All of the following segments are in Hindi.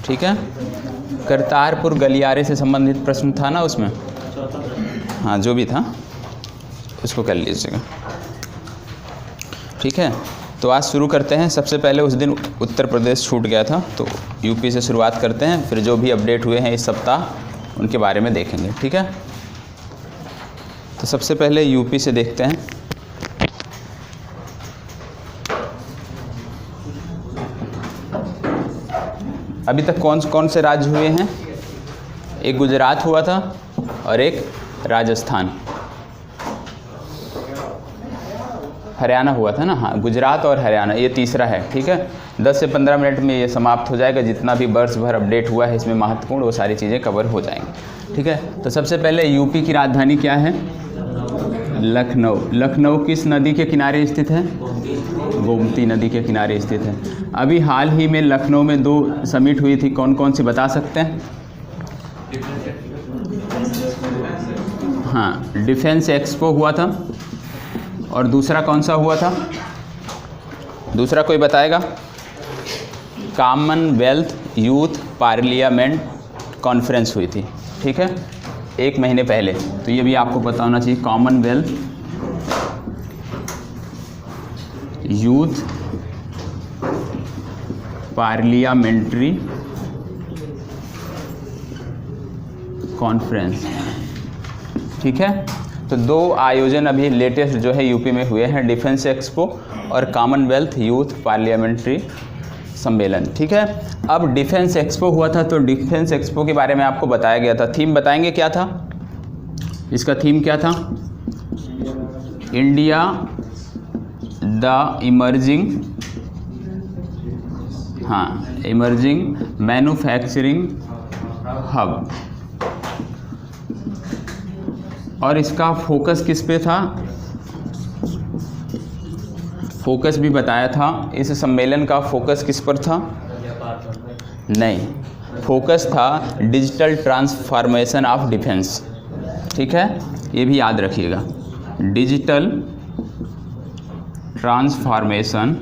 ठीक है। करतारपुर गलियारे से संबंधित प्रश्न था ना उसमें, हाँ जो भी था उसको कर लीजिएगा, ठीक है। तो आज शुरू करते हैं। सबसे पहले उस दिन उत्तर प्रदेश छूट गया था, तो यूपी से शुरुआत करते हैं, फिर जो भी अपडेट हुए हैं इस सप्ताह उनके बारे में देखेंगे, ठीक है। तो सबसे पहले यूपी से देखते हैं। अभी तक कौन कौन से राज्य हुए हैं? एक गुजरात हुआ था और एक राजस्थान, हरियाणा हुआ था ना, हाँ गुजरात और हरियाणा, ये तीसरा है, ठीक है। 10 से 15 मिनट में ये समाप्त हो जाएगा। जितना भी वर्ष भर अपडेट हुआ है इसमें महत्वपूर्ण, वो सारी चीज़ें कवर हो जाएंगी, ठीक है। तो सबसे पहले यूपी की राजधानी क्या है? लखनऊ। लखनऊ किस नदी के किनारे स्थित है? गोमती नदी के किनारे स्थित है। अभी हाल ही में लखनऊ में 2 समिट हुई थी, कौन कौन सी बता सकते हैं? हाँ, डिफेंस एक्सपो हुआ था, और दूसरा कौन सा हुआ था? दूसरा कोई बताएगा? कॉमनवेल्थ यूथ पार्लियामेंट कॉन्फ्रेंस हुई थी, ठीक है, 1 महीने पहले। तो ये भी आपको पता होना चाहिए। कॉमनवेल्थ यूथ पार्लियामेंट्री कॉन्फ्रेंस, ठीक है। तो 2 आयोजन अभी लेटेस्ट जो है यूपी में हुए हैं, डिफेंस एक्सपो और कॉमनवेल्थ यूथ पार्लियामेंट्री सम्मेलन, ठीक है। अब डिफेंस एक्सपो हुआ था, तो डिफेंस एक्सपो के बारे में आपको बताया गया था। थीम बताएंगे क्या था? इसका थीम क्या था? इंडिया द इमर्जिंग, हाँ इमर्जिंग मैन्युफैक्चरिंग हब। और इसका फोकस किस पे था? फोकस भी बताया था। इस सम्मेलन का फोकस किस पर था? नहीं, फोकस था डिजिटल ट्रांसफॉर्मेशन ऑफ डिफेंस, ठीक है, ये भी याद रखिएगा। डिजिटल ट्रांसफॉर्मेशन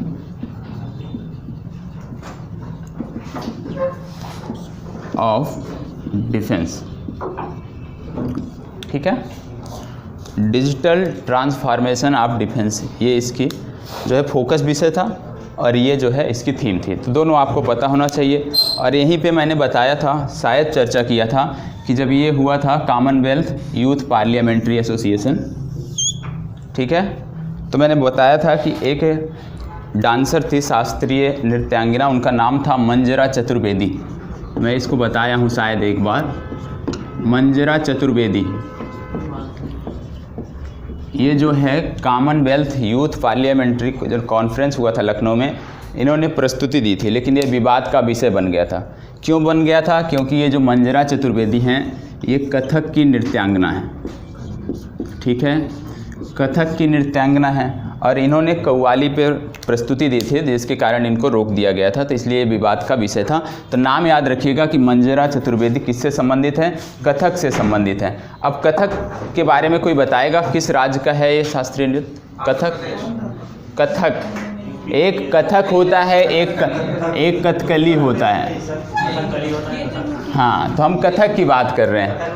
ऑफ डिफेंस, ठीक है, डिजिटल ट्रांसफॉर्मेशन ऑफ डिफेंस, ये इसकी जो है फोकस विषय था और ये जो है इसकी थीम थी। तो दोनों आपको पता होना चाहिए। और यहीं पे मैंने बताया था, शायद चर्चा किया था, कि जब ये हुआ था कॉमनवेल्थ यूथ पार्लियामेंट्री एसोसिएशन, ठीक है, तो मैंने बताया था कि एक डांसर थी, शास्त्रीय नृत्यांगना, उनका नाम था मंजरा चतुर्वेदी। मैं इसको बताया हूँ शायद एक बार, मंजरा चतुर्वेदी। ये जो है कॉमनवेल्थ यूथ पार्लियामेंट्री जो कॉन्फ्रेंस हुआ था लखनऊ में, इन्होंने प्रस्तुति दी थी, लेकिन ये विवाद का विषय बन गया था। क्यों बन गया था? क्योंकि ये जो मंजरा चतुर्वेदी हैं ये कथक की नृत्यांगना है, ठीक है, कथक की नृत्यांगना है, और इन्होंने कव्वाली पर प्रस्तुति दी थी, जिसके कारण इनको रोक दिया गया था। तो इसलिए विवाद का विषय था। तो नाम याद रखिएगा कि मंजरा चतुर्वेदी किससे संबंधित है? कथक से संबंधित है। अब कथक के बारे में कोई बताएगा? किस राज्य का है ये शास्त्रीय नृत्य? कथक, कथक एक कथक होता है, एक कथकली होता है, हाँ, तो हम कथक की बात कर रहे हैं,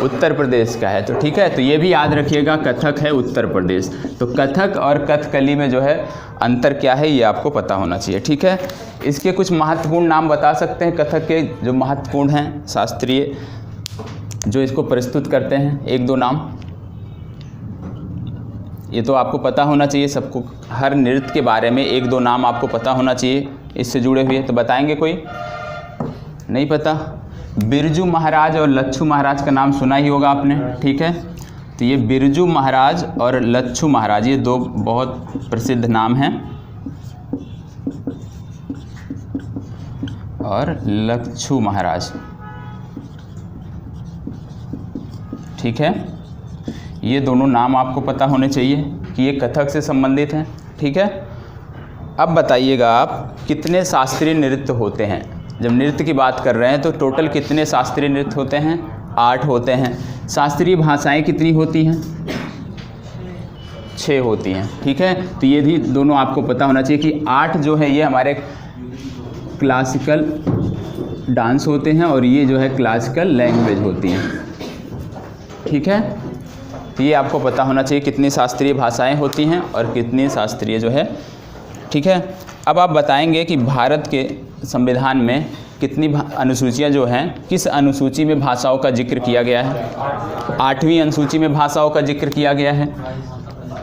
उत्तर प्रदेश का है, तो ठीक है। तो ये भी याद रखिएगा, कथक है उत्तर प्रदेश। तो कथक और कथकली में जो है अंतर क्या है, ये आपको पता होना चाहिए, ठीक है। इसके कुछ महत्वपूर्ण नाम बता सकते हैं कथक के, जो महत्वपूर्ण हैं शास्त्रीय, जो इसको प्रस्तुत करते हैं? 1-2 नाम, ये तो आपको पता होना चाहिए सबको, हर नृत्य के बारे में 1-2 नाम आपको पता होना चाहिए इससे जुड़े हुए। तो बताएंगे? कोई नहीं पता? बिरजू महाराज और लच्छू महाराज का नाम सुना ही होगा आपने, ठीक है। तो ये बिरजू महाराज और लच्छू महाराज, ये 2 बहुत प्रसिद्ध नाम हैं, और लच्छू महाराज, ठीक है। ये दोनों नाम आपको पता होने चाहिए कि ये कथक से संबंधित हैं, ठीक है। अब बताइएगा आप, कितने शास्त्रीय नृत्य होते हैं? जब नृत्य की बात कर रहे हैं तो टोटल कितने शास्त्रीय नृत्य होते हैं? 8 होते हैं। शास्त्रीय भाषाएं कितनी होती हैं? 6 होती हैं, ठीक है। तो ये भी दोनों आपको पता होना चाहिए कि 8 जो है ये हमारे क्लासिकल डांस होते हैं और ये जो है क्लासिकल लैंग्वेज होती हैं। ठीक है, तो ये आपको पता होना चाहिए कितनी शास्त्रीय भाषाएं होती हैं और कितनी शास्त्रीय जो है। ठीक है, अब आप बताएंगे कि भारत के संविधान में कितनी अनुसूचियां जो हैं, किस अनुसूची में भाषाओं का जिक्र किया गया है? 8वीं अनुसूची में भाषाओं का जिक्र किया गया है।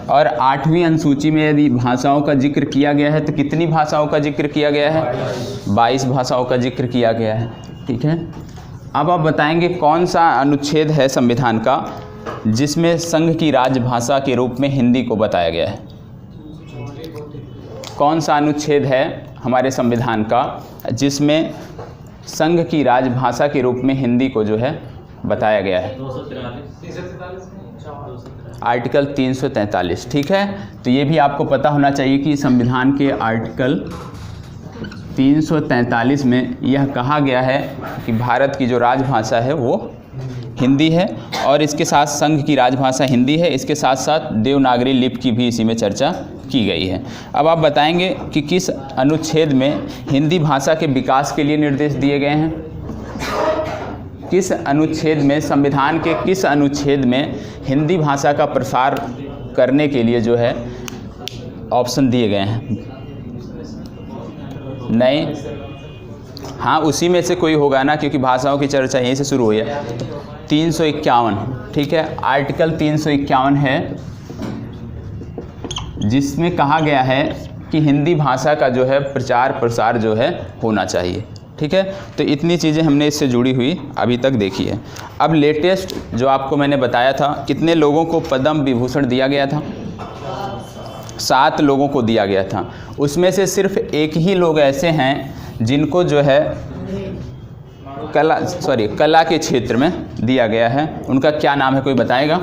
और 8वीं अनुसूची में यदि भाषाओं का जिक्र किया गया है तो कितनी भाषाओं का जिक्र किया गया है? 22 भाषाओं का जिक्र किया गया है। ठीक है, अब आप बताएंगे कौन सा अनुच्छेद है संविधान का जिसमें संघ की राजभाषा के रूप में हिंदी को बताया गया है? कौन सा अनुच्छेद है हमारे संविधान का जिसमें संघ की राजभाषा के रूप में हिंदी को जो है बताया गया है? आर्टिकल 343। ठीक है, तो ये भी आपको पता होना चाहिए कि संविधान के आर्टिकल 343 में यह कहा गया है कि भारत की जो राजभाषा है वो हिंदी है और इसके साथ संघ की राजभाषा हिंदी है, इसके साथ साथ देवनागरी लिपि की भी इसी में चर्चा की गई है। अब आप बताएंगे कि किस अनुच्छेद में हिंदी भाषा के विकास के लिए निर्देश दिए गए हैं? किस अनुच्छेद में, संविधान के किस अनुच्छेद में हिंदी भाषा का प्रसार करने के लिए जो है ऑप्शन दिए गए हैं? नहीं, हाँ उसी में से कोई होगा ना, क्योंकि भाषाओं की चर्चा यहीं से शुरू हुई है। 351। ठीक है, आर्टिकल 351 है जिसमें कहा गया है कि हिंदी भाषा का जो है प्रचार प्रसार जो है होना चाहिए। ठीक है, तो इतनी चीज़ें हमने इससे जुड़ी हुई अभी तक देखी है। अब लेटेस्ट जो आपको मैंने बताया था, कितने लोगों को पद्म विभूषण दिया गया था? 7 लोगों को दिया गया था। उसमें से सिर्फ एक ही लोग ऐसे हैं जिनको जो है कला के क्षेत्र में दिया गया है। उनका क्या नाम है, कोई बताएगा?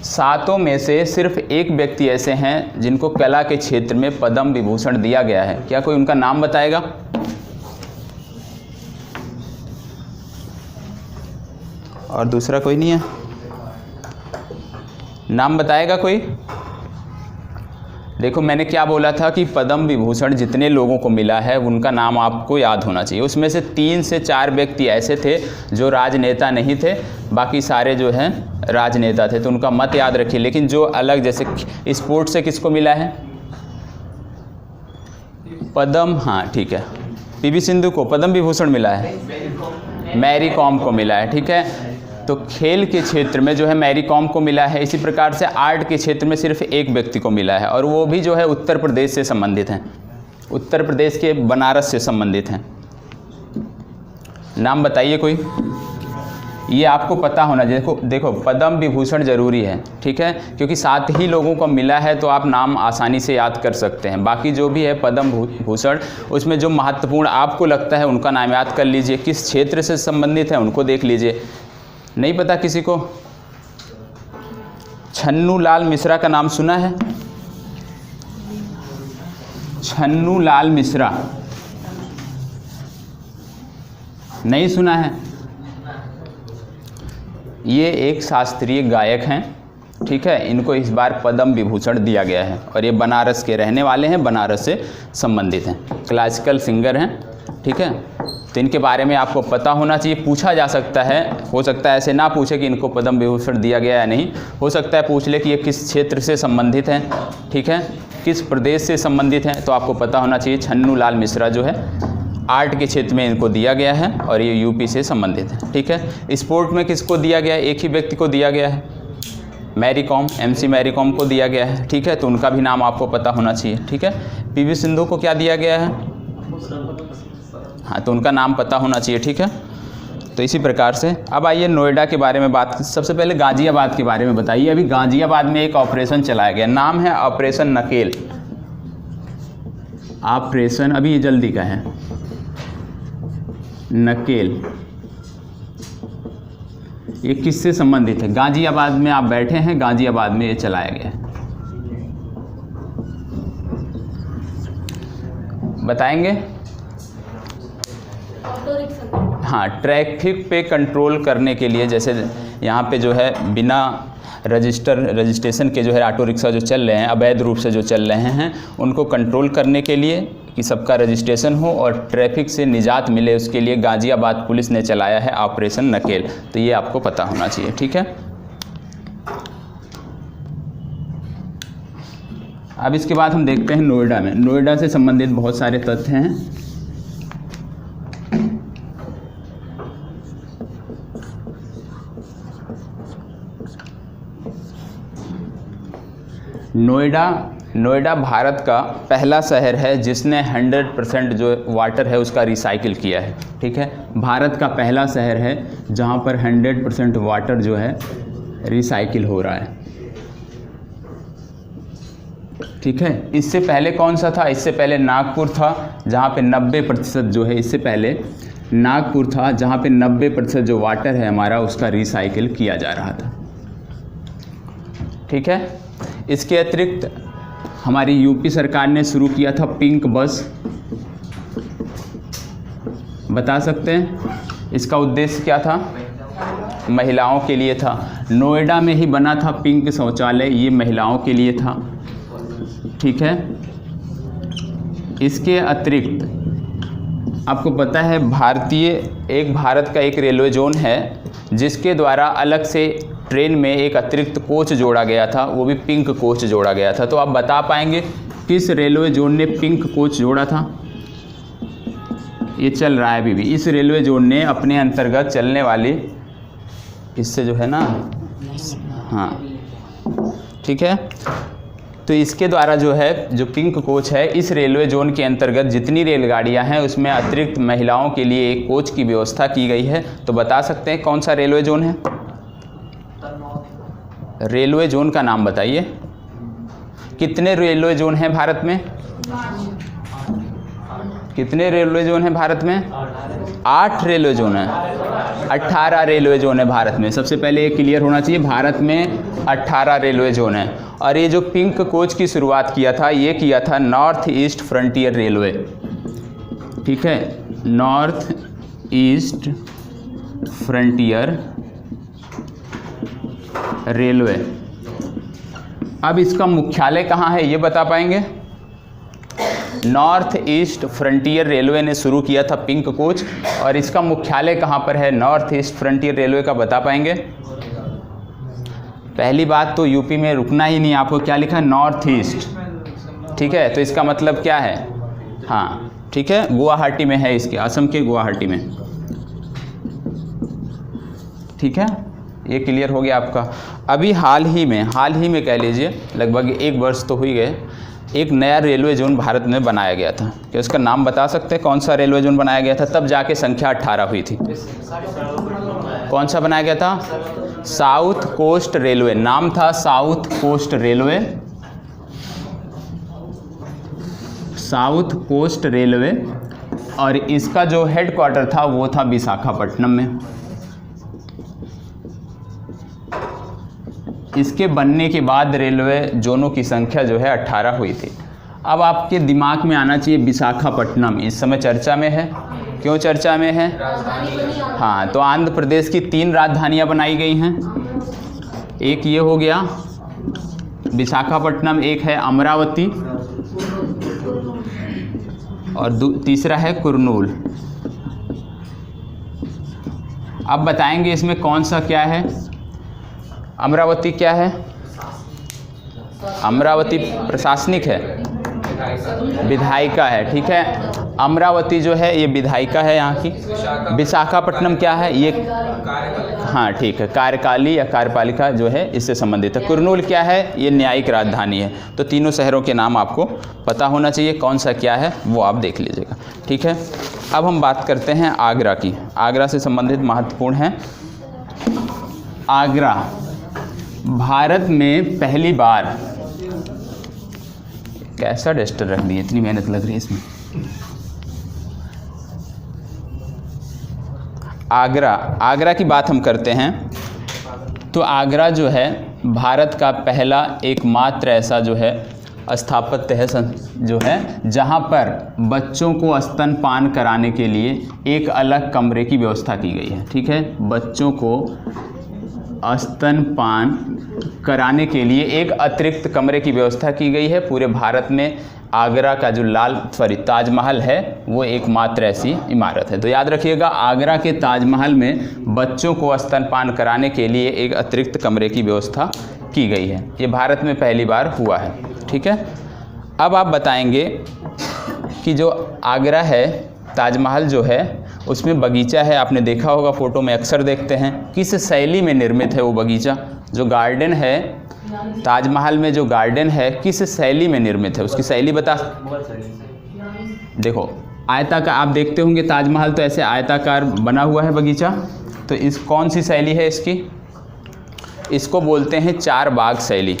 7 में से सिर्फ एक व्यक्ति ऐसे हैं जिनको कला के क्षेत्र में पद्म विभूषण दिया गया है। क्या कोई उनका नाम बताएगा? और दूसरा कोई नहीं है? नाम बताएगा कोई? देखो मैंने क्या बोला था कि पद्म विभूषण जितने लोगों को मिला है उनका नाम आपको याद होना चाहिए। उसमें से 3 से 4 व्यक्ति ऐसे थे जो राजनेता नहीं थे, बाकी सारे जो हैं राजनेता थे, तो उनका मत याद रखिए। लेकिन जो अलग, जैसे स्पोर्ट्स से किसको मिला है पद्म? हाँ ठीक है, पीवी सिंधु को पद्म विभूषण मिला है, मैरी कॉम को मिला है। ठीक है, तो खेल के क्षेत्र में जो है मैरी कॉम को मिला है। इसी प्रकार से आर्ट के क्षेत्र में सिर्फ एक व्यक्ति को मिला है और वो भी जो है उत्तर प्रदेश से संबंधित हैं, उत्तर प्रदेश के बनारस से संबंधित हैं। नाम बताइए कोई, ये आपको पता होना। देखो पद्म विभूषण जरूरी है, ठीक है, क्योंकि 7 ही लोगों को मिला है तो आप नाम आसानी से याद कर सकते हैं। बाकी जो भी है पद्म भूषण, उसमें जो महत्वपूर्ण आपको लगता है उनका नाम याद कर लीजिए, किस क्षेत्र से संबंधित है उनको देख लीजिए। नहीं पता किसी को? छन्नू लाल मिश्रा का नाम सुना है? छन्नू लाल मिश्रा नहीं सुना है? ये एक शास्त्रीय गायक हैं, ठीक है, इनको इस बार पद्म विभूषण दिया गया है और ये बनारस के रहने वाले हैं, बनारस से संबंधित हैं, क्लासिकल सिंगर हैं। ठीक है, तो इनके बारे में आपको पता होना चाहिए। पूछा जा सकता है, हो सकता है ऐसे ना पूछे कि इनको पद्म विभूषण दिया गया है नहीं, हो सकता है पूछ ले कि ये किस क्षेत्र से संबंधित हैं, ठीक है, किस प्रदेश से संबंधित हैं, तो आपको पता होना चाहिए। छन्नू लाल मिश्रा जो है आर्ट के क्षेत्र में इनको दिया गया है और ये यूपी से संबंधित है। ठीक है, स्पोर्ट में किसको दिया गया है? एक ही व्यक्ति को दिया गया है, मैरी कॉम, MC मैरी कॉम को दिया गया है। ठीक है, तो उनका भी नाम आपको पता होना चाहिए। ठीक है, PV सिंधु को क्या दिया गया है? हाँ, तो उनका नाम पता होना चाहिए। ठीक है, तो इसी प्रकार से अब आइए नोएडा के बारे में बात। सबसे पहले गाज़ियाबाद के बारे में बताइए। अभी गाज़ियाबाद में एक ऑपरेशन चलाया गया, नाम है ऑपरेशन नकेल। ऑपरेशन अभी ये जल्दी का है, नकेल। ये किससे संबंधित है? गाज़ियाबाद में आप बैठे हैं, गाज़ियाबाद में ये चलाया गया है, बताएंगे? हाँ, ट्रैफिक पे कंट्रोल करने के लिए, जैसे यहाँ पे जो है बिना रजिस्ट्रेशन के जो है ऑटो रिक्शा जो चल रहे हैं, अवैध रूप से जो चल रहे हैं, उनको कंट्रोल करने के लिए कि सबका रजिस्ट्रेशन हो और ट्रैफिक से निजात मिले, उसके लिए गाज़ियाबाद पुलिस ने चलाया है ऑपरेशन नकेल। तो ये आपको पता होना चाहिए, ठीक है। अब इसके बाद हम देखते हैं नोएडा में। नोएडा से संबंधित बहुत सारे तथ्य हैं। नोएडा भारत का पहला शहर है जिसने 100% जो वाटर है उसका रिसाइकिल किया है, ठीक है। भारत का पहला शहर है जहाँ पर 100% वाटर जो है रिसाइकिल हो रहा है, ठीक है। इससे पहले कौन सा था? इससे पहले नागपुर था जहाँ पे 90% जो है, इससे पहले नागपुर था जहाँ पे 90% जो वाटर है हमारा उसका रिसाइकिल किया जा रहा था, ठीक है। इसके अतिरिक्त हमारी यूपी सरकार ने शुरू किया था पिंक बस, बता सकते हैं इसका उद्देश्य क्या था? महिलाओं के लिए था। नोएडा में ही बना था पिंक शौचालय, ये महिलाओं के लिए था, ठीक है। इसके अतिरिक्त आपको पता है भारत का एक रेलवे जोन है जिसके द्वारा अलग से ट्रेन में एक अतिरिक्त कोच जोड़ा गया था, वो भी पिंक कोच जोड़ा गया था। तो आप बता पाएंगे किस रेलवे जोन ने पिंक कोच जोड़ा था? ये चल रहा है अभी भी। इस रेलवे जोन ने अपने अंतर्गत चलने वाली, इससे जो है ना, हाँ ठीक है, तो इसके द्वारा जो है जो पिंक कोच है, इस रेलवे जोन के अंतर्गत जितनी रेलगाड़ियां हैं उसमें अतिरिक्त महिलाओं के लिए एक कोच की व्यवस्था की गई है। तो बता सकते हैं कौन सा रेलवे जोन है? रेलवे जोन का नाम बताइए। कितने रेलवे जोन हैं भारत में? कितने रेलवे जोन हैं भारत में? 8 रेलवे जोन है। 18 रेलवे जोन है भारत में। सबसे पहले ये क्लियर होना चाहिए, भारत में 18 रेलवे जोन है। और ये जो पिंक कोच की शुरुआत किया था, ये किया था नॉर्थ ईस्ट फ्रंटियर रेलवे, ठीक है, नॉर्थ ईस्ट फ्रंटियर रेलवे। अब इसका मुख्यालय कहाँ है ये बता पाएंगे? नॉर्थ ईस्ट फ्रंटियर रेलवे ने शुरू किया था पिंक कोच, और इसका मुख्यालय कहाँ पर है नॉर्थ ईस्ट फ्रंटियर रेलवे का, बता पाएंगे? पहली बात तो यूपी में रुकना ही नहीं, आपको क्या लिखा है? नॉर्थ ईस्ट, ठीक है। तो इसका मतलब क्या है? हाँ ठीक है, गुवाहाटी में है, इसके असम के गुवाहाटी में, ठीक है। ये क्लियर हो गया आपका। अभी हाल ही में कह लीजिए लगभग 1 वर्ष तो हुई गए, एक नया रेलवे जोन भारत में बनाया गया था। क्या उसका नाम बता सकते हैं? कौन सा रेलवे जोन बनाया गया था? तब जाके संख्या 18 हुई थी। कौन सा बनाया गया था? साउथ कोस्ट रेलवे, नाम था south coast railway, south coast railway. और इसका जो हेडक्वार्टर था वो था विशाखापट्टनम में। इसके बनने के बाद रेलवे जोनों की संख्या जो है 18 हुई थी। अब आपके दिमाग में आना चाहिए विशाखापट्टनम इस समय चर्चा में है। क्यों चर्चा में है? हाँ, तो आंध्र प्रदेश की 3 राजधानियां बनाई गई हैं। एक ये हो गया विशाखापट्टनम, एक है अमरावती, और तीसरा है कुर्नूल। अब बताएंगे इसमें कौन सा क्या है। अमरावती क्या है? अमरावती प्रशासनिक है, विधायिका है, ठीक है। अमरावती जो है ये विधायिका है यहाँ की। विशाखापट्टनम क्या है? ये हाँ ठीक है, कार्यकाली या कार्यपालिका जो है इससे संबंधित है। कुर्नूल क्या है? ये न्यायिक राजधानी है। तो तीनों शहरों के नाम आपको पता होना चाहिए, कौन सा क्या है वो आप देख लीजिएगा, ठीक है। अब हम बात करते हैं आगरा की। आगरा से संबंधित महत्वपूर्ण है। आगरा भारत में पहली बार, कैसा डस्टर रख दिए, इतनी मेहनत लग रही है इसमें। आगरा की बात हम करते हैं तो आगरा जो है भारत का पहला एकमात्र ऐसा जो है स्थापत्य है जो है जहाँ पर बच्चों को स्तनपान कराने के लिए एक अलग कमरे की व्यवस्था की गई है, ठीक है। बच्चों को स्तनपान कराने के लिए एक अतिरिक्त कमरे की व्यवस्था की गई है। पूरे भारत में आगरा का जो ताजमहल है वो एकमात्र ऐसी इमारत है। तो याद रखिएगा, आगरा के ताजमहल में बच्चों को स्तनपान कराने के लिए एक अतिरिक्त कमरे की व्यवस्था की गई है। ये भारत में पहली बार हुआ है। ठीक है, अब आप बताएंगे कि जो आगरा है, ताजमहल जो है उसमें बगीचा है, आपने देखा होगा फ़ोटो में अक्सर देखते हैं। किस शैली में निर्मित है वो बगीचा? जो गार्डन है ताजमहल में, जो गार्डन है किस शैली में निर्मित है, उसकी शैली बता। देखो आयताकार, आप देखते होंगे ताजमहल तो ऐसे आयताकार बना हुआ है बगीचा, तो इस कौन सी शैली है इसकी? इसको बोलते हैं चार बाग शैली।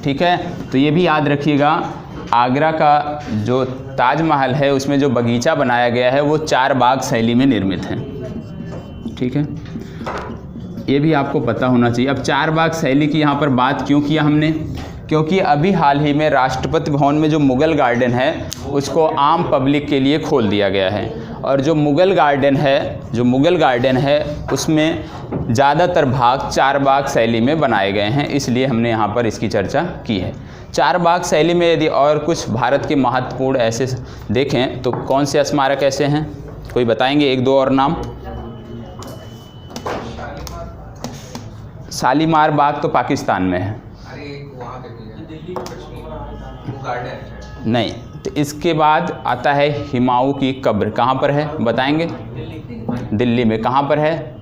ठीक है, तो ये भी याद रखिएगा, आगरा का जो ताजमहल है उसमें जो बगीचा बनाया गया है वो चार बाग शैली में निर्मित है। ठीक है, ये भी आपको पता होना चाहिए। अब चार बाग शैली की यहाँ पर बात क्यों किया हमने? क्योंकि अभी हाल ही में राष्ट्रपति भवन में जो मुगल गार्डन है उसको आम पब्लिक के लिए खोल दिया गया है, और जो मुगल गार्डन है उसमें ज़्यादातर भाग चार बाग शैली में बनाए गए हैं, इसलिए हमने यहाँ पर इसकी चर्चा की है। चार बाग शैली में यदि और कुछ भारत के महत्वपूर्ण ऐसे देखें तो कौन से स्मारक ऐसे हैं, कोई बताएंगे? एक दो और नाम। शालीमार बाग तो पाकिस्तान में है। नहीं, तो इसके बाद आता है हुमायूं की कब्र, कहाँ पर है बताएंगे? दिल्ली में। कहाँ पर है?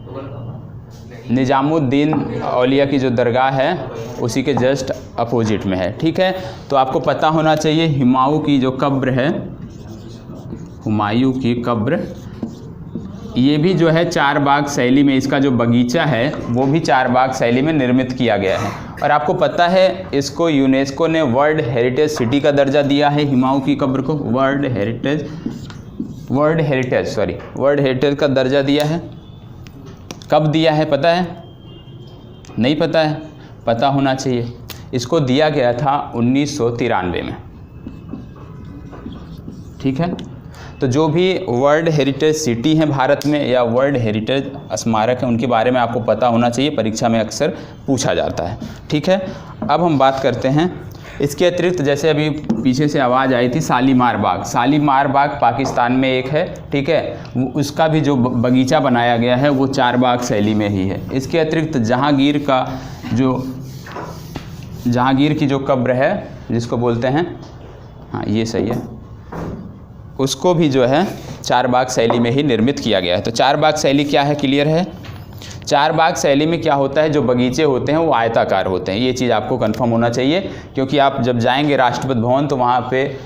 निजामुद्दीन औलिया की जो दरगाह है उसी के जस्ट अपोजिट में है। ठीक है, तो आपको पता होना चाहिए हुमायूं की जो कब्र है, हुमायूं की कब्र, ये भी जो है चार बाग शैली में, इसका जो बगीचा है वो भी चार बाग शैली में निर्मित किया गया है। और आपको पता है इसको यूनेस्को ने वर्ल्ड हेरिटेज सिटी का दर्जा दिया है, हुमायूं की कब्र को वर्ल्ड हेरिटेज का दर्जा दिया है। कब दिया है पता है? नहीं पता है? पता होना चाहिए। इसको दिया गया था 1993 में। ठीक है, तो जो भी वर्ल्ड हेरिटेज सिटी हैं भारत में या वर्ल्ड हेरिटेज स्मारक हैं उनके बारे में आपको पता होना चाहिए, परीक्षा में अक्सर पूछा जाता है। ठीक है, अब हम बात करते हैं इसके अतिरिक्त, जैसे अभी पीछे से आवाज़ आई थी शालीमार बाग पाकिस्तान में एक है। ठीक है, उसका भी जो बगीचा बनाया गया है वो चार बाग शैली में ही है। इसके अतिरिक्त जहांगीर की जो कब्र है जिसको बोलते हैं, हाँ ये सही है, उसको भी जो है चार बाग शैली में ही निर्मित किया गया है। तो चार बाग शैली क्या है, क्लियर है? चार बाग शैली में क्या होता है, जो बगीचे होते हैं वो आयताकार होते हैं। ये चीज़ आपको कंफर्म होना चाहिए, क्योंकि आप जब जाएंगे राष्ट्रपति भवन तो वहाँ पे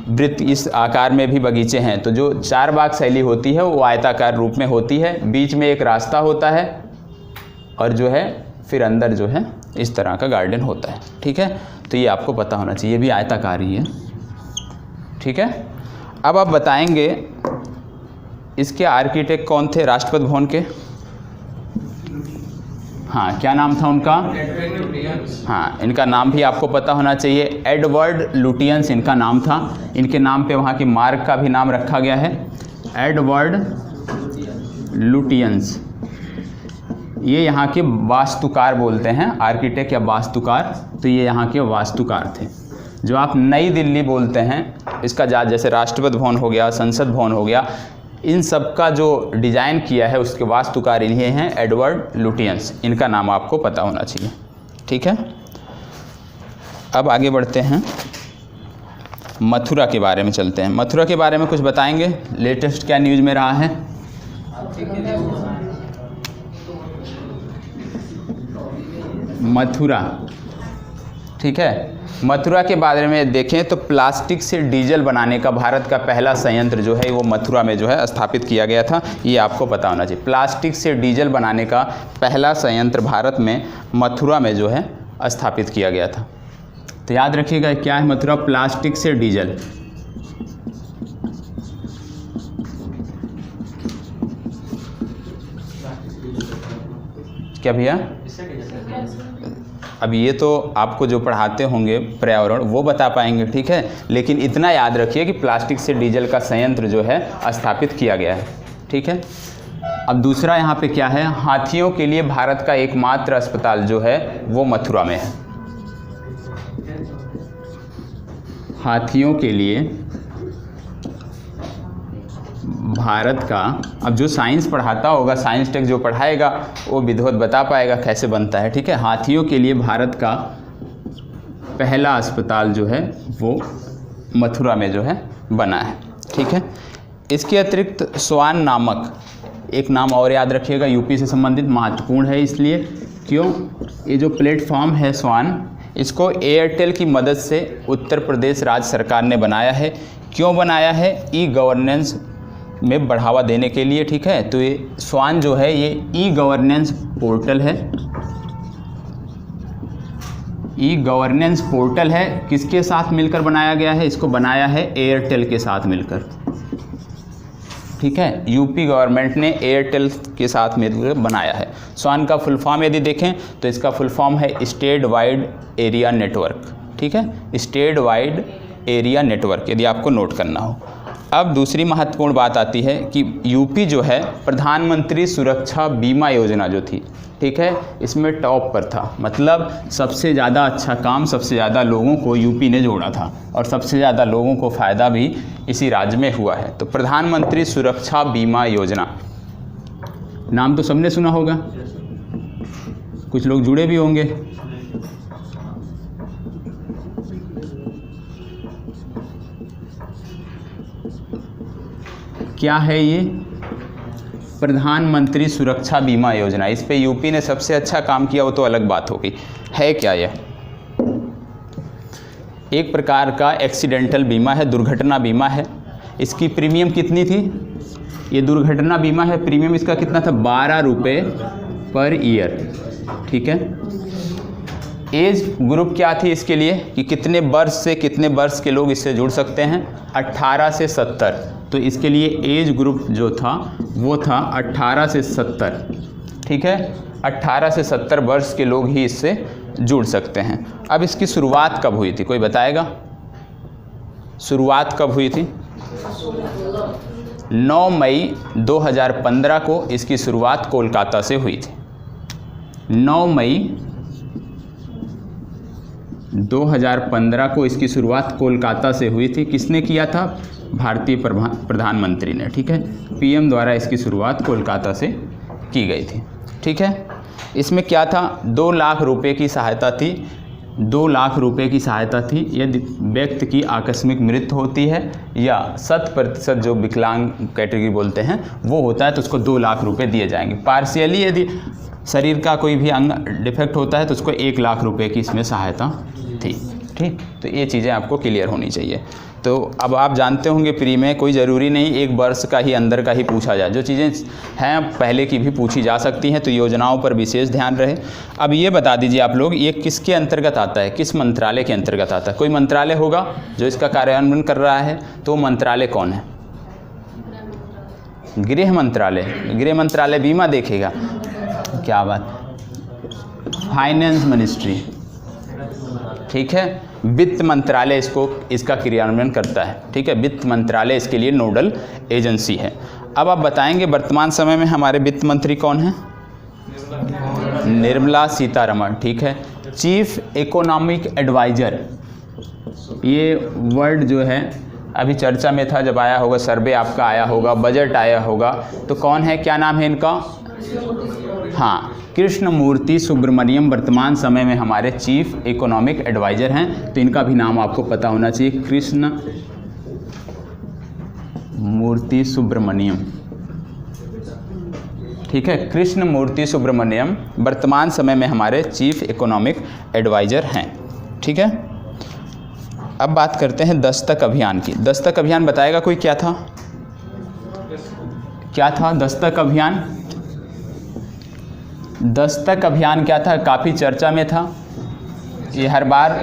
वृत्त इस आकार में भी बगीचे हैं। तो जो चार बाग शैली होती है वो आयताकार रूप में होती है, बीच में एक रास्ता होता है और जो है फिर अंदर जो है इस तरह का गार्डन होता है। ठीक है, तो ये आपको पता होना चाहिए, भी आयताकार ही है। ठीक है, अब आप बताएंगे इसके आर्किटेक्ट कौन थे राष्ट्रपति भवन के? हाँ, क्या नाम था उनका? हाँ, इनका नाम भी आपको पता होना चाहिए, एडवर्ड लुटियंस इनका नाम था। इनके नाम पे वहाँ की मार्ग का भी नाम रखा गया है, एडवर्ड लुटियंस। ये यहाँ के वास्तुकार बोलते हैं, आर्किटेक्ट या वास्तुकार, तो ये यहाँ के वास्तुकार थे। जो आप नई दिल्ली बोलते हैं, इसका जैसे राष्ट्रपति भवन हो गया, संसद भवन हो गया, इन सब का जो डिज़ाइन किया है उसके वास्तुकार इन्हीं हैं, एडवर्ड लुटियंस। इनका नाम आपको पता होना चाहिए। ठीक है, अब आगे बढ़ते हैं, मथुरा के बारे में चलते हैं। मथुरा के बारे में कुछ बताएंगे, लेटेस्ट क्या न्यूज़ में रहा है? मथुरा, ठीक है, मथुरा के बारे में देखें तो प्लास्टिक से डीजल बनाने का भारत का पहला संयंत्र जो है वो मथुरा में जो है स्थापित किया गया था। ये आपको पता होना चाहिए, प्लास्टिक से डीजल बनाने का पहला संयंत्र भारत में मथुरा में जो है स्थापित किया गया था। तो याद रखिएगा क्या है मथुरा? प्लास्टिक से डीजल। क्या भैया? अब ये तो आपको जो पढ़ाते होंगे पर्यावरण वो बता पाएंगे, ठीक है, लेकिन इतना याद रखिए कि प्लास्टिक से डीजल का संयंत्र जो है स्थापित किया गया है। ठीक है, अब दूसरा यहाँ पे क्या है, हाथियों के लिए भारत का एकमात्र अस्पताल जो है वो मथुरा में है। हाथियों के लिए भारत का, अब जो साइंस पढ़ाता होगा, साइंस टेक जो पढ़ाएगा वो विधिवत बता पाएगा कैसे बनता है, ठीक है। हाथियों के लिए भारत का पहला अस्पताल जो है वो मथुरा में जो है बना है, ठीक है। इसके अतिरिक्त स्वान नामक एक नाम और याद रखिएगा, यूपी से संबंधित महत्वपूर्ण है इसलिए, क्यों, ये जो प्लेटफॉर्म है स्वान, इसको एयरटेल की मदद से उत्तर प्रदेश राज्य सरकार ने बनाया है। क्यों बनाया है, ई गवर्नेंस में बढ़ावा देने के लिए, ठीक है। तो ये स्वान जो है ये ई गवर्नेंस पोर्टल है, ई गवर्नेंस पोर्टल है। किसके साथ मिलकर बनाया गया है, इसको बनाया है एयरटेल के साथ मिलकर, ठीक है। यूपी गवर्नमेंट ने एयरटेल के साथ मिलकर बनाया है। स्वान का फुल फॉर्म यदि देखें तो इसका फुल फॉर्म है स्टेट वाइड एरिया नेटवर्क, ठीक है, स्टेट वाइड एरिया नेटवर्क, यदि आपको नोट करना हो। अब दूसरी महत्वपूर्ण बात आती है कि यूपी जो है प्रधानमंत्री सुरक्षा बीमा योजना जो थी, ठीक है, इसमें टॉप पर था। मतलब सबसे ज़्यादा अच्छा काम, सबसे ज़्यादा लोगों को यूपी ने जोड़ा था और सबसे ज़्यादा लोगों को फ़ायदा भी इसी राज्य में हुआ है। तो प्रधानमंत्री सुरक्षा बीमा योजना, नाम तो सबने सुना होगा, कुछ लोग जुड़े भी होंगे। क्या है ये, प्रधानमंत्री सुरक्षा बीमा योजना। इस पे यूपी ने सबसे अच्छा काम किया, वो तो अलग बात होगी। है क्या यह, एक प्रकार का एक्सीडेंटल बीमा है, दुर्घटना बीमा है। इसकी प्रीमियम कितनी थी, ये दुर्घटना बीमा है, प्रीमियम इसका कितना था, 12 रुपये पर ईयर, ठीक है। एज ग्रुप क्या थी इसके लिए, कि कितने वर्ष से कितने वर्ष के लोग इससे जुड़ सकते हैं, 18 से 70। तो इसके लिए एज ग्रुप जो था वो था 18 से 70, ठीक है। 18 से 70 वर्ष के लोग ही इससे जुड़ सकते हैं। अब इसकी शुरुआत कब हुई थी, कोई बताएगा, शुरुआत कब हुई थी? 9 मई 2015 को इसकी शुरुआत कोलकाता से हुई थी। 9 मई 2015 को इसकी शुरुआत कोलकाता से हुई थी। किसने किया था? भारतीय प्रधानमंत्री ने, ठीक है। पीएम द्वारा इसकी शुरुआत कोलकाता से की गई थी, ठीक है। इसमें क्या था, 2 लाख रुपए की सहायता थी। 2 लाख रुपए की सहायता थी यदि व्यक्ति की आकस्मिक मृत्यु होती है या 100% जो विकलांग कैटेगरी बोलते हैं वो होता है तो उसको 2 लाख रुपए दिए जाएंगे। पार्शियली यदि शरीर का कोई भी अंग डिफेक्ट होता है तो उसको 1 लाख रुपए की इसमें सहायता थी, ठीक। तो ये चीज़ें आपको क्लियर होनी चाहिए। तो अब आप जानते होंगे प्री में कोई ज़रूरी नहीं 1 वर्ष का ही अंदर का ही पूछा जाए, जो चीज़ें हैं पहले की भी पूछी जा सकती हैं, तो योजनाओं पर विशेष ध्यान रहे। अब ये बता दीजिए आप लोग, ये किसके अंतर्गत आता है, किस मंत्रालय के अंतर्गत आता है? कोई मंत्रालय होगा जो इसका कार्यान्वयन कर रहा है, तो मंत्रालय कौन है? गृह मंत्रालय। गृह मंत्रालय बीमा देखेगा, क्या बात, फाइनेंस मिनिस्ट्री, ठीक है। वित्त मंत्रालय इसका क्रियान्वयन करता है, ठीक है। वित्त मंत्रालय इसके लिए नोडल एजेंसी है। अब आप बताएंगे वर्तमान समय में हमारे वित्त मंत्री कौन है? निर्मला सीतारमण, ठीक है। चीफ इकोनॉमिक एडवाइजर, ये वर्ड जो है अभी चर्चा में था, जब आया होगा सर्वे आपका आया होगा, बजट आया होगा, तो कौन है, क्या नाम है इनका? हाँ, कृष्णमूर्ति सुब्रमण्यम वर्तमान समय में हमारे चीफ इकोनॉमिक एडवाइजर हैं। तो इनका भी नाम आपको पता होना चाहिए, कृष्णमूर्ति सुब्रमण्यम, ठीक है। कृष्णमूर्ति सुब्रमण्यम वर्तमान समय में हमारे चीफ इकोनॉमिक एडवाइजर हैं, ठीक है। अब बात करते हैं दस्तक अभियान की। दस्तक अभियान बताएगा कोई, क्या था, क्या था दस्तक अभियान? दस्तक अभियान क्या था, काफ़ी चर्चा में था। ये हर बार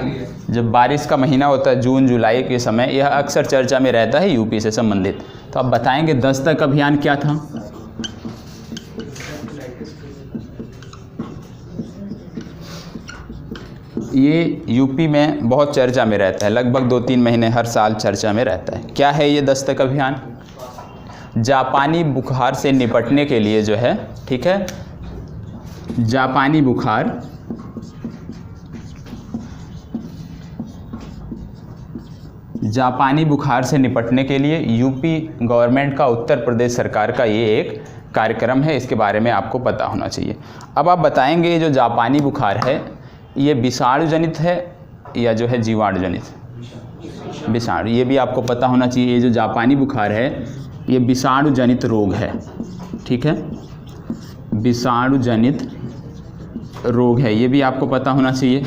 जब बारिश का महीना होता है, जून जुलाई के समय, यह अक्सर चर्चा में रहता है यूपी से संबंधित। तो आप बताएंगे दस्तक अभियान क्या था? ये यूपी में बहुत चर्चा में रहता है, लगभग 2-3 महीने हर साल चर्चा में रहता है। क्या है ये दस्तक अभियान? जापानी बुखार से निपटने के लिए जो है, ठीक है, जापानी बुखार से निपटने के लिए यूपी गवर्नमेंट का, उत्तर प्रदेश सरकार का ये एक कार्यक्रम है, इसके बारे में आपको पता होना चाहिए। अब आप बताएंगे जो जापानी बुखार है ये विषाणु जनित है या जो है जीवाणु जनित? विषाणु। ये भी आपको पता होना चाहिए, ये जो जापानी बुखार है ये विषाणु जनित रोग है, ठीक है, विषाणु जनित रोग है, ये भी आपको पता होना चाहिए।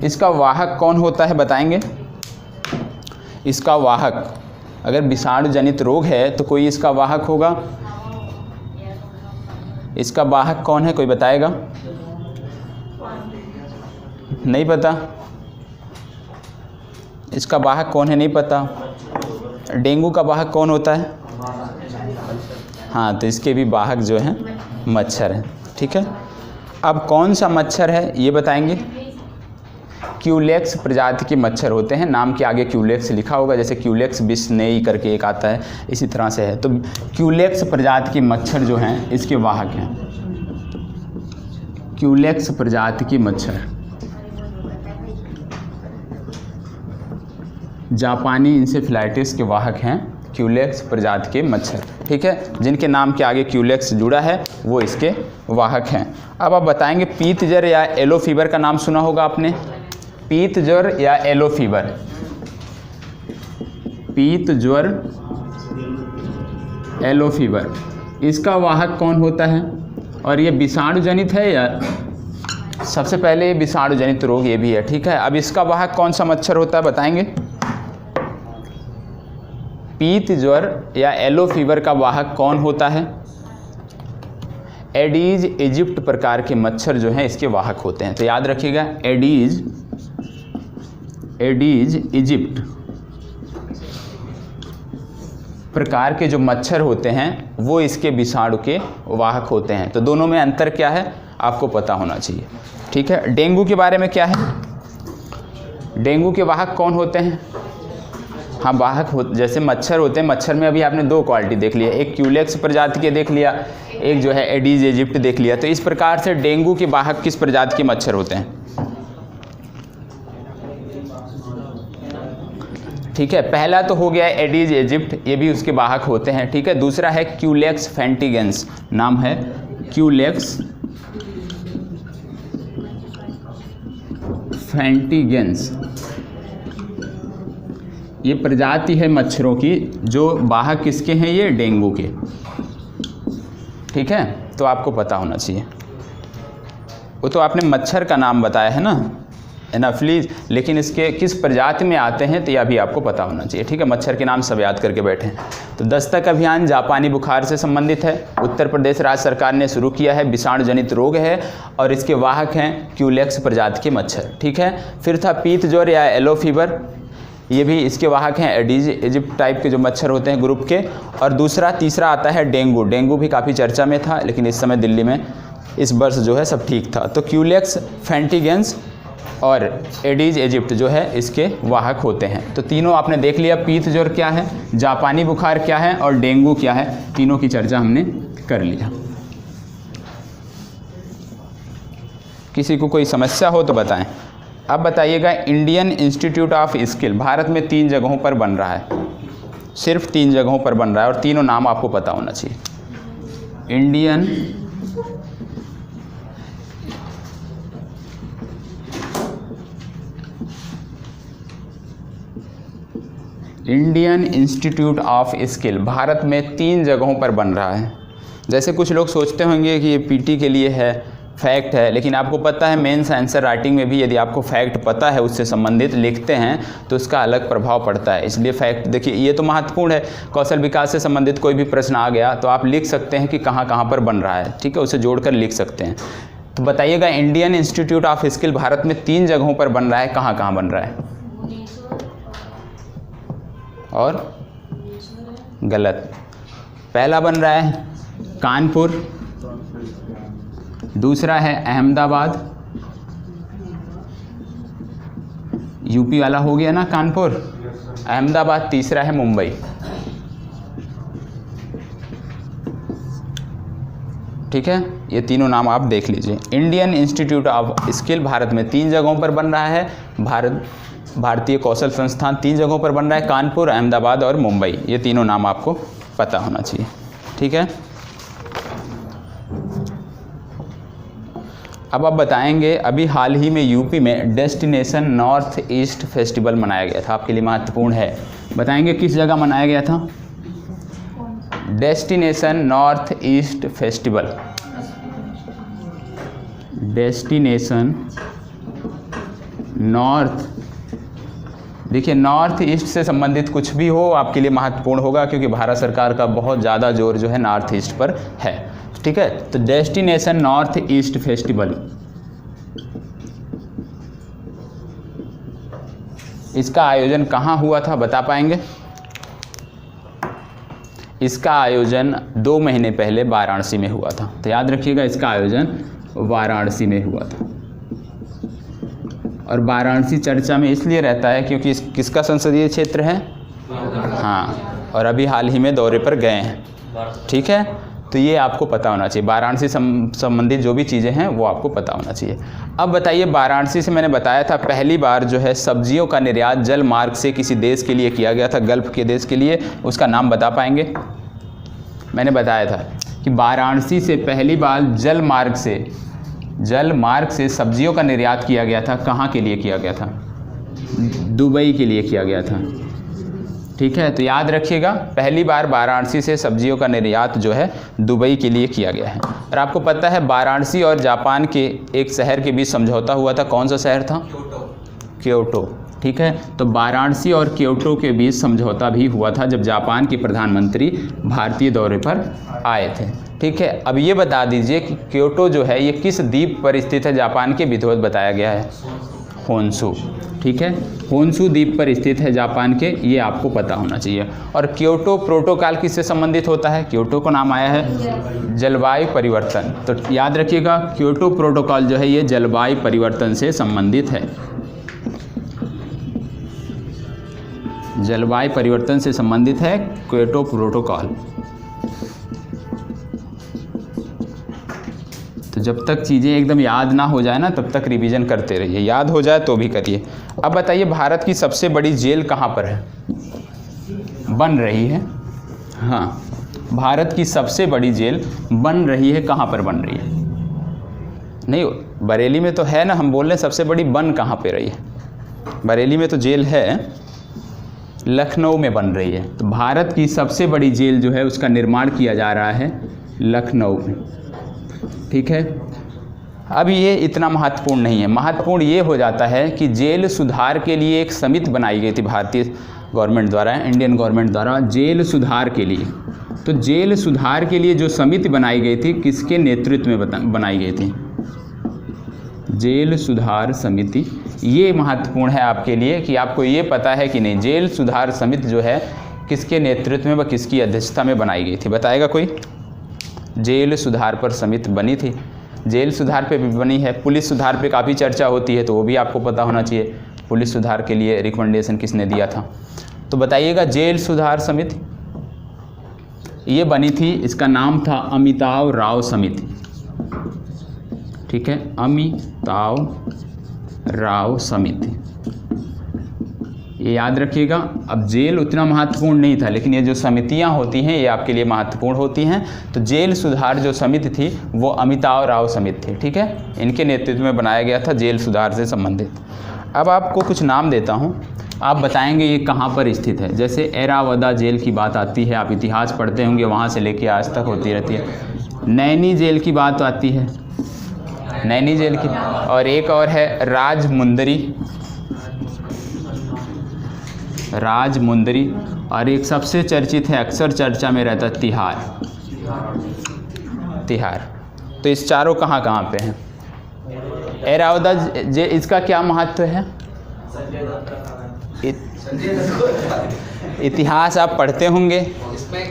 इसका वाहक कौन होता है बताएंगे? इसका वाहक, अगर विषाणु जनित रोग है तो कोई इसका वाहक होगा। इसका वाहक कौन है, कोई बताएगा? नहीं पता? इसका वाहक कौन है, नहीं पता। डेंगू का वाहक कौन होता है? हाँ, तो इसके भी वाहक जो हैं मच्छर हैं, ठीक है। अब कौन सा मच्छर है ये बताएंगे? क्यूलेक्स प्रजाति के मच्छर होते हैं, नाम के आगे क्यूलेक्स लिखा होगा, जैसे क्यूलेक्स बिस्नेई करके एक आता है, इसी तरह से है। तो क्यूलेक्स प्रजाति के मच्छर जो हैं इसके वाहक हैं, क्यूलेक्स प्रजाति के मच्छर, जापानी इंसेफेलाइटिस के वाहक हैं क्यूलेक्स प्रजाति के मच्छर, ठीक है, जिनके नाम के आगे क्यूलेक्स जुड़ा है वो इसके वाहक हैं। अब आप बताएंगे पीत ज्वर या येलो फीवर का नाम सुना होगा आपने? पीत ज्वर या येलो फीवर? पीत ज्वर, येलो फीवर, इसका वाहक कौन होता है? और ये विषाणु जनित है या? सबसे पहले ये विषाणु जनित रोग ये भी है, ठीक है। अब इसका वाहक कौन सा मच्छर होता है बताएंगे? पीत ज्वर या येलो फीवर का वाहक कौन होता है? एडीज इजिप्ट प्रकार के मच्छर जो हैं इसके वाहक होते हैं, तो याद रखिएगा एडीज इजिप्ट प्रकार के जो मच्छर होते हैं वो इसके विषाणु के वाहक होते हैं। तो दोनों में अंतर क्या है आपको पता होना चाहिए, ठीक है। डेंगू के बारे में क्या है? डेंगू के वाहक कौन होते हैं? हाँ, वाहक जैसे मच्छर होते हैं, मच्छर में अभी आपने दो क्वालिटी देख लिया, एक क्यूलेक्स प्रजाति के देख लिया, एक जो है एडीज इजिप्ट देख लिया। तो इस प्रकार से डेंगू के वाहक किस प्रजाति के मच्छर होते हैं? ठीक है, पहला तो हो गया एडीज इजिप्ट, ये भी उसके वाहक होते हैं, ठीक है। दूसरा है क्यूलेक्स फैंटिगेंस, नाम है क्यूलेक्स फैंटिगेंस, ये प्रजाति है मच्छरों की जो वाहक किसके हैं? ये डेंगू के, ठीक है। तो आपको पता होना चाहिए। वो तो आपने मच्छर का नाम बताया है ना, एनाफ्लीज, लेकिन इसके किस प्रजाति में आते हैं तो यह भी आपको पता होना चाहिए, ठीक है। मच्छर के नाम सब याद करके बैठे। तो दस्तक अभियान जापानी बुखार से संबंधित है, उत्तर प्रदेश राज्य सरकार ने शुरू किया है, विषाणु जनित रोग है और इसके वाहक हैं क्यूलेक्स प्रजाति के मच्छर, ठीक है। फिर था पीत ज्वर या येलो फीवर, ये भी इसके वाहक हैं एडीज इजिप्ट टाइप के जो मच्छर होते हैं ग्रुप के। और तीसरा आता है डेंगू। डेंगू भी काफ़ी चर्चा में था, लेकिन इस समय दिल्ली में इस वर्ष जो है सब ठीक था। तो क्यूलेक्स फैंटिगेंस और एडीज इजिप्ट जो है इसके वाहक होते हैं। तो तीनों आपने देख लिया, पीत ज्वर क्या है, जापानी बुखार क्या है और डेंगू क्या है, तीनों की चर्चा हमने कर लिया। किसी को कोई समस्या हो तो बताएं। अब बताइएगा, Indian institute of skill Bharat में 3 जगहों पर बन रहा है, सिर्फ 3 जगहों पर बन रहा है और तीनों नाम आपको पता होना चाहिए। Indian institute of skill Bharat में 3 जगहों पर बन रहा है। जैसे कुछ लोग सोचते होंगे कि ये पीटी के लिए है, फैक्ट है, लेकिन आपको पता है मेंस आंसर राइटिंग में भी यदि आपको फैक्ट पता है उससे संबंधित लिखते हैं तो उसका अलग प्रभाव पड़ता है। इसलिए फैक्ट देखिए, ये तो महत्वपूर्ण है। कौशल विकास से संबंधित कोई भी प्रश्न आ गया तो आप लिख सकते हैं कि कहाँ कहाँ पर बन रहा है, ठीक है, उसे जोड़कर लिख सकते हैं। तो बताइएगा, Indian institute of skill Bharat में 3 जगहों पर बन रहा है, कहाँ कहाँ बन रहा है? और गलत, पहला बन रहा है कानपुर, दूसरा है अहमदाबाद, यूपी वाला हो गया ना कानपुर, अहमदाबाद, तीसरा है मुंबई। ठीक है, ये तीनों नाम आप देख लीजिए। Indian institute of skill Bharat में 3 जगहों पर बन रहा है। भारतीय कौशल संस्थान 3 जगहों पर बन रहा है, कानपुर, अहमदाबाद और मुंबई। ये तीनों नाम आपको पता होना चाहिए, ठीक है। अब आप बताएंगे, अभी हाल ही में यूपी में डेस्टिनेशन नॉर्थ ईस्ट फेस्टिवल मनाया गया था, आपके लिए महत्वपूर्ण है। बताएंगे किस जगह मनाया गया था? Destination north east festival. Destination north, देखिए नॉर्थ ईस्ट से संबंधित कुछ भी हो आपके लिए महत्वपूर्ण होगा, क्योंकि भारत सरकार का बहुत ज़्यादा जोर जो है नॉर्थ ईस्ट पर है, ठीक है। तो डेस्टिनेशन नॉर्थ ईस्ट फेस्टिवल, इसका आयोजन कहाँ हुआ था, बता पाएंगे? इसका आयोजन 2 महीने पहले वाराणसी में हुआ था। तो याद रखिएगा, इसका आयोजन वाराणसी में हुआ था। और वाराणसी चर्चा में इसलिए रहता है क्योंकि किसका संसदीय क्षेत्र है? हाँ, और अभी हाल ही में दौरे पर गए हैं, ठीक है। तो ये आपको पता होना चाहिए, वाराणसी संबंधित जो भी चीज़ें हैं वो आपको पता होना चाहिए। अब बताइए, वाराणसी से मैंने बताया था पहली बार जो है सब्जियों का निर्यात जल मार्ग से किसी देश के लिए किया गया था, गल्फ के देश के लिए। उसका नाम बता पाएंगे? मैंने बताया था कि वाराणसी से पहली बार जल मार्ग से सब्जियों का निर्यात किया गया था। कहाँ के लिए किया गया था? दुबई के लिए किया गया था, ठीक है। तो याद रखिएगा, पहली बार वाराणसी से सब्जियों का निर्यात जो है दुबई के लिए किया गया है। और आपको पता है वाराणसी और जापान के एक शहर के बीच समझौता हुआ था, कौन सा शहर था? क्योटो, ठीक है। तो वाराणसी और क्योटो के बीच समझौता भी हुआ था जब जापान के प्रधानमंत्री भारतीय दौरे पर आए थे, ठीक है। अब ये बता दीजिए कि क्योटो जो है ये किस द्वीप पर स्थित है? जापान के विधिवत बताया गया है होन्शु, ठीक है। होन्शु द्वीप पर स्थित है जापान के, ये आपको पता होना चाहिए। और क्योटो प्रोटोकॉल किससे संबंधित होता है? क्योटो को नाम आया है जलवायु परिवर्तन। तो याद रखिएगा, क्योटो प्रोटोकॉल जो है ये जलवायु परिवर्तन से संबंधित है। जलवायु परिवर्तन से संबंधित है क्योटो प्रोटोकॉल। तो जब तक चीज़ें एकदम याद ना हो जाए ना, तब तक रिवीजन करते रहिए, याद हो जाए तो भी करिए। अब बताइए, भारत की सबसे बड़ी जेल कहाँ पर है? बन रही है, हाँ, भारत की सबसे बड़ी जेल बन रही है। कहाँ पर बन रही है? नहीं, बरेली में तो है ना, हम बोल रहे हैं सबसे बड़ी बन कहाँ पे रही है? बरेली में तो जेल है, लखनऊ में बन रही है। तो भारत की सबसे बड़ी जेल जो है उसका निर्माण किया जा रहा है लखनऊ में, ठीक है। अब ये इतना महत्वपूर्ण नहीं है, महत्वपूर्ण ये हो जाता है कि जेल सुधार के लिए एक समिति बनाई गई थी भारतीय गवर्नमेंट द्वारा, इंडियन गवर्नमेंट द्वारा, जेल सुधार के लिए। तो जेल सुधार के लिए जो समिति बनाई गई थी, किसके नेतृत्व में बनाई गई थी? जेल सुधार समिति। ये महत्वपूर्ण है आपके लिए कि आपको ये पता है कि नहीं, जेल सुधार समिति जो है किसके नेतृत्व में व किसकी अध्यक्षता में बनाई गई थी? बताएगा कोई? जेल सुधार पर समिति बनी थी, जेल सुधार पे भी बनी है। पुलिस सुधार पे काफ़ी चर्चा होती है, तो वो भी आपको पता होना चाहिए, पुलिस सुधार के लिए रिकमेंडेशन किसने दिया था। तो बताइएगा, जेल सुधार समिति ये बनी थी, इसका नाम था अमिताव राव समिति, ठीक है, अमिताव राव समिति, ये याद रखिएगा। अब जेल उतना महत्वपूर्ण नहीं था, लेकिन ये जो समितियां होती हैं ये आपके लिए महत्वपूर्ण होती हैं। तो जेल सुधार जो समिति थी वो अमिताव राव समिति थी, ठीक है, इनके नेतृत्व में बनाया गया था जेल सुधार से संबंधित। अब आपको कुछ नाम देता हूँ, आप बताएंगे ये कहाँ पर स्थित है। जैसे एरावदा जेल की बात आती है, आप इतिहास पढ़ते होंगे, वहाँ से लेके आज तक होती रहती है। नैनी जेल की बात आती है, नैनी जेल की, और एक और है राजमुंदरी, राजमुंदरी, और एक सबसे चर्चित है, अक्सर चर्चा में रहता है, तिहाड़, तिहाड़। तो इस चारों कहाँ कहाँ पे हैं? एरावदा जे, इसका क्या महत्व है? इतिहास आप पढ़ते होंगे,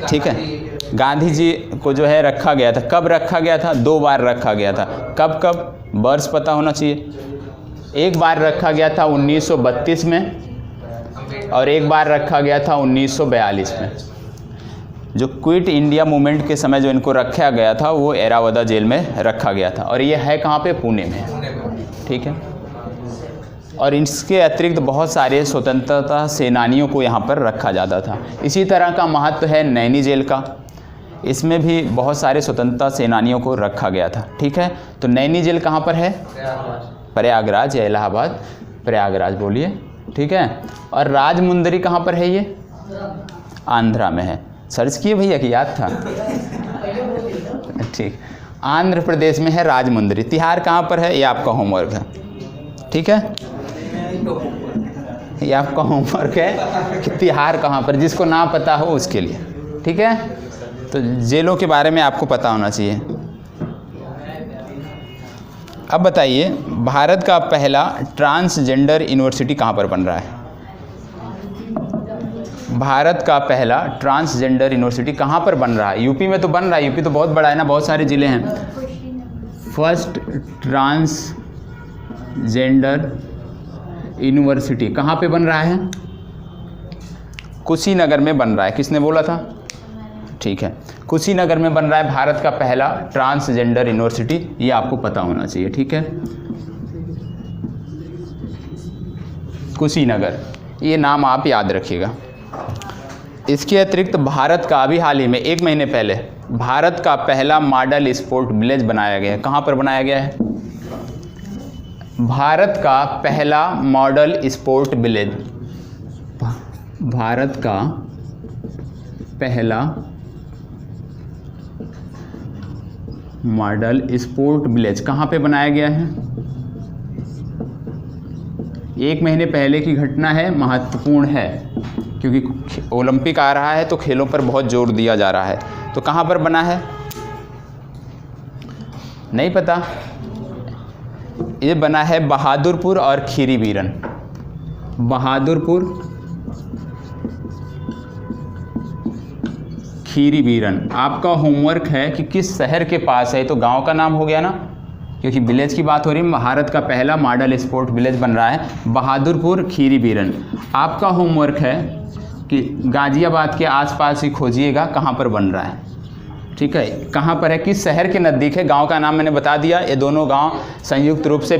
ठीक है। गांधी जी को जो है रखा गया था, कब रखा गया था? 2 बार रखा गया था। कब कब? वर्ष पता होना चाहिए। एक बार रखा गया था 1932 में, और एक बार रखा गया था 1942 में। जो क्विट इंडिया मूवमेंट के समय जो इनको रखा गया था वो एरावदा जेल में रखा गया था, और ये है कहाँ पे, पुणे में, ठीक है। और इसके अतिरिक्त बहुत सारे स्वतंत्रता सेनानियों को यहाँ पर रखा जाता था। इसी तरह का महत्व है नैनी जेल का, इसमें भी बहुत सारे स्वतंत्रता सेनानियों को रखा गया था, ठीक है। तो नैनी जेल कहाँ पर है, प्रयागराज या इलाहाबाद, प्रयागराज बोलिए, ठीक है। और राजमुंदरी कहाँ पर है, ये आंध्रा में है। सर्च किए भैया कि याद था, ठीक। आंध्र प्रदेश में है राजमुंदरी। तिहाड़ कहाँ पर है, ये आपका होमवर्क है, ठीक है। ये आपका होमवर्क है कि तिहाड़ कहाँ पर, जिसको ना पता हो उसके लिए, ठीक है। तो जेलों के बारे में आपको पता होना चाहिए। अब बताइए, भारत का पहला ट्रांसजेंडर यूनिवर्सिटी कहाँ पर बन रहा है? भारत का पहला ट्रांसजेंडर यूनिवर्सिटी कहाँ पर बन रहा है? यूपी में तो बन रहा है, यूपी तो बहुत बड़ा है ना, बहुत सारे ज़िले हैं। फर्स्ट ट्रांसजेंडर यूनिवर्सिटी कहाँ पे बन रहा है? कुशीनगर में बन रहा है। किसने बोला था? ठीक है, कुशीनगर में बन रहा है भारत का पहला ट्रांसजेंडर यूनिवर्सिटी, ये आपको पता होना चाहिए, ठीक है। कुशीनगर, ये नाम आप याद रखिएगा। इसके अतिरिक्त भारत का अभी हाल ही में 1 महीने पहले भारत का पहला मॉडल स्पोर्ट विलेज बनाया गया है। कहाँ पर बनाया गया है? भारत का पहला मॉडल स्पोर्ट विलेज, भारत का पहला मॉडल स्पोर्ट विलेज कहाँ पे बनाया गया है? 1 महीने पहले की घटना है, महत्वपूर्ण है क्योंकि ओलंपिक आ रहा है तो खेलों पर बहुत जोर दिया जा रहा है। तो कहाँ पर बना है? नहीं पता? ये बना है बहादुरपुर और खीरीबीरन। बहादुरपुर, खीरीबीरन। आपका होमवर्क है कि किस शहर के पास है, तो गांव का नाम हो गया ना, क्योंकि विलेज की बात हो रही है। भारत का पहला मॉडल स्पोर्ट विलेज बन रहा है बहादुरपुर खीरीबीरन। आपका होमवर्क है कि गाजियाबाद के आसपास ही खोजिएगा कहाँ पर बन रहा है, ठीक है। कहाँ पर है, किस शहर के नज़दीक है। गांव का नाम मैंने बता दिया। ये दोनों गांव संयुक्त रूप से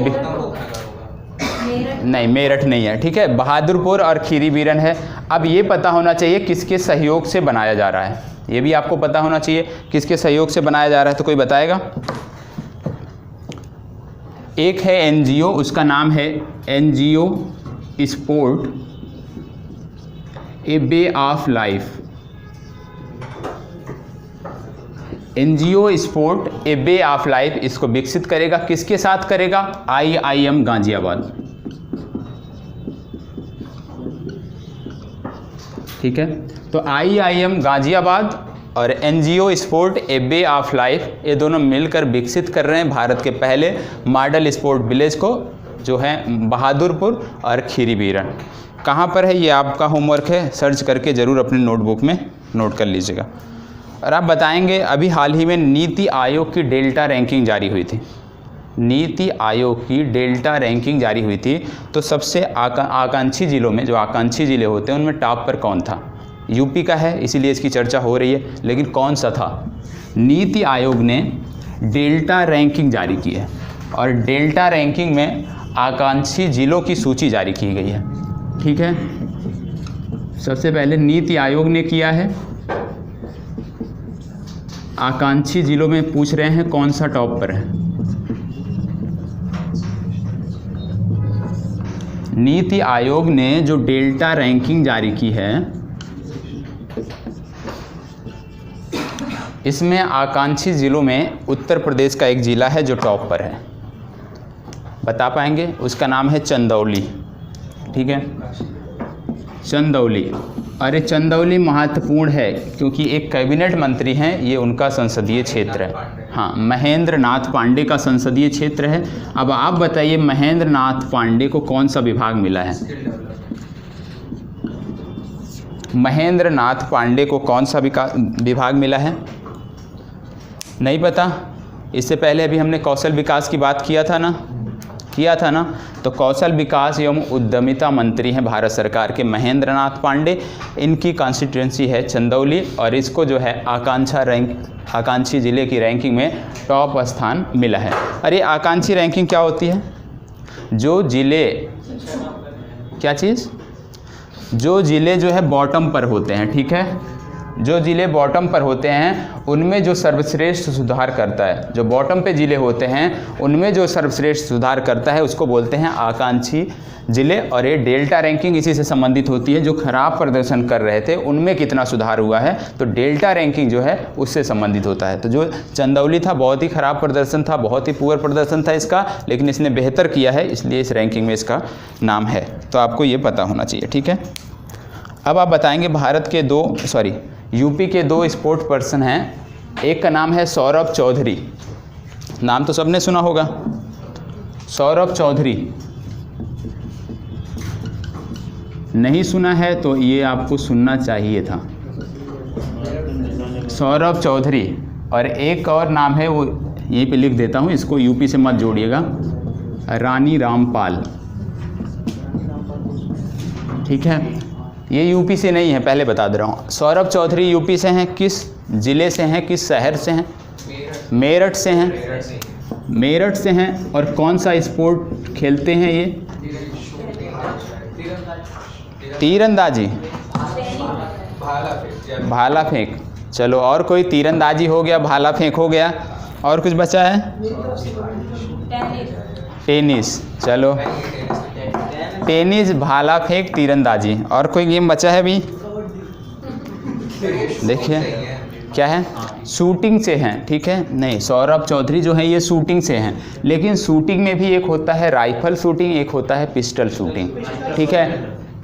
नहीं, मेरठ नहीं है, ठीक है। बहादुरपुर और खीरीबीरन है। अब ये पता होना चाहिए किसके सहयोग से बनाया जा रहा है, ये भी आपको पता होना चाहिए किसके सहयोग से बनाया जा रहा है। तो कोई बताएगा? एक है एनजीओ, उसका नाम है NGO sport A way of life. NGO sport A way of life इसको विकसित करेगा, किसके साथ करेगा? IIM गाजियाबाद, ठीक है। तो IIM गाजियाबाद और NGO sport A way of life, ये दोनों मिलकर विकसित कर रहे हैं भारत के पहले मॉडल स्पोर्ट विलेज को, जो है बहादुरपुर और खीरीबीरन। कहाँ पर है ये आपका होमवर्क है, सर्च करके ज़रूर अपने नोटबुक में नोट कर लीजिएगा। और आप बताएंगे, अभी हाल ही में नीति आयोग की डेल्टा रैंकिंग जारी हुई थी। नीति आयोग की डेल्टा रैंकिंग जारी हुई थी, तो सबसे आकांक्षी जिलों में, जो आकांक्षी जिले होते हैं उनमें टॉप पर कौन था? यूपी का है, इसीलिए इसकी चर्चा हो रही है, लेकिन कौन सा था? नीति आयोग ने डेल्टा रैंकिंग जारी की है और डेल्टा रैंकिंग में आकांक्षी जिलों की सूची जारी की गई है, ठीक है। सबसे पहले नीति आयोग ने किया है, आकांक्षी जिलों में पूछ रहे हैं कौन सा टॉप पर है। नीति आयोग ने जो डेल्टा रैंकिंग जारी की है, इसमें आकांक्षी जिलों में उत्तर प्रदेश का एक जिला है जो टॉप पर है। बता पाएंगे? उसका नाम है चंदौली, ठीक है, चंदौली। अरे चंदौली महत्वपूर्ण है क्योंकि एक कैबिनेट मंत्री हैं, ये उनका संसदीय क्षेत्र है। हाँ, महेंद्र नाथ पांडे का संसदीय क्षेत्र है। अब आप बताइए, महेंद्र नाथ पांडे को कौन सा विभाग मिला है? महेंद्र नाथ पांडे को कौन सा विभाग मिला है? नहीं पता? इससे पहले अभी हमने कौशल विकास की बात किया था ना, किया था ना। तो कौशल विकास एवं उद्यमिता मंत्री हैं भारत सरकार के महेंद्र नाथ पांडे। इनकी कॉन्स्टिट्यूंसी है चंदौली और इसको जो है आकांक्षी ज़िले की रैंकिंग में टॉप स्थान मिला है। अरे आकांक्षी रैंकिंग क्या होती है? जो ज़िले, क्या चीज़? जो ज़िले जो है बॉटम पर होते हैं, ठीक है, जो ज़िले बॉटम पर होते हैं उनमें जो सर्वश्रेष्ठ सुधार करता है, जो बॉटम पे ज़िले होते हैं उनमें जो सर्वश्रेष्ठ सुधार करता है उसको बोलते हैं आकांक्षी ज़िले। और ये डेल्टा रैंकिंग इसी से संबंधित होती है, जो खराब प्रदर्शन कर रहे थे उनमें कितना सुधार हुआ है, तो डेल्टा रैंकिंग जो है उससे संबंधित होता है। तो जो चंदौली था बहुत ही खराब प्रदर्शन था, बहुत ही पुअर प्रदर्शन था इसका, लेकिन इसने बेहतर किया है इसलिए इस रैंकिंग में इसका नाम है। तो आपको ये पता होना चाहिए, ठीक है। अब आप बताएंगे भारत के यूपी के 2 स्पोर्ट पर्सन हैं। एक का नाम है सौरभ चौधरी, नाम तो सबने सुना होगा, सौरभ चौधरी। नहीं सुना है तो ये आपको सुनना चाहिए था, सौरभ चौधरी। और एक और नाम है, वो यहीं पे लिख देता हूँ, इसको यूपी से मत जोड़िएगा, रानी रामपाल, ठीक है। ये यूपी से नहीं है, पहले बता दे रहा हूँ। सौरभ चौधरी यूपी से हैं, किस ज़िले से हैं, किस शहर से हैं? मेरठ से हैं, मेरठ से हैं। और कौन सा स्पोर्ट खेलते हैं ये? तीरंदाजी, भाला फेंक। चलो, और कोई? तीरंदाजी हो गया, भाला फेंक हो गया, और कुछ बचा है? टेनिस। चलो, टेनिस, भाला फेंक, तीरंदाजी। और कोई गेम बचा है भी? देखिए क्या है, शूटिंग से हैं, ठीक है। नहीं, सौरभ चौधरी जो है ये शूटिंग से हैं, लेकिन शूटिंग में भी एक होता है राइफल शूटिंग, एक होता है पिस्टल शूटिंग, ठीक है।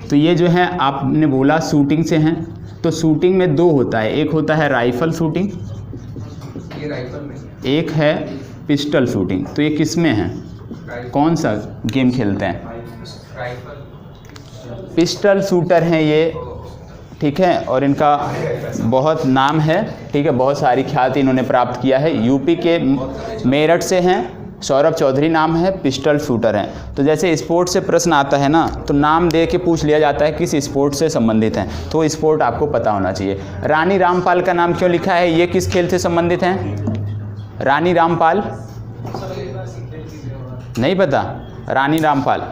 तो ये जो है आपने बोला शूटिंग से हैं, तो शूटिंग में 2 होता है, एक होता है राइफल शूटिंग, एक है पिस्टल शूटिंग। तो ये किस में है, कौन सा गेम खेलते हैं? पिस्टल शूटर हैं ये, ठीक है। और इनका बहुत नाम है, ठीक है, बहुत सारी ख्याति इन्होंने प्राप्त किया है। यूपी के मेरठ से हैं, सौरभ चौधरी नाम है, पिस्टल शूटर हैं। तो जैसे स्पोर्ट से प्रश्न आता है ना, तो नाम दे के पूछ लिया जाता है किस स्पोर्ट से संबंधित हैं, तो स्पोर्ट आपको पता होना चाहिए। रानी रामपाल का नाम क्यों लिखा है, ये किस खेल से संबंधित हैं? रानी रामपाल नहीं पता? रानी रामपाल,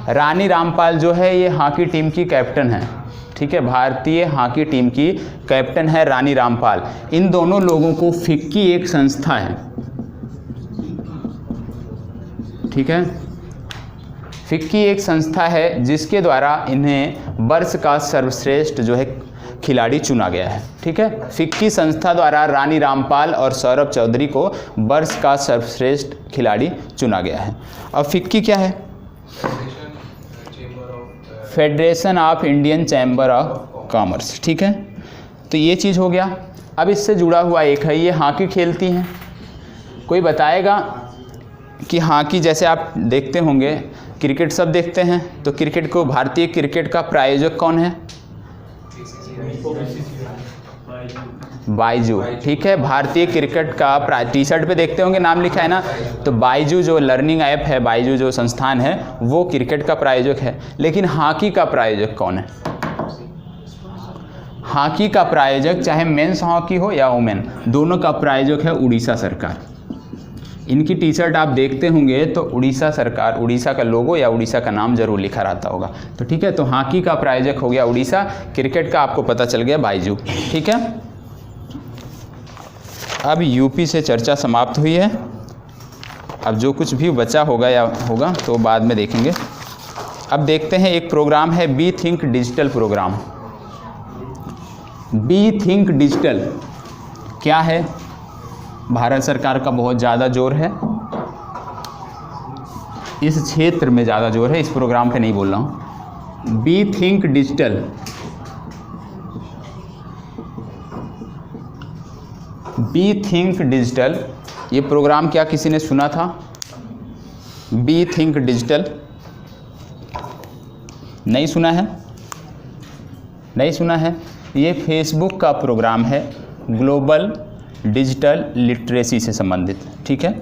रानी रामपाल जो है ये हॉकी टीम की कैप्टन है, ठीक है, भारतीय हॉकी टीम की कैप्टन है रानी रामपाल। इन दोनों लोगों को फिक्की एक संस्था है, ठीक है, फिक्की एक संस्था है जिसके द्वारा इन्हें वर्ष का सर्वश्रेष्ठ जो है खिलाड़ी चुना गया है, ठीक है। फिक्की संस्था द्वारा रानी रामपाल और सौरभ चौधरी को वर्ष का सर्वश्रेष्ठ खिलाड़ी चुना गया है। अब फिक्की क्या है? Federation of Indian chamber of commerce, ठीक है। तो ये चीज़ हो गया। अब इससे जुड़ा हुआ एक है, ये हॉकी खेलती हैं। कोई बताएगा कि हॉकी, जैसे आप देखते होंगे क्रिकेट सब देखते हैं, तो क्रिकेट को, भारतीय क्रिकेट का प्रायोजक कौन है? बायजू, ठीक है। भारतीय क्रिकेट का टी शर्ट पे देखते होंगे नाम लिखा है ना, तो बायजू जो लर्निंग ऐप है, बायजू जो संस्थान है वो क्रिकेट का प्रायोजक है। लेकिन हॉकी का प्रायोजक कौन है? हॉकी का प्रायोजक, चाहे मेंस हॉकी हो या वुमेन, दोनों का प्रायोजक है उड़ीसा सरकार। इनकी टी शर्ट आप देखते होंगे तो उड़ीसा सरकार, उड़ीसा का लोगो या उड़ीसा का नाम जरूर लिखा रहता होगा, तो ठीक है। तो हॉकी का प्रायोजक हो गया उड़ीसा, क्रिकेट का आपको पता चल गया बायजू, ठीक है। अब यूपी से चर्चा समाप्त हुई है। अब जो कुछ भी बचा होगा या होगा तो बाद में देखेंगे। अब देखते हैं एक प्रोग्राम है be think digital programme. Be think digital क्या है? भारत सरकार का बहुत ज़्यादा जोर है इस क्षेत्र में, ज़्यादा जोर है, इस प्रोग्राम पे नहीं बोल रहा हूँ। B think digital, B think digital, ये प्रोग्राम क्या किसी ने सुना था? बी थिंक डिजिटल नहीं सुना है? नहीं सुना है? ये फेसबुक का प्रोग्राम है, ग्लोबल डिजिटल लिटरेसी से संबंधित, ठीक है।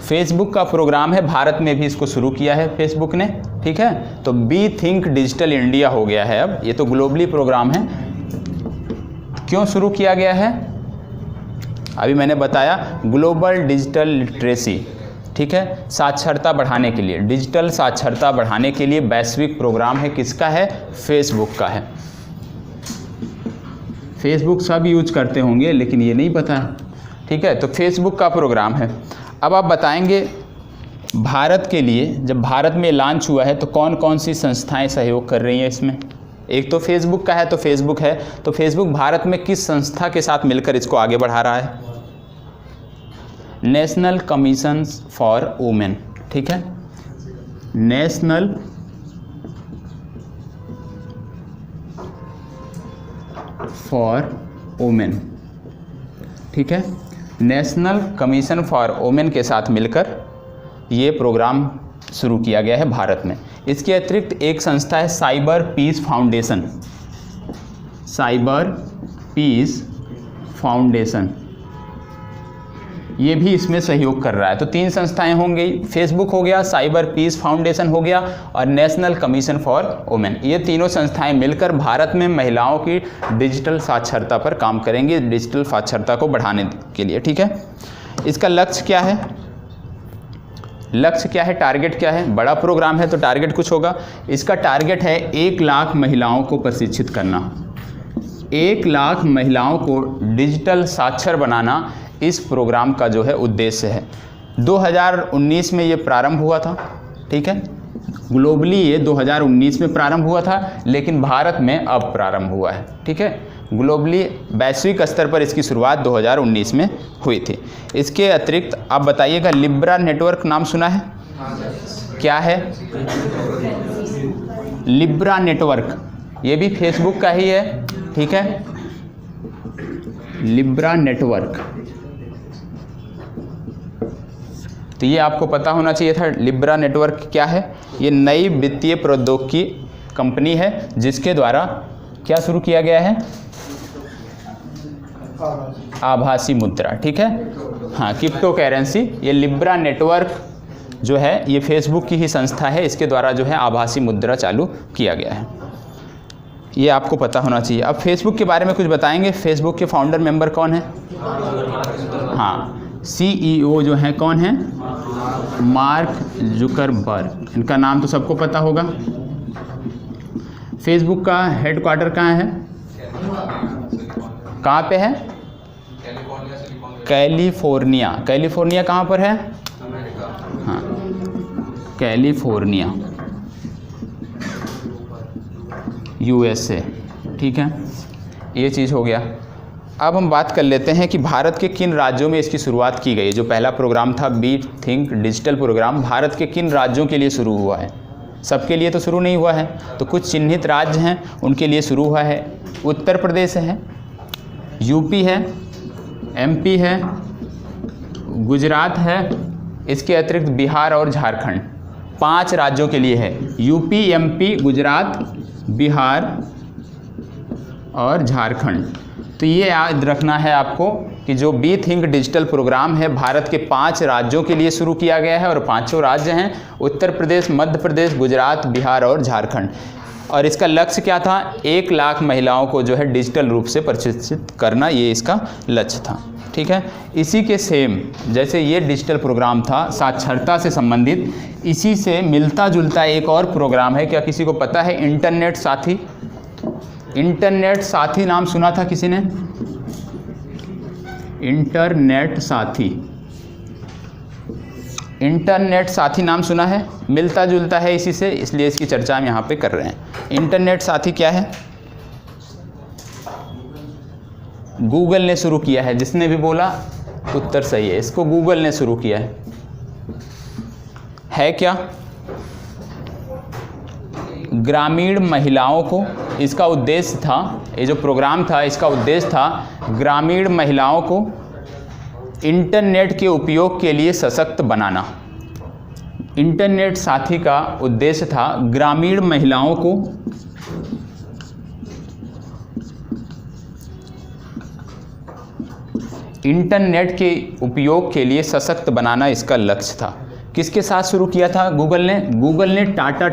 फेसबुक का प्रोग्राम है, भारत में भी इसको शुरू किया है फेसबुक ने, ठीक है। तो बी थिंक डिजिटल इंडिया हो गया है अब, ये तो ग्लोबली प्रोग्राम है। क्यों शुरू किया गया है? अभी मैंने बताया, ग्लोबल डिजिटल लिटरेसी, ठीक है, साक्षरता बढ़ाने के लिए, डिजिटल साक्षरता बढ़ाने के लिए वैश्विक प्रोग्राम है। किसका है? फेसबुक का है। फेसबुक सब यूज करते होंगे लेकिन ये नहीं पता है, ठीक है। तो फेसबुक का प्रोग्राम है। अब आप बताएंगे भारत के लिए, जब भारत में लॉन्च हुआ है तो कौन कौन सी संस्थाएं सहयोग कर रही हैं इसमें? एक तो फेसबुक का है, तो फेसबुक है, तो फेसबुक भारत में किस संस्था के साथ मिलकर इसको आगे बढ़ा रहा है? नेशनल कमीशन फॉर वुमेन, ठीक है, नेशनल फॉर वुमेन, ठीक है, नेशनल कमीशन फॉर वुमेन के साथ मिलकर ये प्रोग्राम शुरू किया गया है भारत में। इसके अतिरिक्त एक संस्था है cyber peace foundation, cyber peace foundation, ये भी इसमें सहयोग कर रहा है। तो 3 संस्थाएं होंगी, फेसबुक हो गया, साइबर पीस फाउंडेशन हो गया और नेशनल कमीशन फॉर वुमेन। ये तीनों संस्थाएं मिलकर भारत में महिलाओं की डिजिटल साक्षरता पर काम करेंगी, डिजिटल साक्षरता को बढ़ाने के लिए, ठीक है। इसका लक्ष्य क्या है? लक्ष्य क्या है, टारगेट क्या है? बड़ा प्रोग्राम है तो टारगेट कुछ होगा। इसका टारगेट है 1 लाख महिलाओं को प्रशिक्षित करना, 1 लाख महिलाओं को डिजिटल साक्षर बनाना इस प्रोग्राम का जो है उद्देश्य है। 2019 में ये प्रारंभ हुआ था, ठीक है, ग्लोबली ये 2019 में प्रारंभ हुआ था, लेकिन भारत में अब प्रारंभ हुआ है, ठीक है। ग्लोबली वैश्विक स्तर पर इसकी शुरुआत 2019 में हुई थी। इसके अतिरिक्त आप बताइएगा, लिब्रा नेटवर्क नाम सुना है? क्या है लिब्रा नेटवर्क? ये भी फेसबुक का ही है, ठीक है, लिब्रा नेटवर्क। तो ये आपको पता होना चाहिए था। लिब्रा नेटवर्क क्या है? ये नई वित्तीय प्रौद्योगिकी कंपनी है जिसके द्वारा क्या शुरू किया गया है? आभासी मुद्रा, ठीक है, हाँ, क्रिप्टो करेंसी। ये लिब्रा नेटवर्क जो है ये फेसबुक की ही संस्था है, इसके द्वारा जो है आभासी मुद्रा चालू किया गया है। ये आपको पता होना चाहिए। अब फेसबुक के बारे में कुछ बताएंगे। फेसबुक के फाउंडर मेंबर कौन है? हाँ, CEO जो है कौन है? Mark Zuckerberg. इनका नाम तो सबको पता होगा। फेसबुक का हेडक्वार्टर कहाँ है? कहाँ पे है? कैलिफोर्निया। कैलिफोर्निया कहाँ पर है? हाँ, कैलिफोर्निया, USA, ठीक है, ये चीज़ हो गया। अब हम बात कर लेते हैं कि भारत के किन राज्यों में इसकी शुरुआत की गई। जो पहला प्रोग्राम था be think digital programme, Bharat के किन राज्यों के लिए शुरू हुआ है? सबके लिए तो शुरू नहीं हुआ है, तो कुछ चिन्हित राज्य हैं उनके लिए शुरू हुआ है। उत्तर प्रदेश है, यूपी है, MP है, गुजरात है, इसके अतिरिक्त बिहार और झारखंड। 5 राज्यों के लिए है, यूपी, MP, गुजरात, बिहार और झारखंड। तो ये याद रखना है आपको कि जो बी थिंक डिजिटल प्रोग्राम है भारत के 5 राज्यों के लिए शुरू किया गया है और 5 राज्य हैं उत्तर प्रदेश, मध्य प्रदेश, गुजरात, बिहार और झारखंड। और इसका लक्ष्य क्या था? 1 लाख महिलाओं को जो है डिजिटल रूप से प्रशिक्षित करना, ये इसका लक्ष्य था, ठीक है। इसी के सेम जैसे ये डिजिटल प्रोग्राम था साक्षरता से संबंधित, इसी से मिलता जुलता एक और प्रोग्राम है। क्या किसी को पता है? इंटरनेट साथी। इंटरनेट साथी नाम सुना था किसी ने? इंटरनेट साथी, इंटरनेट साथी नाम सुना है? मिलता जुलता है इसी से, इसलिए इसकी चर्चा हम यहाँ पे कर रहे हैं। इंटरनेट साथी क्या है? गूगल ने शुरू किया है। जिसने भी बोला उत्तर सही है, इसको गूगल ने शुरू किया है क्या? ग्रामीण महिलाओं को, इसका उद्देश्य था, ये जो प्रोग्राम था इसका उद्देश्य था ग्रामीण महिलाओं को इंटरनेट के उपयोग के लिए सशक्त बनाना। इंटरनेट साथी का उद्देश्य था ग्रामीण महिलाओं को इंटरनेट के उपयोग के लिए सशक्त बनाना इसका लक्ष्य था। किसके साथ शुरू किया था गूगल ने टाटा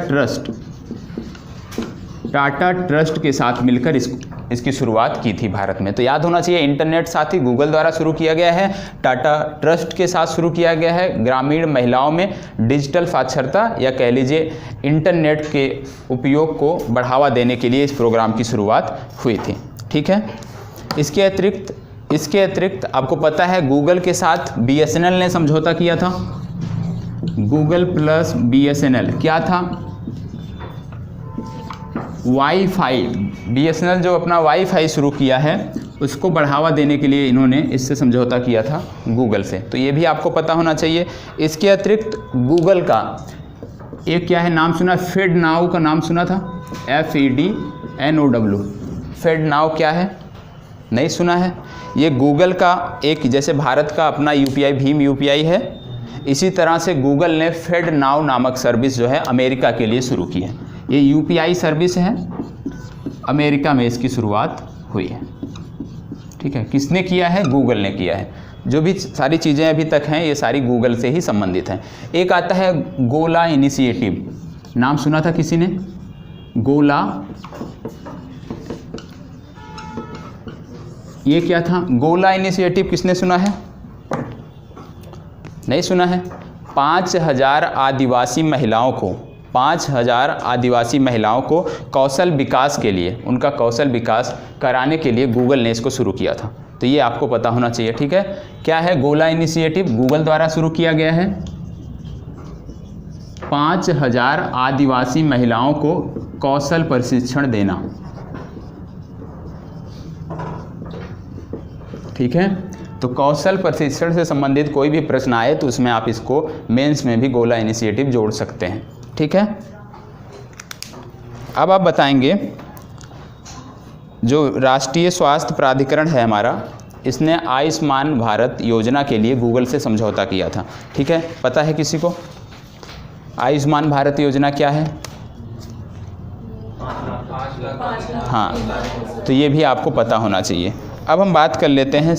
ट्रस्ट के साथ मिलकर इसकी शुरुआत की थी भारत में। तो याद होना चाहिए, इंटरनेट साथ ही गूगल द्वारा शुरू किया गया है, टाटा ट्रस्ट के साथ शुरू किया गया है। ग्रामीण महिलाओं में डिजिटल साक्षरता या कह लीजिए इंटरनेट के उपयोग को बढ़ावा देने के लिए इस प्रोग्राम की शुरुआत हुई थी। ठीक है, इसके अतिरिक्त आपको पता है गूगल के साथ BSNL ने समझौता किया था। गूगल प्लस BSNL क्या था? वाईफाई। BSNL जो अपना वाईफाई शुरू किया है उसको बढ़ावा देने के लिए इन्होंने इससे समझौता किया था गूगल से, तो ये भी आपको पता होना चाहिए। इसके अतिरिक्त गूगल का एक क्या है नाम सुना? FedNow का नाम सुना था? FEDNOW। FedNow क्या है? नहीं सुना है? ये गूगल का एक, जैसे भारत का अपना UPI भीम UPI है, इसी तरह से गूगल ने FedNow नामक सर्विस जो है अमेरिका के लिए शुरू की है। ये UPI सर्विस है, अमेरिका में इसकी शुरुआत हुई है। ठीक है, किसने किया है? गूगल ने किया है। जो भी सारी चीज़ें अभी तक हैं ये सारी गूगल से ही संबंधित हैं। एक आता है गोला इनिशिएटिव, नाम सुना था किसी ने? गोला, ये क्या था? गोला इनिशिएटिव किसने सुना है? नहीं सुना है? 5,000 आदिवासी महिलाओं को कौशल विकास के लिए, उनका कौशल विकास कराने के लिए गूगल ने इसको शुरू किया था। तो ये आपको पता होना चाहिए। ठीक है, क्या है गोला इनिशिएटिव? गूगल द्वारा शुरू किया गया है। 5,000 आदिवासी महिलाओं को कौशल प्रशिक्षण देना। ठीक है, तो कौशल प्रशिक्षण से संबंधित कोई भी प्रश्न आए तो उसमें आप इसको मेंस में भी गोला इनिशिएटिव जोड़ सकते हैं। ठीक है, अब आप बताएंगे जो राष्ट्रीय स्वास्थ्य प्राधिकरण है हमारा, इसने आयुष्मान भारत योजना के लिए गूगल से समझौता किया था। ठीक है, पता है किसी को आयुष्मान भारत योजना क्या है? हाँ, तो ये भी आपको पता होना चाहिए। अब हम बात कर लेते हैं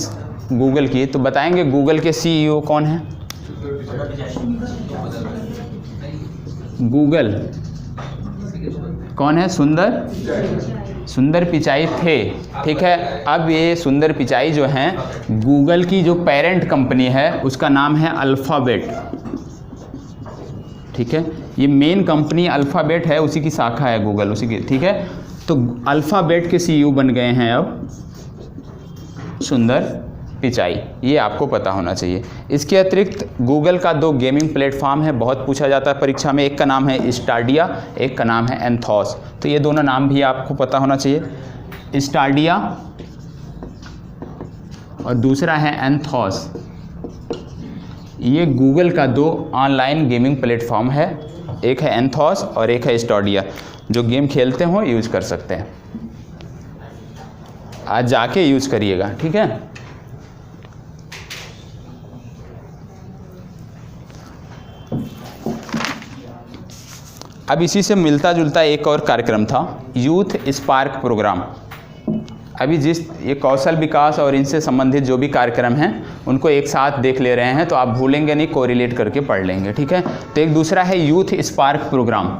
गूगल की, तो बताएंगे गूगल के CEO कौन है? गूगल कौन है? सुंदर पिचाई थे। ठीक है, अब ये सुंदर पिचाई जो हैं गूगल की जो पेरेंट कंपनी है उसका नाम है अल्फ़ाबेट। ठीक है, ये मेन कंपनी अल्फ़ाबेट है, उसी की शाखा है गूगल, उसी की। ठीक है, तो अल्फ़ाबेट के CEO बन गए हैं अब सुंदर पिचाई, ये आपको पता होना चाहिए। इसके अतिरिक्त गूगल का 2 गेमिंग प्लेटफॉर्म है, बहुत पूछा जाता है परीक्षा में। एक का नाम है स्टाडिया, एक का नाम है एंथॉस। तो ये दोनों नाम भी आपको पता होना चाहिए, स्टाडिया और दूसरा है एंथॉस। ये गूगल का 2 ऑनलाइन गेमिंग प्लेटफॉर्म है, एक है एंथॉस और एक है स्टाडिया। जो गेम खेलते हो यूज़ कर सकते हैं, आज जाके यूज़ करिएगा। ठीक है, अब इसी से मिलता जुलता एक और कार्यक्रम था, यूथ स्पार्क प्रोग्राम। अभी ये कौशल विकास और इनसे संबंधित जो भी कार्यक्रम हैं उनको एक साथ देख ले रहे हैं, तो आप भूलेंगे नहीं, कोरिलेट करके पढ़ लेंगे। ठीक है, तो एक दूसरा है youth spark programme.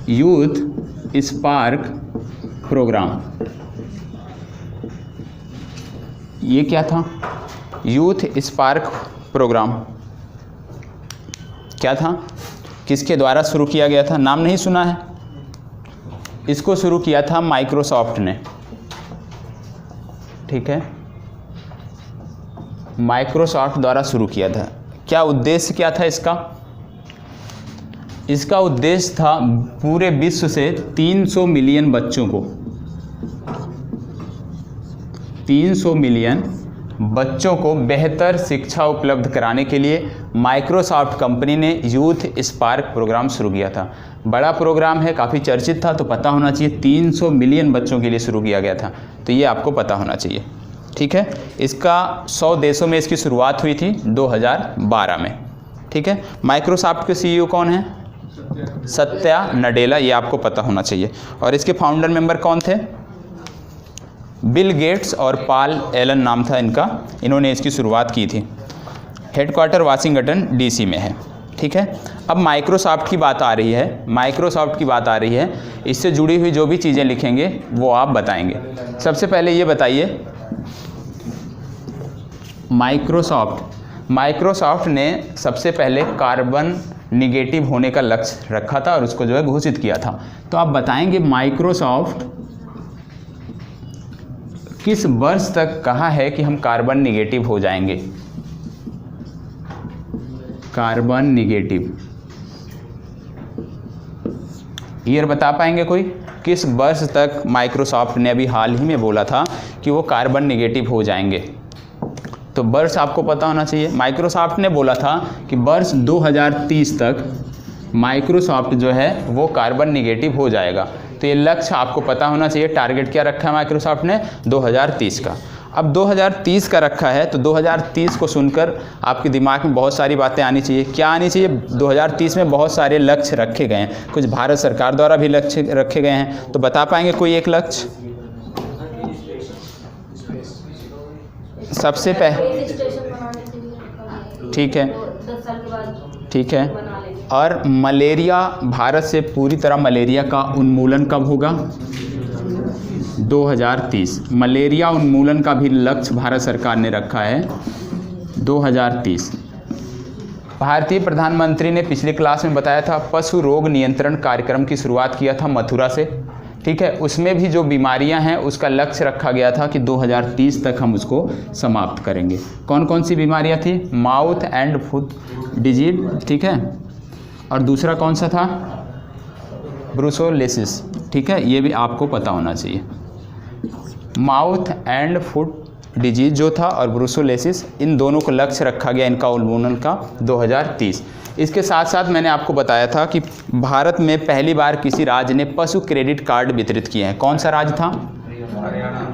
Youth spark programme ये क्या था? यूथ स्पार्क प्रोग्राम क्या था? किसके द्वारा शुरू किया गया था? नाम नहीं सुना है? इसको शुरू किया था माइक्रोसॉफ्ट ने। ठीक है, माइक्रोसॉफ्ट द्वारा शुरू किया था। क्या उद्देश्य क्या था इसका? इसका उद्देश्य था पूरे विश्व से 300 मिलियन बच्चों को, 300 मिलियन बच्चों को बेहतर शिक्षा उपलब्ध कराने के लिए माइक्रोसॉफ्ट कंपनी ने यूथ स्पार्क प्रोग्राम शुरू किया था। बड़ा प्रोग्राम है, काफ़ी चर्चित था, तो पता होना चाहिए 300 मिलियन बच्चों के लिए शुरू किया गया था, तो ये आपको पता होना चाहिए। ठीक है, इसका 100 देशों में इसकी शुरुआत हुई थी 2012 में। ठीक है, माइक्रोसॉफ्ट के CEO कौन है? सत्या नडेला, ये आपको पता होना चाहिए। और इसके फाउंडर मेंबर कौन थे? बिल गेट्स और पॉल एलन नाम था इनका, इन्होंने इसकी शुरुआत की थी। हेडक्वार्टर वाशिंगटन डीसी में है, ठीक है। अब माइक्रोसॉफ्ट की बात आ रही है, माइक्रोसॉफ्ट की बात आ रही है, इससे जुड़ी हुई जो भी चीज़ें लिखेंगे वो आप बताएंगे। सबसे पहले ये बताइए, माइक्रोसॉफ्ट ने सबसे पहले कार्बन निगेटिव होने का लक्ष्य रखा था और उसको जो है घोषित किया था। तो आप बताएंगे माइक्रोसॉफ्ट किस वर्ष तक कहा है कि हम कार्बन निगेटिव हो जाएंगे, कार्बन निगेटिव ईयर बता पाएंगे कोई? किस वर्ष तक माइक्रोसॉफ्ट ने अभी हाल ही में बोला था कि वो कार्बन निगेटिव हो जाएंगे? तो वर्ष आपको पता होना चाहिए। माइक्रोसॉफ्ट ने बोला था कि वर्ष 2030 तक माइक्रोसॉफ्ट जो है वो कार्बन निगेटिव हो जाएगा। तो ये लक्ष्य आपको पता होना चाहिए। टारगेट क्या रखा है माइक्रोसॉफ्ट ने? 2030 का। अब 2030 का रखा है तो 2030 को सुनकर आपके दिमाग में बहुत सारी बातें आनी चाहिए। क्या आनी चाहिए? 2030 में बहुत सारे लक्ष्य रखे गए हैं, कुछ भारत सरकार द्वारा भी लक्ष्य रखे गए हैं। तो बता पाएंगे कोई एक लक्ष्य? सबसे पहले, ठीक है, ठीक है। और मलेरिया, भारत से पूरी तरह मलेरिया का उन्मूलन कब होगा? 2030। मलेरिया उन्मूलन का भी लक्ष्य भारत सरकार ने रखा है 2030। भारतीय प्रधानमंत्री ने पिछली क्लास में बताया था पशु रोग नियंत्रण कार्यक्रम की शुरुआत किया था मथुरा से, ठीक है। उसमें भी जो बीमारियां हैं उसका लक्ष्य रखा गया था कि 2030 तक हम उसको समाप्त करेंगे। कौन कौन सी बीमारियां थी? माउथ एंड फूड डिजीज, ठीक है। और दूसरा कौन सा था? ब्रुसोलेसिस, ठीक है। ये भी आपको पता होना चाहिए। माउथ एंड फूड डिजीज जो था और ब्रुसोलेसिस, इन दोनों को लक्ष्य रखा गया इनका उन्मूलन का 2030। इसके साथ साथ मैंने आपको बताया था कि भारत में पहली बार किसी राज्य ने पशु क्रेडिट कार्ड वितरित किए हैं। कौन सा राज्य था?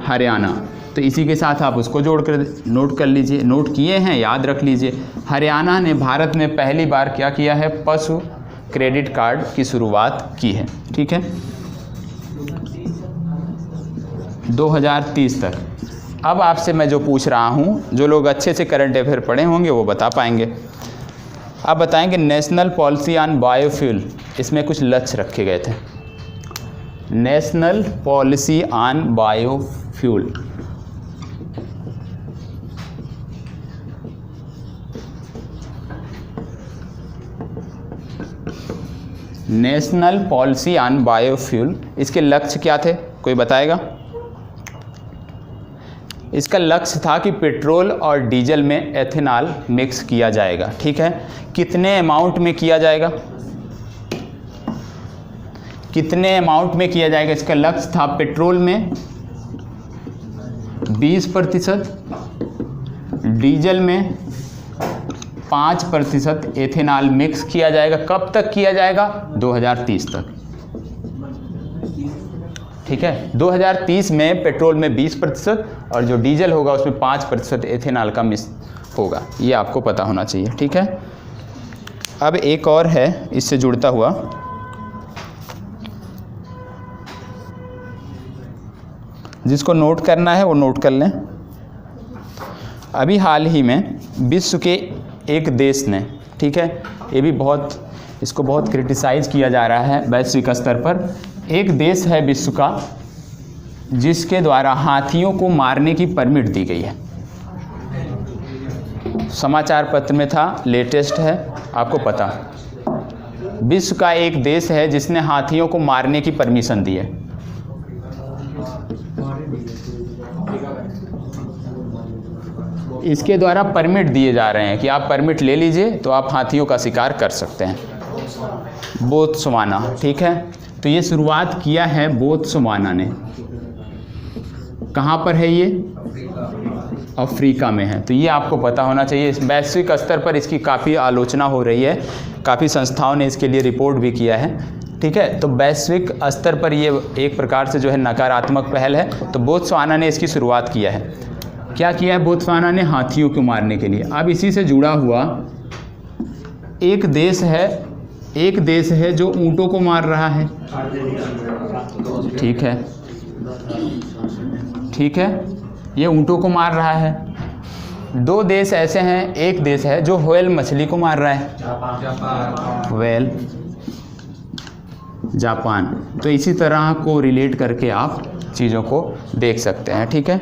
हरियाणा। तो इसी के साथ आप उसको जोड़कर नोट कर लीजिए, नोट किए हैं, याद रख लीजिए। हरियाणा ने भारत में पहली बार क्या किया है? पशु क्रेडिट कार्ड की शुरुआत की है, ठीक है। 2030 तक। अब आपसे मैं जो पूछ रहा हूँ, जो लोग अच्छे से करंट अफेयर पढ़े होंगे वो बता पाएंगे। आप बताएंगे नेशनल पॉलिसी ऑन बायोफ्यूल, इसमें कुछ लक्ष्य रखे गए थे। National policy on biofuel, national policy on biofuel, इसके लक्ष्य क्या थे? कोई बताएगा? इसका लक्ष्य था कि पेट्रोल और डीजल में एथेनॉल मिक्स किया जाएगा, ठीक है। कितने अमाउंट में किया जाएगा? कितने अमाउंट में किया जाएगा? इसका लक्ष्य था पेट्रोल में 20%, डीजल में 5% एथेनॉल मिक्स किया जाएगा। कब तक किया जाएगा? 2030 तक, ठीक है। 2030 में पेट्रोल में 20% और जो डीजल होगा उसमें 5% एथेनॉल का मिक्स होगा। ये आपको पता होना चाहिए, ठीक है। अब एक और है इससे जुड़ता हुआ, जिसको नोट करना है वो नोट कर लें। अभी हाल ही में विश्व के एक देश ने, ठीक है, ये भी बहुत, इसको बहुत क्रिटिसाइज़ किया जा रहा है वैश्विक स्तर पर। एक देश है विश्व का जिसके द्वारा हाथियों को मारने की परमिट दी गई है। समाचार पत्र में था, लेटेस्ट है, आपको पता। विश्व का एक देश है जिसने हाथियों को मारने की परमिशन दी है। इसके द्वारा परमिट दिए जा रहे हैं कि आप परमिट ले लीजिए तो आप हाथियों का शिकार कर सकते हैं। बोत्सवाना, ठीक है। तो ये शुरुआत किया है बोत्सवाना ने। कहाँ पर है ये? अफ्रीका में है। तो ये आपको पता होना चाहिए। इस वैश्विक स्तर पर इसकी काफ़ी आलोचना हो रही है, काफ़ी संस्थाओं ने इसके लिए रिपोर्ट भी किया है, ठीक है। तो वैश्विक स्तर पर ये एक प्रकार से जो है नकारात्मक पहल है। तो बोत्सवाना ने इसकी शुरुआत किया है। क्या किया है बोत्सवाना ने? हाथियों को मारने के लिए। अब इसी से जुड़ा हुआ एक देश है जो ऊँटों को मार रहा है, ठीक है, ठीक है, ये ऊँटों को मार रहा है। 2 देश ऐसे हैं, एक देश है जो व्हेल मछली को मार रहा है, व्हेल, जापान। तो इसी तरह को रिलेट करके आप चीज़ों को देख सकते हैं, ठीक है।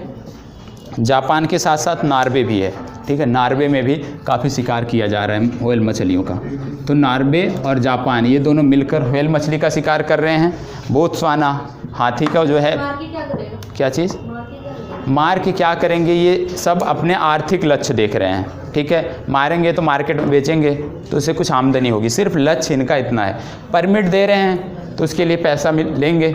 जापान के साथ साथ नॉर्वे भी है, ठीक है, नॉर्वे में भी काफ़ी शिकार किया जा रहा है व्हेल मछलियों का। तो नॉर्वे और जापान ये दोनों मिलकर व्हेल मछली का शिकार कर रहे हैं। बोत्सवाना हाथी का जो है, क्या चीज़ मार के क्या करेंगे, ये सब अपने आर्थिक लक्ष्य देख रहे हैं, ठीक है। मारेंगे तो मार्केट में बेचेंगे तो उससे कुछ आमदनी होगी, सिर्फ लक्ष्य इनका इतना है। परमिट दे रहे हैं तो उसके लिए पैसा लेंगे,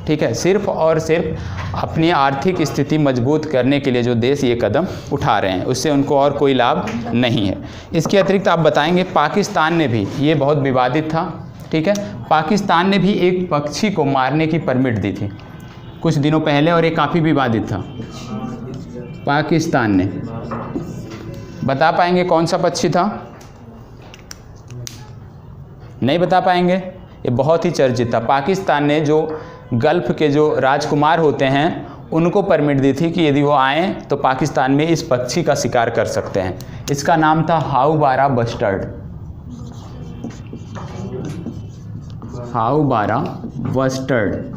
ठीक है। सिर्फ और सिर्फ अपनी आर्थिक स्थिति मजबूत करने के लिए जो देश ये कदम उठा रहे हैं, उससे उनको और कोई लाभ नहीं है। इसके अतिरिक्त आप बताएंगे पाकिस्तान ने भी, ये बहुत विवादित था, ठीक है, पाकिस्तान ने भी एक पक्षी को मारने की परमिट दी थी कुछ दिनों पहले, और ये काफ़ी विवादित था। पाकिस्तान ने, बता पाएंगे कौन सा पक्षी था? नहीं बता पाएंगे, ये बहुत ही चर्चित था। पाकिस्तान ने जो गल्फ़ के जो राजकुमार होते हैं उनको परमिट दी थी कि यदि वो आएँ तो पाकिस्तान में इस पक्षी का शिकार कर सकते हैं। इसका नाम था हाउबारा बस्टर्ड, हाउबारा बस्टर्ड,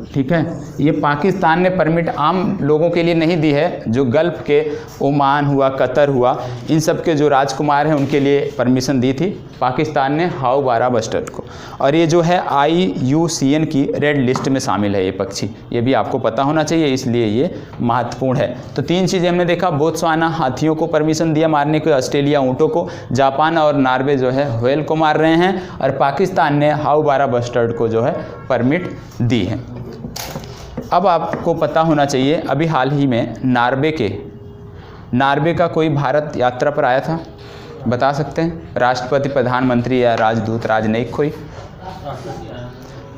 ठीक है। ये पाकिस्तान ने परमिट आम लोगों के लिए नहीं दी है, जो गल्फ़ के ओमान हुआ, कतर हुआ, इन सब के जो राजकुमार हैं उनके लिए परमिशन दी थी पाकिस्तान ने हाउबारा बस्टर्ड को। और ये जो है IUCN की रेड लिस्ट में शामिल है ये पक्षी, ये भी आपको पता होना चाहिए, इसलिए ये महत्वपूर्ण है। तो 3 चीज़ें हमने देखा, बोत्सवाना हाथियों को परमिशन दिया मारने को, ऑस्ट्रेलिया ऊँटों को, जापान और नॉर्वे जो है व्हेल को मार रहे हैं, और पाकिस्तान ने हाउबारा बस्टर्ड को जो है परमिट दी है। अब आपको पता होना चाहिए, अभी हाल ही में नॉर्वे का कोई भारत यात्रा पर आया था, बता सकते हैं? राष्ट्रपति, प्रधानमंत्री या राजदूत, राजनयिक कोई?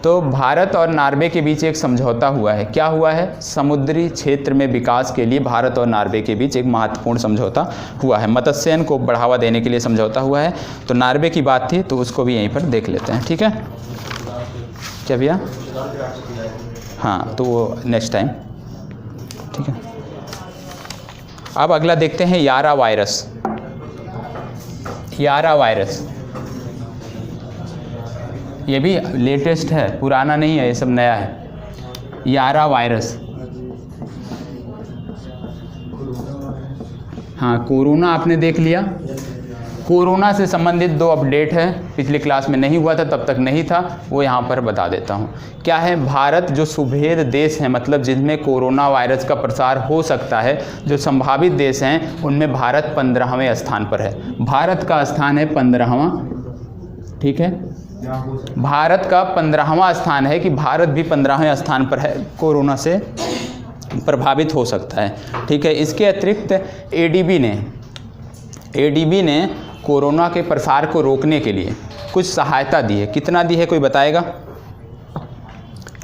तो भारत और नॉर्वे के बीच एक समझौता हुआ है। क्या हुआ है? समुद्री क्षेत्र में विकास के लिए भारत और नॉर्वे के बीच एक महत्वपूर्ण समझौता हुआ है। मत्स्यन को बढ़ावा देने के लिए समझौता हुआ है। तो नॉर्वे की बात थी तो उसको भी यहीं पर देख लेते हैं, ठीक है। क्या भैया? हाँ, तो वो नेक्स्ट टाइम, ठीक है। अब अगला देखते हैं यारा वायरस। यारा वायरस ये भी लेटेस्ट है, पुराना नहीं है, ये सब नया है। यारा वायरस, हाँ, कोरोना आपने देख लिया। कोरोना से संबंधित 2 अपडेट है, पिछली क्लास में नहीं हुआ था, तब तक नहीं था, वो यहाँ पर बता देता हूँ। क्या है? भारत जो सुभेद देश है, मतलब जिनमें कोरोना वायरस का प्रसार हो सकता है, जो संभावित देश हैं, उनमें भारत 15वें स्थान पर है। भारत का स्थान है 15वां, ठीक है। भारत का 15वां स्थान है कि भारत भी 15वें स्थान पर है, कोरोना से प्रभावित हो सकता है, ठीक है। इसके अतिरिक्त ADB ने कोरोना के प्रसार को रोकने के लिए कुछ सहायता दी है। कितना दी है, कोई बताएगा?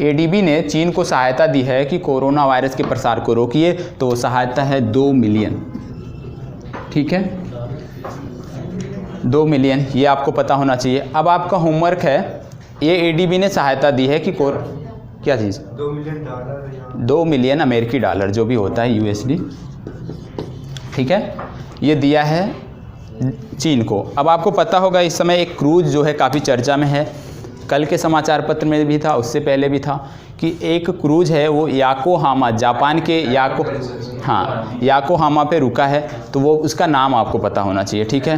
ADB ने चीन को सहायता दी है कि कोरोना वायरस के प्रसार को रोकिए, तो वो सहायता है 2 मिलियन, ठीक है, 2 मिलियन, ये आपको पता होना चाहिए। अब आपका होमवर्क है, ये ADB ने सहायता दी है कि क्या चीज़? 2 मिलियन डॉलर, 2 मिलियन अमेरिकी डॉलर, जो भी होता है USD, ठीक है, ये दिया है चीन को। अब आपको पता होगा इस समय एक क्रूज जो है काफ़ी चर्चा में है, कल के समाचार पत्र में भी था, उससे पहले भी था, कि एक क्रूज है वो याकोहामा, जापान के याकोहामा पे रुका है। तो वो उसका नाम आपको पता होना चाहिए, ठीक है।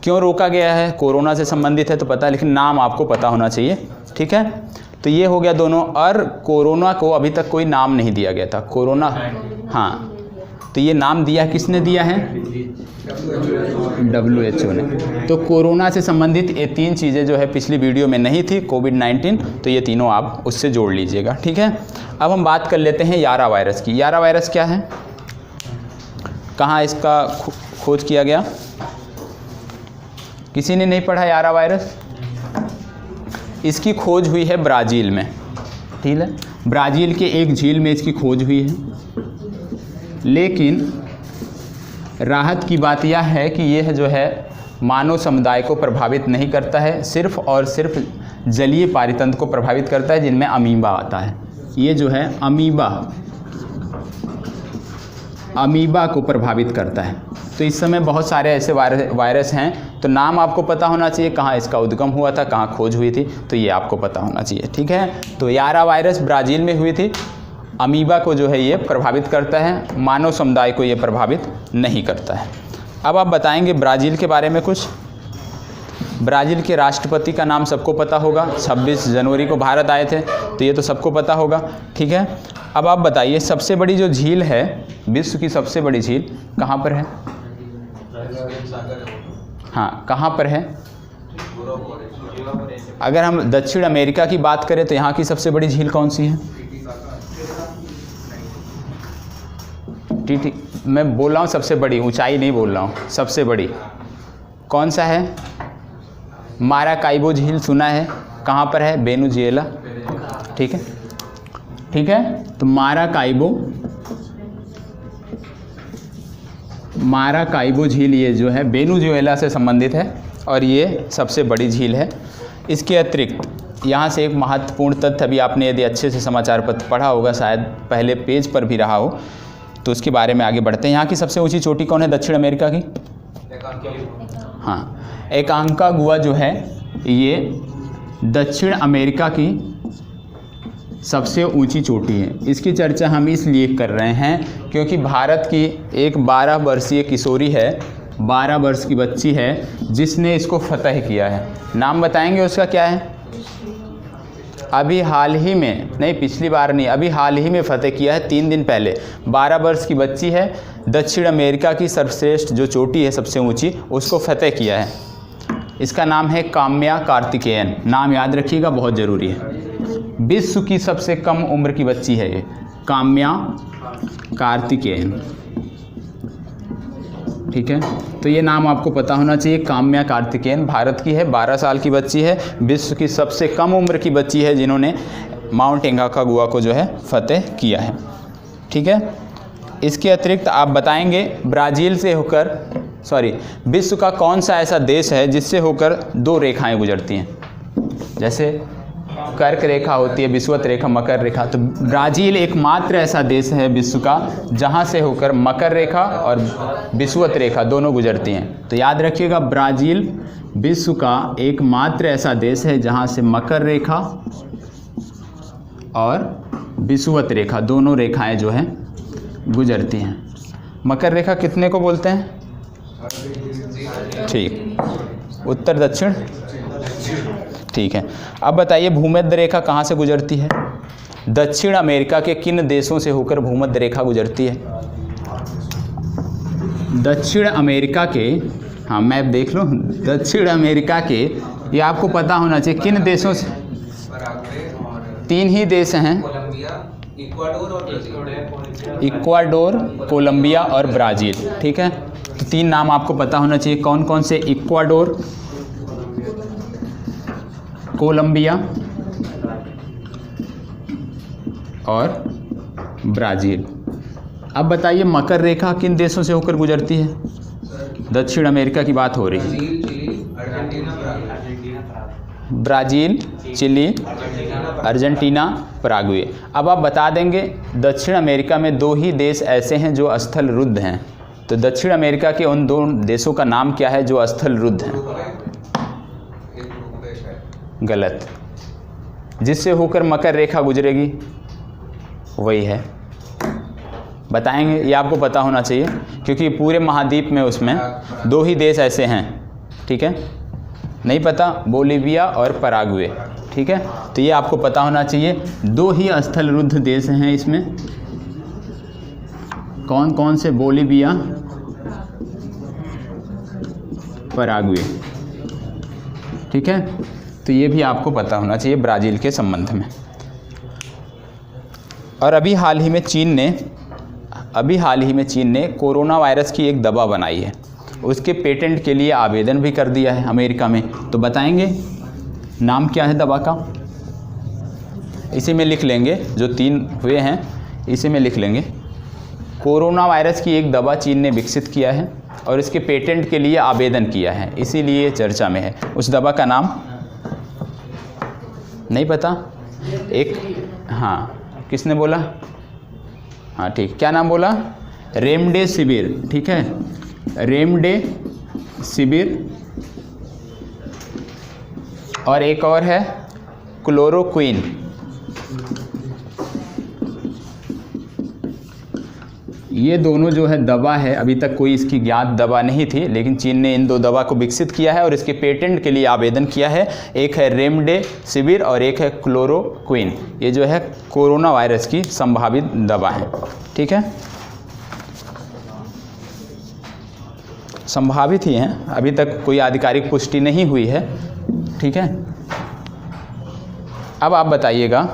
क्यों रोका गया है? कोरोना से संबंधित है तो पता, लेकिन नाम आपको पता होना चाहिए, ठीक है। तो ये हो गया दोनों। और कोरोना को अभी तक कोई नाम नहीं दिया गया था, कोरोना, हाँ, तो ये नाम दिया किसने दिया है? WHO ने। तो कोरोना से संबंधित ये 3 चीज़ें जो है पिछली वीडियो में नहीं थी, कोविड-19, तो ये तीनों आप उससे जोड़ लीजिएगा, ठीक है। अब हम बात कर लेते हैं यारा वायरस की। यारा वायरस क्या है? कहाँ इसका खोज किया गया? किसी ने नहीं पढ़ा यारा वायरस? इसकी खोज हुई है ब्राज़ील में, ठीक है। ब्राज़ील के एक झील में इसकी खोज हुई है, लेकिन राहत की बात यह है कि यह जो है मानव समुदाय को प्रभावित नहीं करता है, सिर्फ और सिर्फ जलीय पारितंत्र को प्रभावित करता है, जिनमें अमीबा आता है। ये जो है अमीबा, अमीबा को प्रभावित करता है। तो इस समय बहुत सारे ऐसे वायरस हैं, तो नाम आपको पता होना चाहिए, कहाँ इसका उद्गम हुआ था, कहाँ खोज हुई थी, तो ये आपको पता होना चाहिए। ठीक है, तो यारा वायरस ब्राज़ील में हुई थी। अमीबा को जो है ये प्रभावित करता है, मानव समुदाय को ये प्रभावित नहीं करता है। अब आप बताएंगे ब्राज़ील के बारे में कुछ। ब्राज़ील के राष्ट्रपति का नाम सबको पता होगा, 26 जनवरी को भारत आए थे, तो ये तो सबको पता होगा। ठीक है, अब आप बताइए सबसे बड़ी जो झील है, विश्व की सबसे बड़ी झील कहाँ पर है? हाँ, कहाँ पर है? अगर हम दक्षिण अमेरिका की बात करें तो यहाँ की सबसे बड़ी झील कौन सी है? टीटी, मैं बोल रहा हूँ सबसे बड़ी, ऊंचाई नहीं बोल रहा हूँ, सबसे बड़ी कौन सा है? माराकाइबो झील सुना है, कहाँ पर है? वेनेजुएला। ठीक है, ठीक है, तो माराकाइबो झील ये जो है वेनेजुएला से संबंधित है और ये सबसे बड़ी झील है। इसके अतिरिक्त यहाँ से एक महत्वपूर्ण तथ्य, अभी आपने यदि अच्छे से समाचार पत्र पढ़ा होगा, शायद पहले पेज पर भी रहा हो, तो उसके बारे में आगे बढ़ते हैं। यहाँ की सबसे ऊंची चोटी कौन है दक्षिण अमेरिका की? हाँ, एकांकागुआ जो है ये दक्षिण अमेरिका की सबसे ऊंची चोटी है। इसकी चर्चा हम इसलिए कर रहे हैं क्योंकि भारत की एक 12 वर्षीय किशोरी है, 12 वर्ष की बच्ची है, जिसने इसको फतह किया है। नाम बताएंगे उसका क्या है? अभी हाल ही में, नहीं पिछली बार नहीं, अभी हाल ही में फतह किया है, 3 दिन पहले। 12 वर्ष की बच्ची है, दक्षिण अमेरिका की सर्वश्रेष्ठ जो चोटी है सबसे ऊंची, उसको फतह किया है। इसका नाम है काम्या कार्तिकेयन। नाम याद रखिएगा, बहुत ज़रूरी है। विश्व की सबसे कम उम्र की बच्ची है ये, काम्या कार्तिकेयन। ठीक है, तो ये नाम आपको पता होना चाहिए, काम्या कार्तिकेयन। भारत की है, 12 साल की बच्ची है, विश्व की सबसे कम उम्र की बच्ची है जिन्होंने माउंट एकांकागुआ को जो है फतेह किया है। ठीक है, इसके अतिरिक्त आप बताएंगे ब्राज़ील से होकर, विश्व का कौन सा ऐसा देश है जिससे होकर 2 रेखाएं गुजरती हैं? जैसे कर्क रेखा होती है, विषुवत रेखा, मकर रेखा, तो ब्राज़ील एकमात्र ऐसा देश है विश्व का जहां से होकर मकर रेखा और विषुवत रेखा दोनों गुजरती हैं। तो याद रखिएगा, ब्राज़ील विश्व का एकमात्र ऐसा देश है जहां से मकर रेखा और विषुवत रेखा दोनों रेखाएं जो हैं गुजरती हैं। मकर रेखा कितने को बोलते हैं? ठीक, उत्तर दक्षिण। ठीक है, अब बताइए भूमध्य रेखा कहाँ से गुजरती है? दक्षिण अमेरिका के किन देशों से होकर भूमध्य रेखा गुजरती है? दक्षिण अमेरिका के, हाँ मैप देख लो, दक्षिण अमेरिका के, ये आपको पता होना चाहिए किन देशों से। 3 ही देश हैं, इक्वाडोर, कोलंबिया और ब्राज़ील। ठीक है, तो 3 नाम आपको पता होना चाहिए, कौन कौन से? इक्वाडोर, कोलंबिया और ब्राज़ील। अब बताइए मकर रेखा किन देशों से होकर गुजरती है? दक्षिण अमेरिका की बात हो रही है। Brazil, Chile, Argentina, Paraguay. अब आप बता देंगे दक्षिण अमेरिका में 2 ही देश ऐसे हैं जो स्थल रुद्ध हैं, तो दक्षिण अमेरिका के उन 2 देशों का नाम क्या है जो स्थल रुद्ध हैं? गलत, जिससे होकर मकर रेखा गुजरेगी वही है। बताएंगे, ये आपको पता होना चाहिए क्योंकि पूरे महाद्वीप में उसमें 2 ही देश ऐसे हैं। ठीक है, नहीं पता? बोलिविया और पराग्वे। ठीक है, तो ये आपको पता होना चाहिए, 2 ही स्थल रुद्ध देश हैं इसमें। कौन कौन से? Bolivia, Paraguay. ठीक है, तो ये भी आपको पता होना चाहिए ब्राज़ील के संबंध में। और अभी हाल ही में चीन ने कोरोना वायरस की एक दवा बनाई है, उसके पेटेंट के लिए आवेदन भी कर दिया है अमेरिका में। तो बताएंगे नाम क्या है दवा का? इसी में लिख लेंगे, जो 3 हुए हैं इसी में लिख लेंगे। कोरोना वायरस की एक दवा चीन ने विकसित किया है और इसके पेटेंट के लिए आवेदन किया है, इसीलिए चर्चा में है। उस दवा का नाम नहीं पता? हाँ, किसने बोला? हाँ ठीक, क्या नाम बोला? रेमडेसिविर, ठीक है, रेमडेसिविर, और एक और है क्लोरोक्विन। ये दोनों जो है दवा है, अभी तक कोई इसकी ज्ञात दवा नहीं थी, लेकिन चीन ने इन 2 दवा को विकसित किया है और इसके पेटेंट के लिए आवेदन किया है। एक है रेमडेसिविर और एक है क्लोरोक्विन। ये जो है कोरोना वायरस की संभावित दवा है, ठीक है, संभावित ही हैं, अभी तक कोई आधिकारिक पुष्टि नहीं हुई है, ठीक है। अब आप बताइएगा,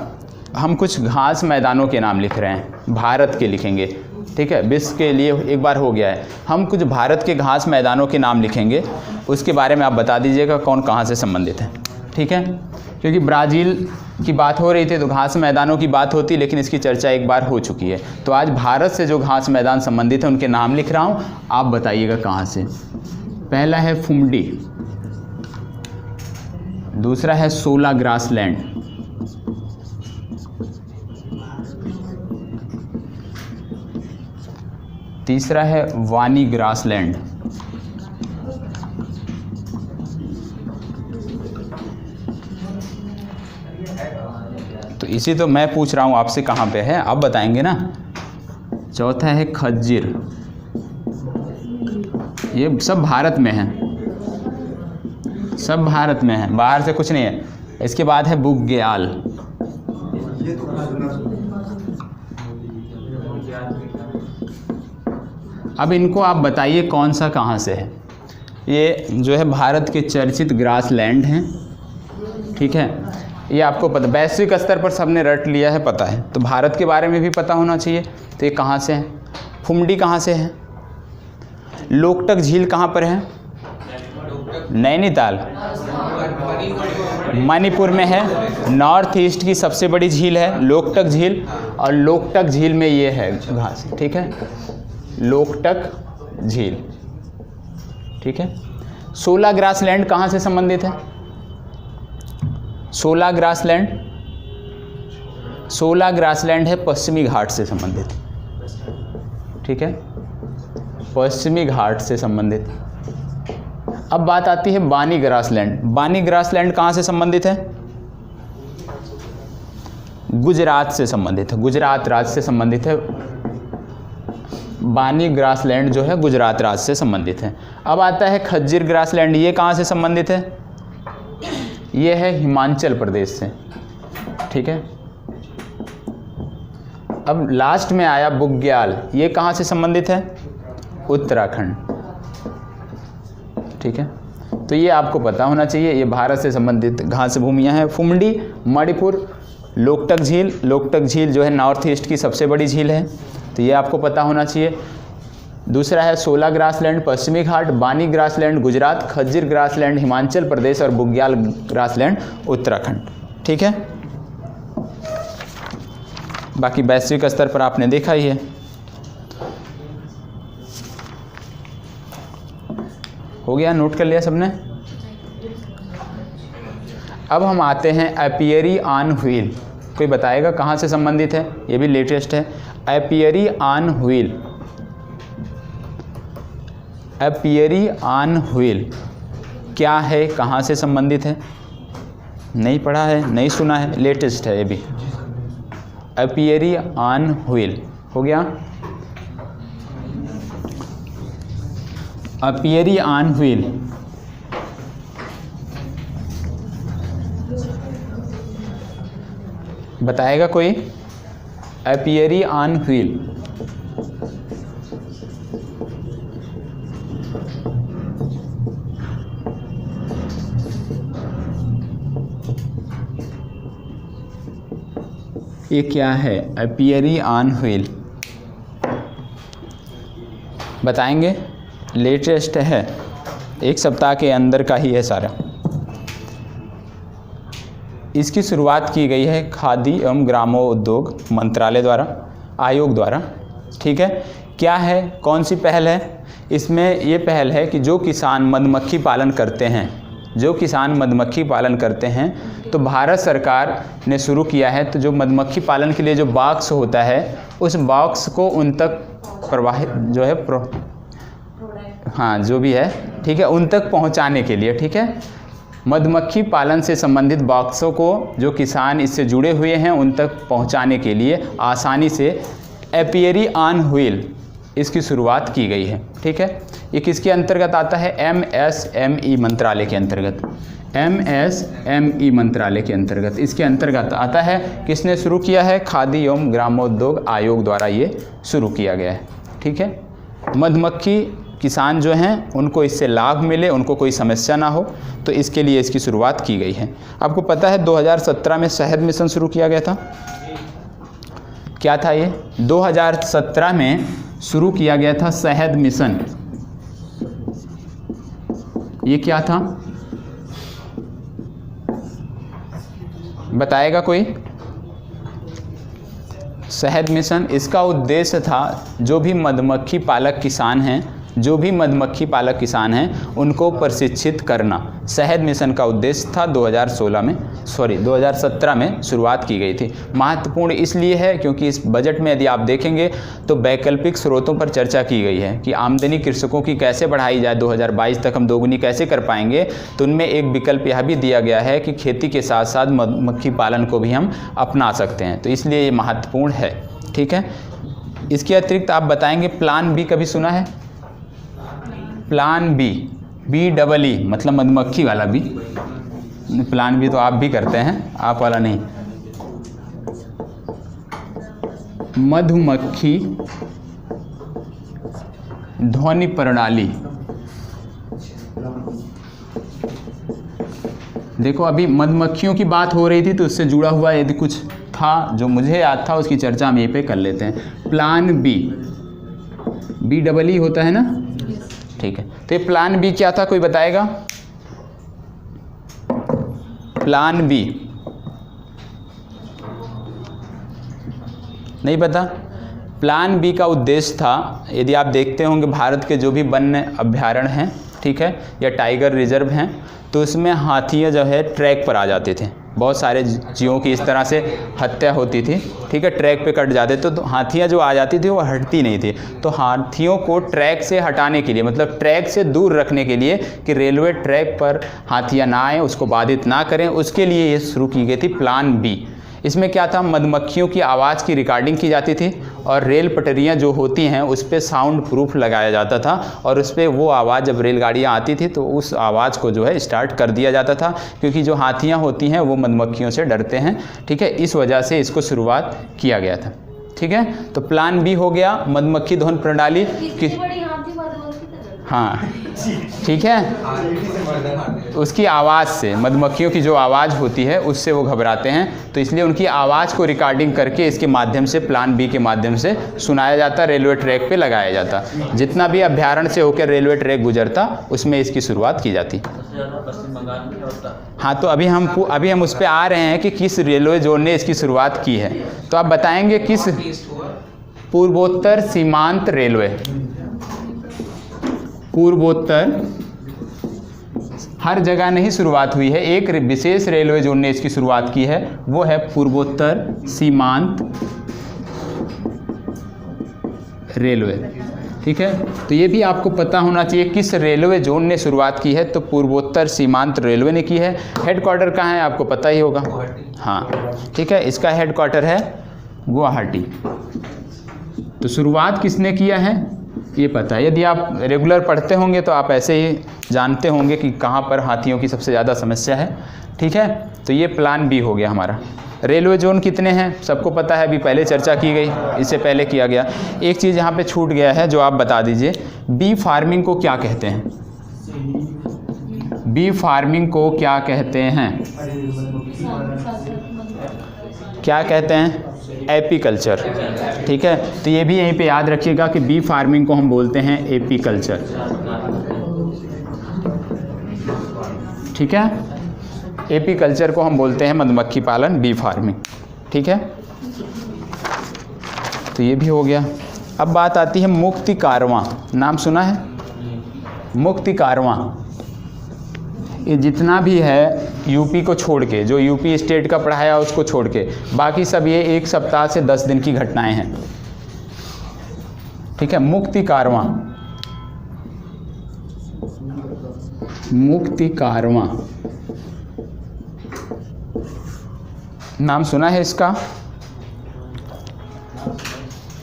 हम कुछ घास मैदानों के नाम लिख रहे हैं, भारत के लिखेंगे, ठीक है, विश्व के लिए एक बार हो गया है, हम कुछ भारत के घास मैदानों के नाम लिखेंगे, उसके बारे में आप बता दीजिएगा कौन कहाँ से संबंधित है, ठीक है। क्योंकि ब्राज़ील की बात हो रही थी तो घास मैदानों की बात होती, लेकिन इसकी चर्चा एक बार हो चुकी है। तो आज भारत से जो घास मैदान संबंधित है उनके नाम लिख रहा हूँ, आप बताइएगा कहाँ से। पहला है फुमडी, दूसरा है सोला ग्रासलैंड, तीसरा है वानी ग्रासलैंड, तो इसी तो मैं पूछ रहा हूँ आपसे कहाँ पे है, आप बताएंगे ना। चौथा है खज्जिर, ये सब भारत में है, सब भारत में है, बाहर से कुछ नहीं है। इसके बाद है बुग्याल, अब इनको आप बताइए कौन सा कहाँ से है। ये जो है भारत के चर्चित ग्रासलैंड हैं, ठीक है, ये आपको पता, वैश्विक स्तर पर सबने रट लिया है, पता है, तो भारत के बारे में भी पता होना चाहिए। तो ये कहाँ से है, फुमडी कहाँ से है, लोकटक झील कहाँ पर है, नैनीताल, मणिपुर में है, नॉर्थ ईस्ट की सबसे बड़ी झील है लोकटक झील, और लोकटक झील में ये है घास, ठीक है, लोकटक झील, ठीक है। सोला ग्रासलैंड कहाँ से संबंधित है, सोला ग्रासलैंड, सोला ग्रासलैंड है पश्चिमी घाट से संबंधित, ठीक है, पश्चिमी घाट से संबंधित। अब बात आती है बानी ग्रासलैंड, बानी ग्रासलैंड कहाँ से संबंधित है, गुजरात से संबंधित है, गुजरात राज्य से संबंधित है, बानी ग्रासलैंड जो है गुजरात राज्य से संबंधित है। अब आता है खज्जिर ग्रासलैंड, ये कहाँ से संबंधित है, ये है हिमाचल प्रदेश से, ठीक है। अब लास्ट में आया बुग्याल, ये कहाँ से संबंधित है, उत्तराखंड, ठीक है। तो ये आपको पता होना चाहिए, ये भारत से संबंधित घास भूमियाँ हैं। फुमडी मणिपुर, लोकटक झील, लोकटक झील जो है नॉर्थ ईस्ट की सबसे बड़ी झील है, तो ये आपको पता होना चाहिए। दूसरा है सोला ग्रासलैंड पश्चिमी घाट, बानी ग्रासलैंड गुजरात, खज्जिर ग्रासलैंड हिमाचल प्रदेश और बुग्याल ग्रासलैंड उत्तराखंड, ठीक है। बाकी वैश्विक स्तर पर आपने देखा ही है। हो गया, नोट कर लिया सबने। अब हम आते हैं एपियरी ऑन व्हील, कोई बताएगा कहाँ से संबंधित है, ये भी लेटेस्ट है। Apiary on wheel, apiary on wheel क्या है, कहाँ से संबंधित है, नहीं पढ़ा है, नहीं सुना है, लेटेस्ट है ये भी। एपियरी ऑन व्हील हो गया। एपियरी ऑन व्हील बताएगा कोई, एपियरी ऑन व्हील, ये क्या है, एपियरी ऑन व्हील बताएंगे, लेटेस्ट है, एक सप्ताह के अंदर का ही है सारा। इसकी शुरुआत की गई है खादी एवं ग्रामोद्योग मंत्रालय द्वारा, आयोग द्वारा, ठीक है। क्या है, कौन सी पहल है इसमें, ये पहल है कि जो किसान मधुमक्खी पालन करते हैं, जो किसान मधुमक्खी पालन करते हैं, तो भारत सरकार ने शुरू किया है। तो जो मधुमक्खी पालन के लिए जो बॉक्स होता है, उस बॉक्स को उन तक प्रवाहित जो है हाँ जो भी है, ठीक है, उन तक पहुंचाने के लिए, ठीक है, मधुमक्खी पालन से संबंधित बॉक्सों को जो किसान इससे जुड़े हुए हैं उन तक पहुंचाने के लिए आसानी से एपियरी ऑन व्हील इसकी शुरुआत की गई है, ठीक है। ये किसके अंतर्गत आता है? MSME मंत्रालय के अंतर्गत, MSME मंत्रालय के अंतर्गत इसके अंतर्गत आता है। किसने शुरू किया है? खादी एवं ग्रामोद्योग आयोग द्वारा ये शुरू किया गया है, ठीक है। मधुमक्खी किसान जो हैं उनको इससे लाभ मिले, उनको कोई समस्या ना हो, तो इसके लिए इसकी शुरुआत की गई है। आपको पता है 2017 में शहद मिशन शुरू किया गया था। क्या था ये? 2017 में शुरू किया गया था शहद मिशन। ये क्या था बताएगा कोई? शहद मिशन, इसका उद्देश्य था जो भी मधुमक्खी पालक किसान हैं, उनको प्रशिक्षित करना। शहद मिशन का उद्देश्य था 2017 में शुरुआत की गई थी। महत्वपूर्ण इसलिए है क्योंकि इस बजट में यदि आप देखेंगे तो वैकल्पिक स्रोतों पर चर्चा की गई है कि आमदनी कृषकों की कैसे बढ़ाई जाए, 2022 तक हम दोगुनी कैसे कर पाएंगे। तो उनमें एक विकल्प यह भी दिया गया है कि खेती के साथ साथ मधुमक्खी पालन को भी हम अपना सकते हैं, तो इसलिए ये महत्वपूर्ण है, ठीक है। इसके अतिरिक्त आप बताएंगे प्लान बी कभी सुना है? प्लान बी, BEE मतलब मधुमक्खी वाला बी। प्लान बी तो आप भी करते हैं, आप वाला नहीं। मधुमक्खी ध्वनि प्रणाली। देखो अभी मधुमक्खियों की बात हो रही थी तो उससे जुड़ा हुआ यदि कुछ था जो मुझे याद था उसकी चर्चा हम यहीं पे कर लेते हैं। प्लान बी, BEE होता है ना, ठीक है। तो ये प्लान बी क्या था, कोई बताएगा? प्लान बी नहीं पता? प्लान बी का उद्देश्य था, यदि आप देखते होंगे भारत के जो भी वन्य अभ्यारण्य हैं, ठीक है, या टाइगर रिजर्व हैं, तो उसमें हाथियाँ जो है ट्रैक पर आ जाते थे। बहुत सारे जीवों की इस तरह से हत्या होती थी, ठीक है, ट्रैक पे कट जाते थे। तो हाथियाँ जो आ जाती थी वो हटती नहीं थी। तो हाथियों को ट्रैक से हटाने के लिए, मतलब ट्रैक से दूर रखने के लिए कि रेलवे ट्रैक पर हाथियाँ ना आए, उसको बाधित ना करें, उसके लिए ये शुरू की गई थी प्लान बी। इसमें क्या था? मधुमक्खियों की आवाज़ की रिकॉर्डिंग की जाती थी और रेल पटरियाँ जो होती हैं उस पर साउंड प्रूफ लगाया जाता था और उस पर वो आवाज़ जब रेलगाड़ियाँ आती थी तो उस आवाज़ को जो है स्टार्ट कर दिया जाता था, क्योंकि जो हाथियाँ होती हैं वो मधुमक्खियों से डरते हैं, ठीक है, इस वजह से इसको शुरुआत किया गया था, ठीक है। तो प्लान बी हो गया मधुमक्खी ध्वनि प्रणाली की, हाँ ठीक है, उसकी आवाज़ से, मधुमक्खियों की जो आवाज़ होती है उससे वो घबराते हैं, तो इसलिए उनकी आवाज़ को रिकॉर्डिंग करके इसके माध्यम से, प्लान बी के माध्यम से सुनाया जाता, रेलवे ट्रैक पे लगाया जाता। जितना भी अभ्यारण्य से होकर रेलवे ट्रैक गुजरता उसमें इसकी शुरुआत की जाती। हाँ, तो अभी हम उस पर आ रहे हैं कि किस रेलवे जोन ने इसकी शुरुआत की है। तो आप बताएंगे किस? पूर्वोत्तर सीमांत रेलवे। पूर्वोत्तर, हर जगह नहीं शुरुआत हुई है, एक विशेष रेलवे जोन ने इसकी शुरुआत की है, वो है पूर्वोत्तर सीमांत रेलवे, ठीक है। तो ये भी आपको पता होना चाहिए किस रेलवे जोन ने शुरुआत की है, तो पूर्वोत्तर सीमांत रेलवे ने की है। हेडक्वार्टर कहाँ है आपको पता ही होगा, हाँ ठीक है, इसका हेडक्वार्टर है गुवाहाटी। तो शुरुआत किसने किया है ये पता है। यदि आप रेगुलर पढ़ते होंगे तो आप ऐसे ही जानते होंगे कि कहाँ पर हाथियों की सबसे ज़्यादा समस्या है, ठीक है। तो ये प्लान बी हो गया हमारा। रेलवे जोन कितने हैं सबको पता है, अभी पहले चर्चा की गई, इससे पहले किया गया। एक चीज़ यहाँ पे छूट गया है जो आप बता दीजिए, बी फार्मिंग को क्या कहते हैं? बी फार्मिंग को क्या कहते हैं? क्या कहते हैं? एपीकल्चर, ठीक है। तो ये भी यहीं पे याद रखिएगा कि बी फार्मिंग को हम बोलते हैं एपीकल्चर, ठीक है। एपीकल्चर को हम बोलते हैं मधुमक्खी पालन, बी फार्मिंग, ठीक है। तो ये भी हो गया। अब बात आती है मुक्ति कारवां, नाम सुना है? मुक्ति कारवां, ये जितना भी है यूपी को छोड़ के, जो यूपी स्टेट का पढ़ाया उसको छोड़ के, बाकी सब ये 1 सप्ताह से 10 दिन की घटनाएं हैं। ठीक है। मुक्ति कारवां, मुक्ति कारवां नाम सुना है इसका?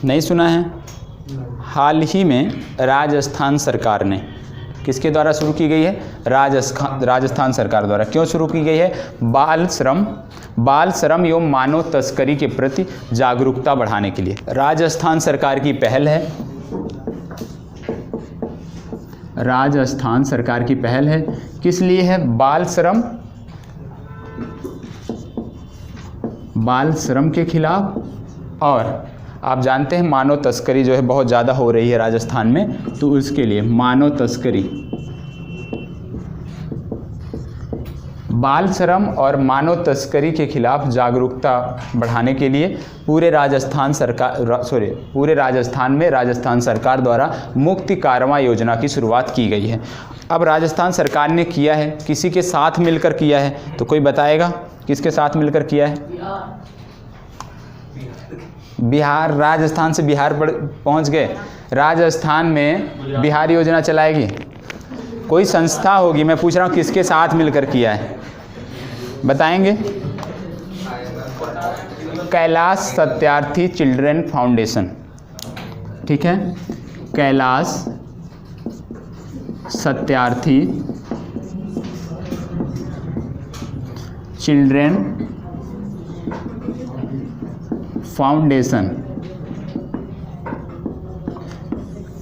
नहीं सुना है? हाल ही में राजस्थान सरकार ने, किसके द्वारा शुरू की गई है? राजस्थान सरकार द्वारा। क्यों शुरू की गई है? बाल श्रम एवं मानव तस्करी के प्रति जागरूकता बढ़ाने के लिए राजस्थान सरकार की पहल है। राजस्थान सरकार की पहल है। किस लिए है? बाल श्रम के खिलाफ, और आप जानते हैं मानव तस्करी जो है बहुत ज़्यादा हो रही है राजस्थान में, तो उसके लिए मानव तस्करी, बाल श्रम और मानव तस्करी के खिलाफ जागरूकता बढ़ाने के लिए पूरे राजस्थान में राजस्थान सरकार द्वारा मुक्ति कारवां योजना की शुरुआत की गई है। अब राजस्थान सरकार ने किया है, किसी के साथ मिलकर किया है, तो कोई बताएगा किसके साथ मिलकर किया है? बिहार। राजस्थान से बिहार पहुंच गए। राजस्थान में बिहार योजना चलाएगी कोई संस्था होगी, मैं पूछ रहा हूँ किसके साथ मिलकर किया है, बताएंगे? Kailash Satyarthi children foundation. ठीक है, Kailash Satyarthi children foundation.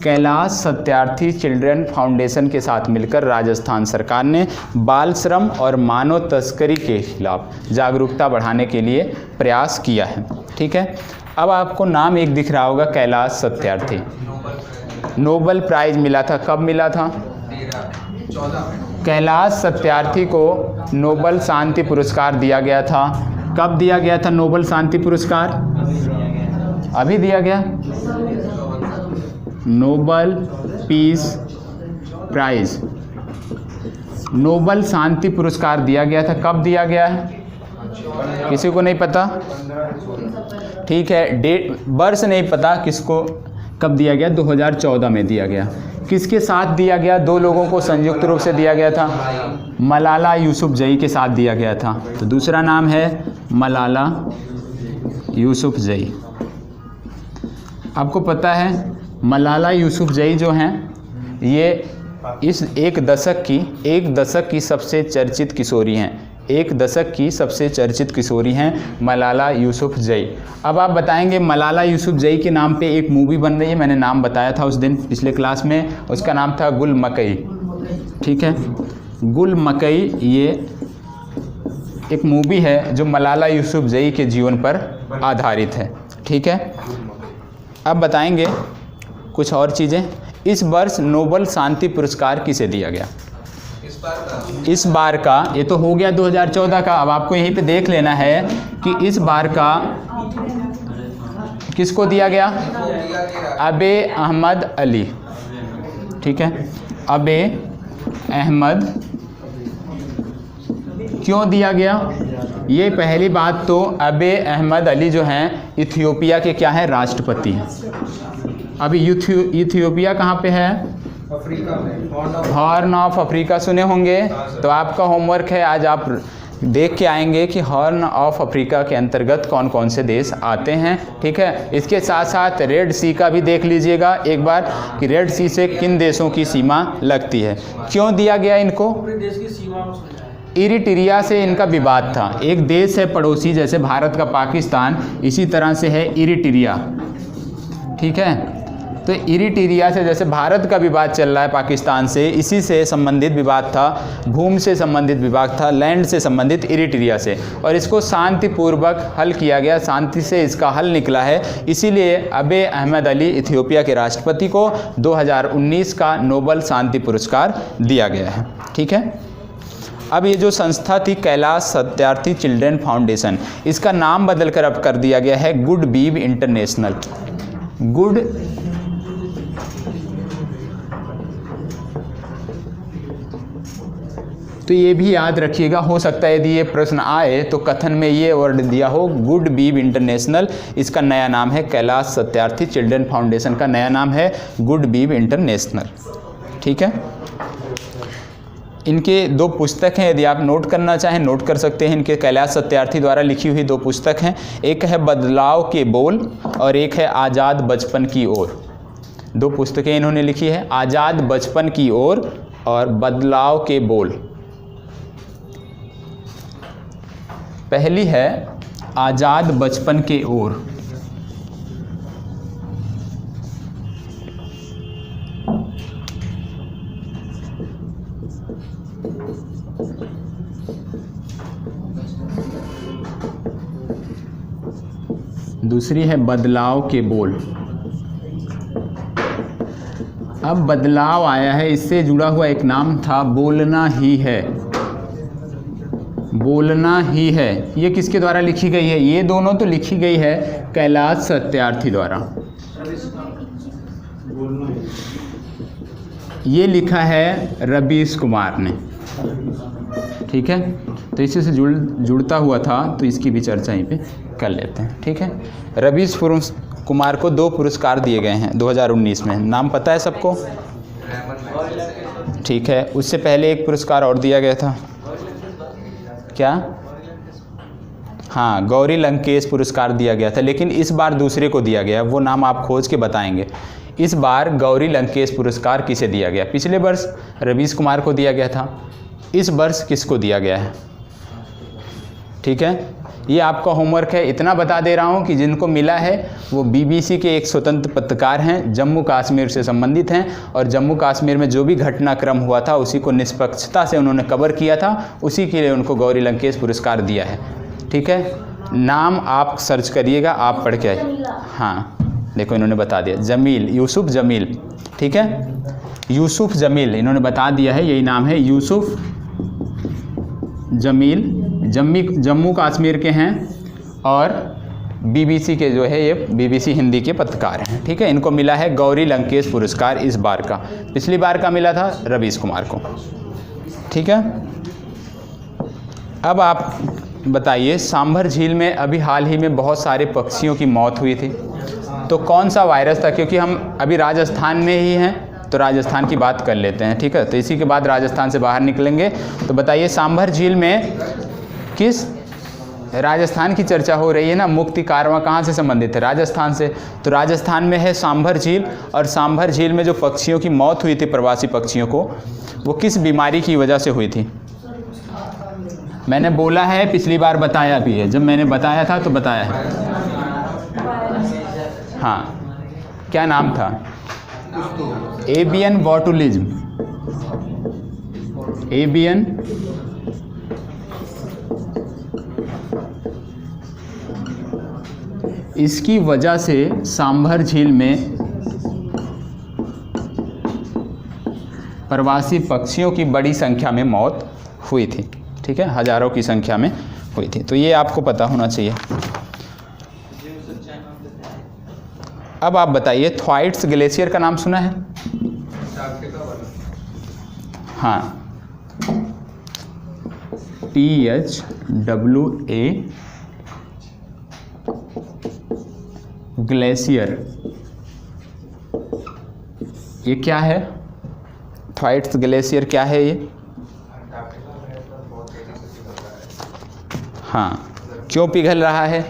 Kailash Satyarthi children foundation के साथ मिलकर राजस्थान सरकार ने बाल श्रम और मानव तस्करी के खिलाफ जागरूकता बढ़ाने के लिए प्रयास किया है। ठीक है। अब आपको नाम एक दिख रहा होगा, कैलाश सत्यार्थी। नोबेल प्राइज मिला था, कब मिला था? कैलाश सत्यार्थी को नोबेल शांति पुरस्कार दिया गया था। कब दिया गया था नोबेल शांति पुरस्कार? अभी दिया गया। नोबेल पीस प्राइज, नोबेल शांति पुरस्कार दिया गया था। कब दिया गया है? किसी को नहीं पता? ठीक है, डेट वर्ष नहीं पता किसको कब दिया गया? 2014 में दिया गया। किसके साथ दिया गया? 2 लोगों को संयुक्त रूप से दिया गया था। मलाला यूसुफजई के साथ दिया गया था। तो दूसरा नाम है मलाला यूसुफजई। आपको पता है मलाला यूसुफजई जो हैं, ये इस एक दशक की सबसे चर्चित किशोरी हैं। एक दशक की सबसे चर्चित किशोरी हैं मलाला यूसुफजई। अब आप बताएंगे मलाला यूसुफजई के नाम पे एक मूवी बन रही है, मैंने नाम बताया था उस दिन पिछले क्लास में, उसका नाम था गुल मकई। ठीक है, गुल मकई ये एक मूवी है जो मलाला यूसुफजई के जीवन पर आधारित है। ठीक है। अब बताएंगे कुछ और चीज़ें। इस वर्ष नोबेल शांति पुरस्कार किसे दिया गया? इस बार का, ये तो हो गया 2014 का। अब आपको यहीं पे देख लेना है कि इस बार का किसको दिया गया? अबे अहमद अली। ठीक है, अबे अहमद। क्यों दिया गया? ये पहली बात तो अबे अहमद अली जो हैं इथियोपिया के क्या हैं? राष्ट्रपति हैं। अभी इथियोपिया कहाँ पे है? अफ्रीका में, हॉर्न ऑफ अफ्रीका सुने होंगे। तो आपका होमवर्क है, आज आप देख के आएंगे कि हॉर्न ऑफ अफ्रीका के अंतर्गत कौन कौन से देश आते हैं। ठीक है, इसके साथ साथ रेड सी का भी देख लीजिएगा एक बार कि रेड सी से किन देशों की सीमा लगती है। क्यों दिया गया इनको? देश की सीमा इरिट्रिया से इनका विवाद था। एक देश है पड़ोसी, जैसे भारत का पाकिस्तान, इसी तरह से है इरिट्रिया। ठीक है, तो इरिट्रिया से जैसे भारत का विवाद चल रहा है पाकिस्तान से, इसी से संबंधित विवाद था, भूमि से संबंधित विवाद था, लैंड से संबंधित इरिट्रिया से, और इसको शांतिपूर्वक हल किया गया। शांति से इसका हल निकला है। इसीलिए अबे अहमद अली इथियोपिया के राष्ट्रपति को 2019 का नोबेल शांति पुरस्कार दिया गया है। ठीक है। अब ये जो संस्था थी कैलाश सत्यार्थी चिल्ड्रन फाउंडेशन, इसका नाम बदलकर अब कर दिया गया है गुड बीव इंटरनेशनल। गुड तो ये भी याद रखिएगा, हो सकता है यदि ये प्रश्न आए तो कथन में ये वर्ड दिया हो गुड बीव इंटरनेशनल। इसका नया नाम है कैलाश सत्यार्थी चिल्ड्रन फाउंडेशन का नया नाम है गुड बीव इंटरनेशनल। ठीक है, इनके 2 पुस्तक हैं, यदि आप नोट करना चाहें नोट कर सकते हैं। इनके कैलाश सत्यार्थी द्वारा लिखी हुई 2 पुस्तक हैं, एक है बदलाव के बोल और एक है आज़ाद बचपन की ओर। 2 पुस्तकें इन्होंने लिखी है, आज़ाद बचपन की ओर और बदलाव के बोल। पहली है आज़ाद बचपन के ओर। दूसरी है बदलाव के बोल। अब बदलाव आया है, इससे जुड़ा हुआ एक नाम था बोलना ही है। बोलना ही है, ये किसके द्वारा लिखी गई है? ये दोनों तो लिखी गई है कैलाश सत्यार्थी द्वारा। ये लिखा है रवीश कुमार ने। ठीक है, तो इसी से जुड़ता हुआ था, तो इसकी भी चर्चा यहीं पे कर लेते हैं। ठीक है, रवीश कुमार को 2 पुरस्कार दिए गए हैं 2019 में। नाम पता है सबको? ठीक है, उससे पहले एक पुरस्कार और दिया गया था, क्या? हाँ, गौरी लंकेश पुरस्कार दिया गया था, लेकिन इस बार दूसरे को दिया गया, वो नाम आप खोज के बताएंगे। इस बार गौरी लंकेश पुरस्कार किसे दिया गया? पिछले वर्ष रवीश कुमार को दिया गया था, इस वर्ष किसको दिया गया है? ठीक है, ये आपका होमवर्क है। इतना बता दे रहा हूँ कि जिनको मिला है वो बीबीसी के एक स्वतंत्र पत्रकार हैं, जम्मू कश्मीर से संबंधित हैं, और जम्मू कश्मीर में जो भी घटनाक्रम हुआ था उसी को निष्पक्षता से उन्होंने कवर किया था, उसी के लिए उनको गौरी लंकेश पुरस्कार दिया है। ठीक है, नाम आप सर्च करिएगा, आप पढ़ के आइए। हाँ देखो, इन्होंने बता दिया, जमील, यूसुफ जमील। ठीक है, यूसुफ जमील इन्होंने बता दिया है, यही नाम है यूसुफ जमील। जम्मू कश्मीर के हैं और बीबीसी के जो है ये बीबीसी हिंदी के पत्रकार हैं। ठीक है, इनको मिला है गौरी लंकेश पुरस्कार इस बार का। पिछली बार का मिला था रवीश कुमार को। ठीक है, अब आप बताइए, सांभर झील में अभी हाल ही में बहुत सारे पक्षियों की मौत हुई थी, तो कौन सा वायरस था? क्योंकि हम अभी राजस्थान में ही हैं तो राजस्थान की बात कर लेते हैं। ठीक है, तो इसी के बाद राजस्थान से बाहर निकलेंगे। तो बताइए, सांभर झील में किस राजस्थान की चर्चा हो रही है ना, मुक्ति कारवां कहाँ से संबंधित है? राजस्थान से। तो राजस्थान में है सांभर झील, और सांभर झील में जो पक्षियों की मौत हुई थी, प्रवासी पक्षियों को, वो किस बीमारी की वजह से हुई थी? मैंने बोला है, पिछली बार बताया भी है, जब मैंने बताया था तो बताया है। हाँ, क्या नाम था? Avian botulism. एवियन इसकी वजह से सांभर झील में प्रवासी पक्षियों की बड़ी संख्या में मौत हुई थी। ठीक है, हजारों की संख्या में हुई थी, तो ये आपको पता होना चाहिए। अब आप बताइए, थ्वाइट्स ग्लेशियर का नाम सुना है? हाँ, THWA ग्लेशियर, ये क्या है? थ्वाइट्स ग्लेशियर क्या है ये? हाँ, क्यों पिघल रहा है?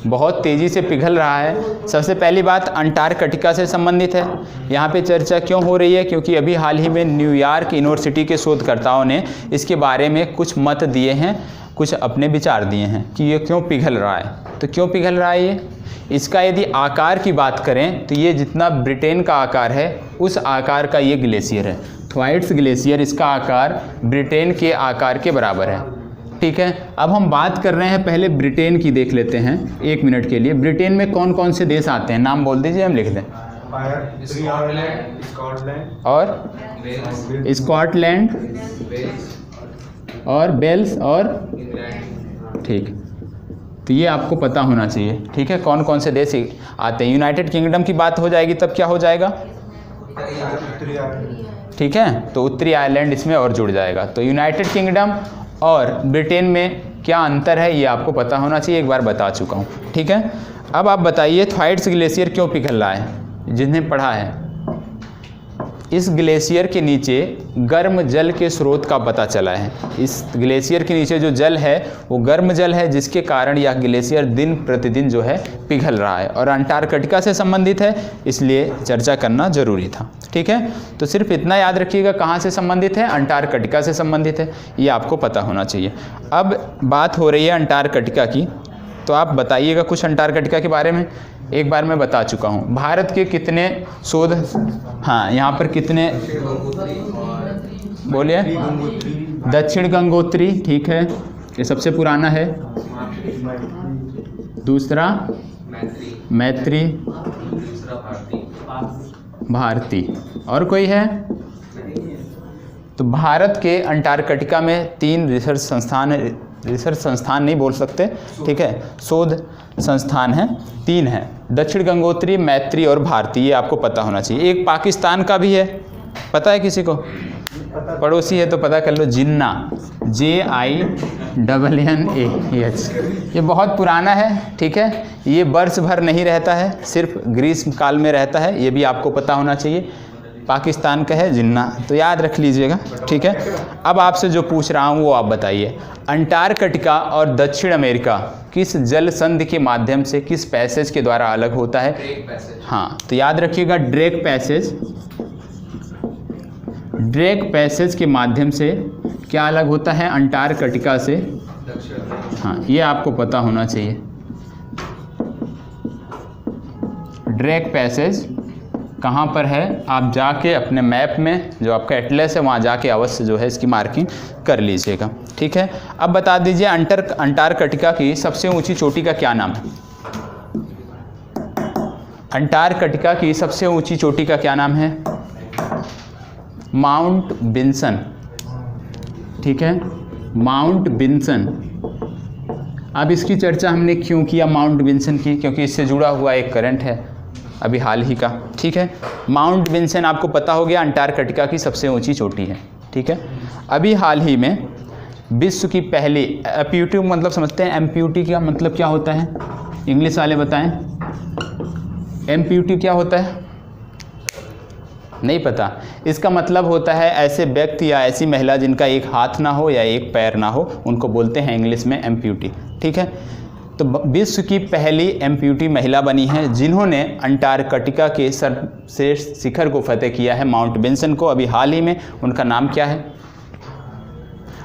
बहुत तेज़ी से पिघल रहा है। सबसे पहली बात, अंटार्कटिका से संबंधित है। यहाँ पे चर्चा क्यों हो रही है? क्योंकि अभी हाल ही में न्यूयॉर्क यूनिवर्सिटी के शोधकर्ताओं ने इसके बारे में कुछ मत दिए हैं, कुछ अपने विचार दिए हैं कि ये क्यों पिघल रहा है। तो क्यों पिघल रहा है ये? इसका यदि आकार की बात करें तो ये जितना ब्रिटेन का आकार है उस आकार का ये ग्लेशियर है। थ्वाइट्स ग्लेशियर, इसका आकार ब्रिटेन के आकार के बराबर है। ठीक है, अब हम बात कर रहे हैं पहले ब्रिटेन की, देख लेते हैं 1 मिनट के लिए। ब्रिटेन में कौन कौन से देश आते हैं? नाम बोल दीजिए, हम लिख दें। और स्कॉटलैंड और वेल्स और ठीक, तो ये आपको पता होना चाहिए। ठीक है, कौन कौन से देश आते हैं। यूनाइटेड किंगडम की बात हो जाएगी तब क्या हो जाएगा? ठीक है, तो उत्तरी आयरलैंड इसमें और जुड़ जाएगा। तो यूनाइटेड किंगडम और ब्रिटेन में क्या अंतर है ये आपको पता होना चाहिए, एक बार बता चुका हूँ। ठीक है, अब आप बताइए थ्वाइट्स ग्लेशियर क्यों पिघल रहा है, जिन्हें पढ़ा है। इस ग्लेशियर के नीचे गर्म जल के स्रोत का पता चला है। इस ग्लेशियर के नीचे जो जल है वो गर्म जल है, जिसके कारण यह ग्लेशियर दिन प्रतिदिन जो है पिघल रहा है और अंटार्कटिका से संबंधित है, इसलिए चर्चा करना जरूरी था। ठीक है, तो सिर्फ इतना याद रखिएगा कहाँ से संबंधित है, अंटार्कटिका से संबंधित है, ये आपको पता होना चाहिए। अब बात हो रही है अंटार्कटिका की, तो आप बताइएगा कुछ अंटार्कटिका के बारे में। एक बार मैं बता चुका हूँ। भारत के कितने शोध, हाँ यहाँ पर कितने बोलिए, दक्षिण गंगोत्री, ठीक है, ये सबसे पुराना है। दूसरा मैत्री, भारती, और कोई है? तो भारत के अंटार्कटिका में 3 रिसर्च संस्थान नहीं बोल सकते, ठीक है, शोध संस्थान हैं, 3 हैं, दक्षिण गंगोत्री, मैत्री और भारती, ये आपको पता होना चाहिए। एक पाकिस्तान का भी है, पता है किसी को? पड़ोसी है तो पता कर लो, जिन्ना, JINNAH, ये बहुत पुराना है। ठीक है, ये वर्ष भर नहीं रहता है, सिर्फ ग्रीष्म काल में रहता है, ये भी आपको पता होना चाहिए। पाकिस्तान का है जिन्ना, तो याद रख लीजिएगा। ठीक है, अब आपसे जो पूछ रहा हूँ वो आप बताइए। अंटार्कटिका और दक्षिण अमेरिका किस जल संधि के माध्यम से, किस पैसेज के द्वारा अलग होता है? हाँ, तो याद रखिएगा ड्रेक पैसेज। ड्रेक पैसेज के माध्यम से क्या अलग होता है अंटार्कटिका से? हाँ, ये आपको पता होना चाहिए। ड्रेक पैसेज कहाँ पर है, आप जाके अपने मैप में जो आपका एटलस है वहाँ जाके अवश्य जो है इसकी मार्किंग कर लीजिएगा। ठीक है, अब बता दीजिए अंटार्कटिका की सबसे ऊंची चोटी का क्या नाम है? अंटार्कटिका की सबसे ऊंची चोटी का क्या नाम है? Mount Vinson. ठीक है, माउंट विंसन। अब इसकी चर्चा हमने क्यों किया माउंट विंसन की? क्योंकि इससे जुड़ा हुआ एक करंट है अभी हाल ही का। ठीक है, माउंट विंसन आपको पता हो गया अंटार्कटिका की सबसे ऊंची चोटी है। ठीक है, अभी हाल ही में विश्व की पहली एम्प्यूटी, मतलब समझते हैं एम्प्यूटी का मतलब क्या होता है? इंग्लिश वाले बताएं, एम्प्यूटी क्या होता है? नहीं पता? इसका मतलब होता है ऐसे व्यक्ति या ऐसी महिला जिनका एक हाथ ना हो या एक पैर ना हो, उनको बोलते हैं इंग्लिश में एम्प्यूटी। ठीक है, तो विश्व की पहली एम्प्यूटी महिला बनी है जिन्होंने अंटार्कटिका के सर्वश्रेष्ठ शिखर को फतेह किया है, माउंट विंसन को, अभी हाल ही में। उनका नाम क्या है?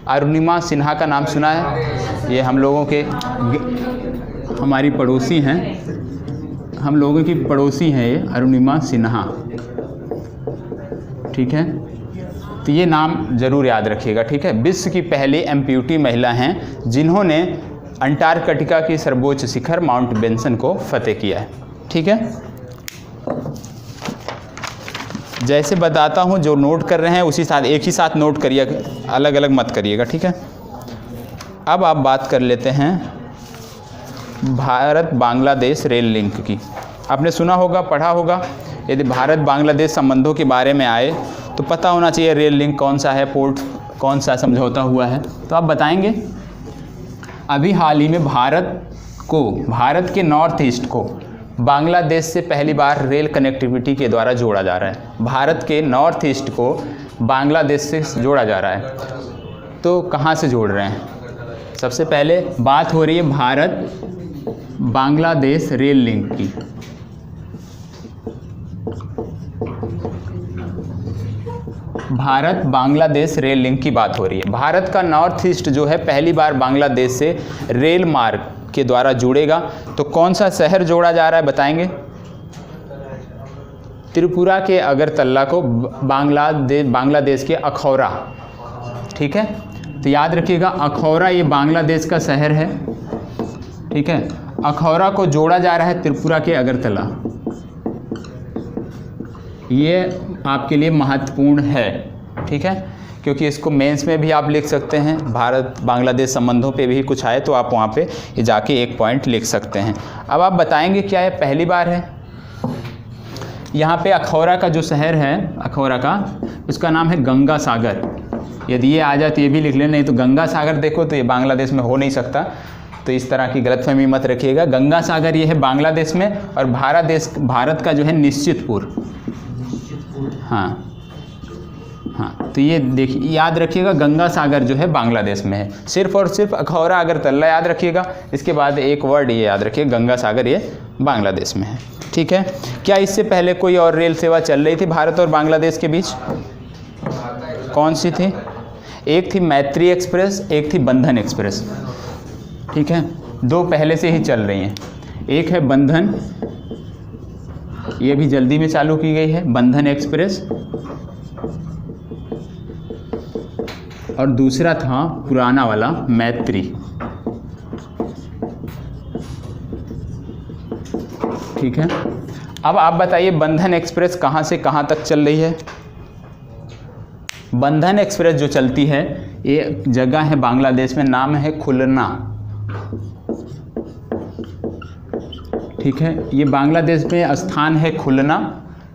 अरुणिमा सिन्हा का नाम सुना है? ये हम लोगों के, हमारी पड़ोसी हैं, हम लोगों की पड़ोसी हैं ये अरुणिमा सिन्हा। ठीक है, तो ये नाम ज़रूर याद रखिएगा। ठीक है, विश्व की पहली एम्प्यूटी महिला हैं जिन्होंने अंटार्कटिका की सर्वोच्च शिखर माउंट विंसन को फतेह किया है। ठीक है, जैसे बताता हूँ, जो नोट कर रहे हैं उसी साथ एक ही साथ नोट करिएगा, अलग अलग मत करिएगा। ठीक है, अब आप बात कर लेते हैं भारत बांग्लादेश रेल लिंक की। आपने सुना होगा, पढ़ा होगा। यदि भारत बांग्लादेश संबंधों के बारे में आए तो पता होना चाहिए रेल लिंक कौन सा है, पोर्ट कौन सा समझौता हुआ है, तो आप बताएंगे। अभी हाल ही में भारत के नॉर्थ ईस्ट को बांग्लादेश से पहली बार रेल कनेक्टिविटी के द्वारा जोड़ा जा रहा है। भारत के नॉर्थ ईस्ट को बांग्लादेश से जोड़ा जा रहा है। तो कहाँ से जोड़ रहे हैं? सबसे पहले बात हो रही है भारत बांग्लादेश रेल लिंक की। भारत बांग्लादेश रेल लिंक की बात हो रही है। भारत का नॉर्थ ईस्ट जो है पहली बार बांग्लादेश से रेल मार्ग के द्वारा जुड़ेगा। तो कौन सा शहर जोड़ा जा रहा है बताएंगे? त्रिपुरा के अगरतला को बांग्लादेश के अखौरा। ठीक है, तो याद रखिएगा अखौरा ये बांग्लादेश का शहर है। ठीक है, अखौरा को जोड़ा जा रहा है त्रिपुरा के अगरतला। ये आपके लिए महत्वपूर्ण है। ठीक है, क्योंकि इसको मेंस में भी आप लिख सकते हैं। भारत बांग्लादेश संबंधों पे भी कुछ आए तो आप वहाँ पे जाके 1 पॉइंट लिख सकते हैं। अब आप बताएंगे क्या ये पहली बार है? यहाँ पे अखौरा का जो शहर है, अखौरा का, उसका नाम है गंगा सागर। यदि ये आ जाए तो ये भी लिख लें, नहीं तो गंगा सागर देखो तो ये बांग्लादेश में हो नहीं सकता, तो इस तरह की गलतफहमी मत रखिएगा। गंगा सागर ये है बांग्लादेश में, और भारत का जो है निश्चितपुर। हाँ हाँ, तो ये देखिए याद रखिएगा, गंगा सागर जो है बांग्लादेश में है। सिर्फ और सिर्फ अखौरा अगरतला याद रखिएगा, इसके बाद एक वर्ड ये याद रखिएगा, गंगा सागर ये बांग्लादेश में है। ठीक है। क्या इससे पहले कोई और रेल सेवा चल रही थी भारत और बांग्लादेश के बीच? कौन सी थी? एक थी मैत्री एक्सप्रेस, एक थी बंधन एक्सप्रेस। ठीक है, दो पहले से ही चल रही हैं। एक है बंधन, ये भी जल्दी में चालू की गई है, बंधन एक्सप्रेस, और दूसरा था पुराना वाला मैत्री। ठीक है। अब आप बताइए बंधन एक्सप्रेस कहाँ से कहाँ तक चल रही है? बंधन एक्सप्रेस जो चलती है, ये जगह है बांग्लादेश में, नाम है खुलना। ठीक है, ये बांग्लादेश में स्थान है खुलना।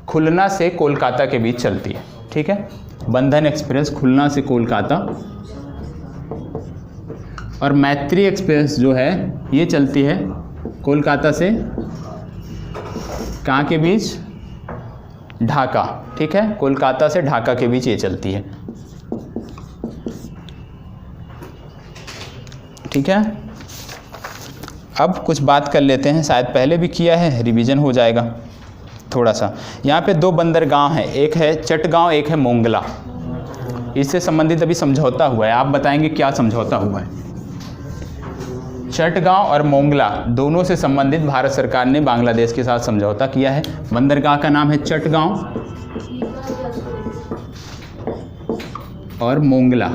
खुलना से कोलकाता के बीच चलती है। ठीक है, बंधन एक्सप्रेस खुलना से कोलकाता, और मैत्री एक्सप्रेस जो है ये चलती है कोलकाता से कहाँ के बीच? ढाका। ठीक है, कोलकाता से ढाका के बीच ये चलती है। ठीक है, अब कुछ बात कर लेते हैं, शायद पहले भी किया है, रिवीजन हो जाएगा थोड़ा सा। यहाँ पे दो बंदरगाह हैं, एक है चटगांव, एक है मोंगला। इससे संबंधित अभी समझौता हुआ है, आप बताएंगे क्या समझौता हुआ है? चटगांव और मोंगला दोनों से संबंधित भारत सरकार ने बांग्लादेश के साथ समझौता किया है। बंदरगाह का नाम है चटगांव और मोंगला।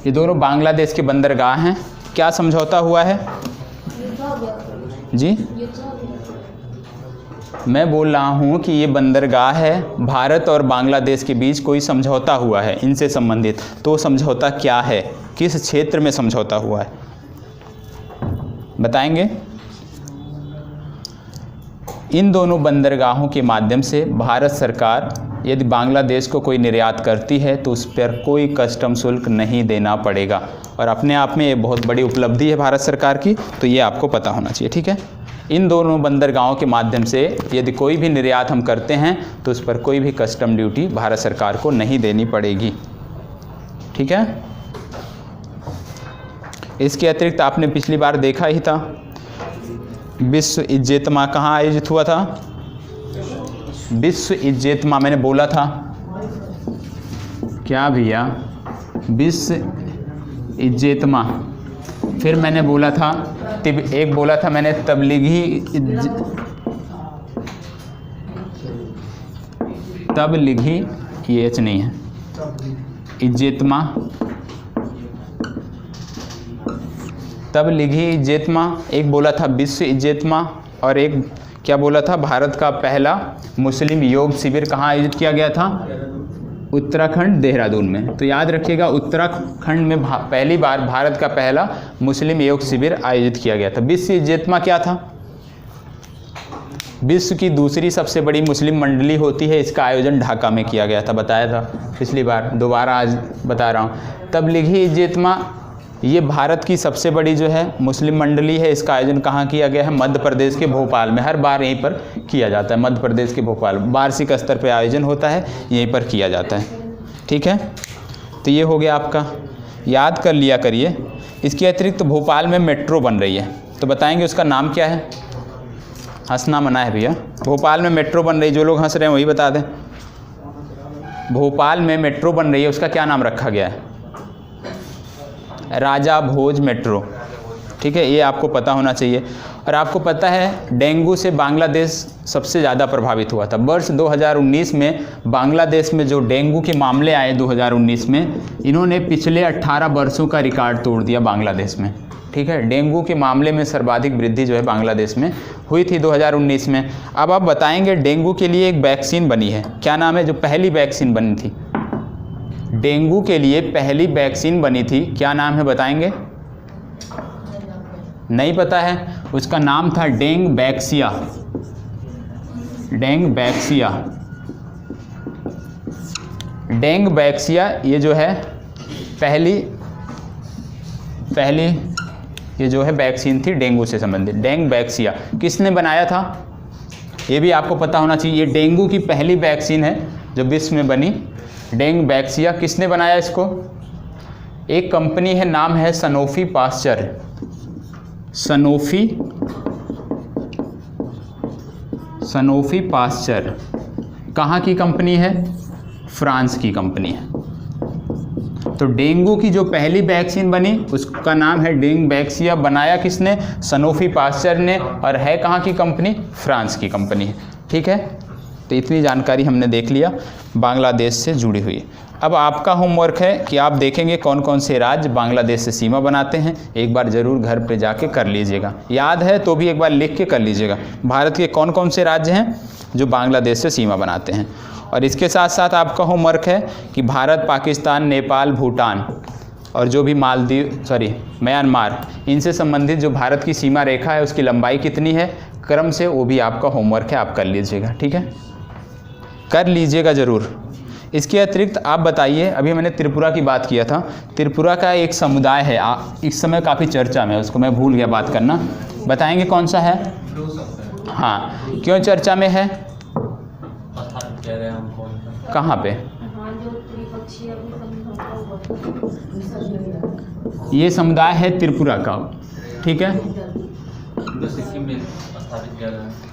ये दोनों बांग्लादेश के बंदरगाह हैं। क्या समझौता हुआ है जी? मैं बोल रहा हूँ कि ये बंदरगाह है, भारत और बांग्लादेश के बीच कोई समझौता हुआ है इनसे संबंधित। तो समझौता क्या है, किस क्षेत्र में समझौता हुआ है, बताएंगे? इन दोनों बंदरगाहों के माध्यम से भारत सरकार यदि बांग्लादेश को कोई निर्यात करती है तो उस पर कोई कस्टम शुल्क नहीं देना पड़ेगा, और अपने आप में ये बहुत बड़ी उपलब्धि है भारत सरकार की, तो ये आपको पता होना चाहिए। ठीक है, इन दोनों बंदरगाहों के माध्यम से यदि कोई भी निर्यात हम करते हैं तो उस पर कोई भी कस्टम ड्यूटी भारत सरकार को नहीं देनी पड़ेगी। ठीक है, इसके अतिरिक्त आपने पिछली बार देखा ही था, विश्व इज्तिमा कहाँ आयोजित हुआ था? विश्व इज्तिमा मैंने बोला था क्या भैया? विश्व इज्तिमा। फिर मैंने बोला था एक बोला था मैंने तबलीगी, ये एच नहीं है, इज्तिमा, तबलीगी इज्तिमा। एक बोला था विश्व इज्तिमा, और एक क्या बोला था? भारत का पहला मुस्लिम योग शिविर कहाँ आयोजित किया गया था? उत्तराखंड, देहरादून में। तो याद रखिएगा, उत्तराखंड में पहली बार भारत का पहला मुस्लिम योग शिविर आयोजित किया गया था। विश्व इज्तिमा क्या था? विश्व की दूसरी सबसे बड़ी मुस्लिम मंडली होती है, इसका आयोजन ढाका में किया गया था, बताया था पिछली बार, दोबारा आज बता रहा हूँ। तबलीगी इज्तिमा ये भारत की सबसे बड़ी जो है मुस्लिम मंडली है, इसका आयोजन कहाँ किया गया है? मध्य प्रदेश के भोपाल में। हर बार यहीं पर किया जाता है, मध्य प्रदेश के भोपाल, वार्षिक स्तर पर आयोजन होता है, यहीं पर किया जाता है। ठीक है, तो ये हो गया आपका, याद कर लिया करिए। इसके अतिरिक्त भोपाल में मेट्रो बन रही है, तो बताएंगे उसका नाम क्या है? हंसना मना है भैया। भोपाल में मेट्रो बन रही है, जो लोग हंस रहे हैं वही बता दें। भोपाल में मेट्रो बन रही है, उसका क्या नाम रखा गया है? राजा भोज मेट्रो। ठीक है, ये आपको पता होना चाहिए। और आपको पता है डेंगू से बांग्लादेश सबसे ज़्यादा प्रभावित हुआ था। वर्ष 2019 में बांग्लादेश में जो डेंगू के मामले आए 2019 में, इन्होंने पिछले 18 वर्षों का रिकॉर्ड तोड़ दिया बांग्लादेश में। ठीक है, डेंगू के मामले में सर्वाधिक वृद्धि जो है बांग्लादेश में हुई थी 2019 में। अब आप बताएंगे डेंगू के लिए एक वैक्सीन बनी है, क्या नाम है? जो पहली वैक्सीन बनी थी डेंगू के लिए, पहली वैक्सीन बनी थी, क्या नाम है बताएंगे? नहीं पता है, उसका नाम था डेंग बैक्सिया। डेंग बैक्सिया, डेंग बैक्सिया ये जो है पहली ये जो है वैक्सीन थी डेंगू से संबंधित। डेंग बैक्सिया किसने बनाया था ये भी आपको पता होना चाहिए। ये डेंगू की पहली वैक्सीन है जो विश्व में बनी। डेंग बैक्सिया किसने बनाया इसको? एक कंपनी है, नाम है सनोफी पास्चर। सनोफी पास्चर कहाँ की कंपनी है? फ्रांस की कंपनी है। तो डेंगू की जो पहली वैक्सीन बनी उसका नाम है डेंग बैक्सिया। बनाया किसने? सनोफी पास्चर ने। और है कहाँ की कंपनी? फ्रांस की कंपनी है। ठीक है, तो इतनी जानकारी हमने देख लिया बांग्लादेश से जुड़ी हुई। अब आपका होमवर्क है कि आप देखेंगे कौन कौन से राज्य बांग्लादेश से सीमा बनाते हैं। एक बार ज़रूर घर पे जाके कर लीजिएगा, याद है तो भी एक बार लिख के कर लीजिएगा। भारत के कौन कौन से राज्य हैं जो बांग्लादेश से सीमा बनाते हैं। और इसके साथ साथ आपका होमवर्क है कि भारत, पाकिस्तान, नेपाल, भूटान और जो भी म्यांमार, इनसे संबंधित जो भारत की सीमा रेखा है उसकी लंबाई कितनी है क्रम से, वो भी आपका होमवर्क है, आप कर लीजिएगा। ठीक है, कर लीजिएगा ज़रूर। इसके अतिरिक्त आप बताइए, अभी मैंने त्रिपुरा की बात किया था। त्रिपुरा का एक समुदाय है, इस समय काफ़ी चर्चा में है, उसको मैं भूल गया बात करना। बताएंगे कौन सा है? हाँ, क्यों चर्चा में है? कहाँ पे? ये समुदाय है त्रिपुरा का। ठीक है,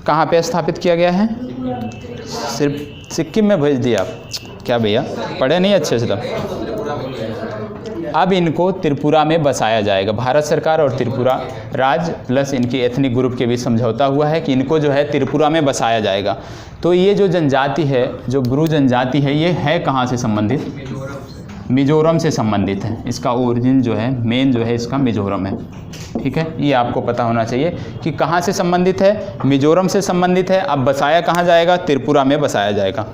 कहाँ पे स्थापित किया गया है? सिर्फ सिक्किम में भेज दिया आप? क्या भैया, पढ़े नहीं अच्छे से तब? अब इनको त्रिपुरा में बसाया जाएगा। भारत सरकार और त्रिपुरा राज्य प्लस इनकी एथनिक ग्रुप के बीच समझौता हुआ है कि इनको जो है त्रिपुरा में बसाया जाएगा। तो ये जो जनजाति है, जो ब्रू जनजाति है, ये है कहाँ से संबंधित? मिजोरम से संबंधित है। इसका ओरिजिन जो है, मेन जो है इसका मिजोरम है। ठीक है, ये आपको पता होना चाहिए कि कहाँ से संबंधित है, मिजोरम से संबंधित है। अब बसाया कहाँ जाएगा? त्रिपुरा में बसाया जाएगा।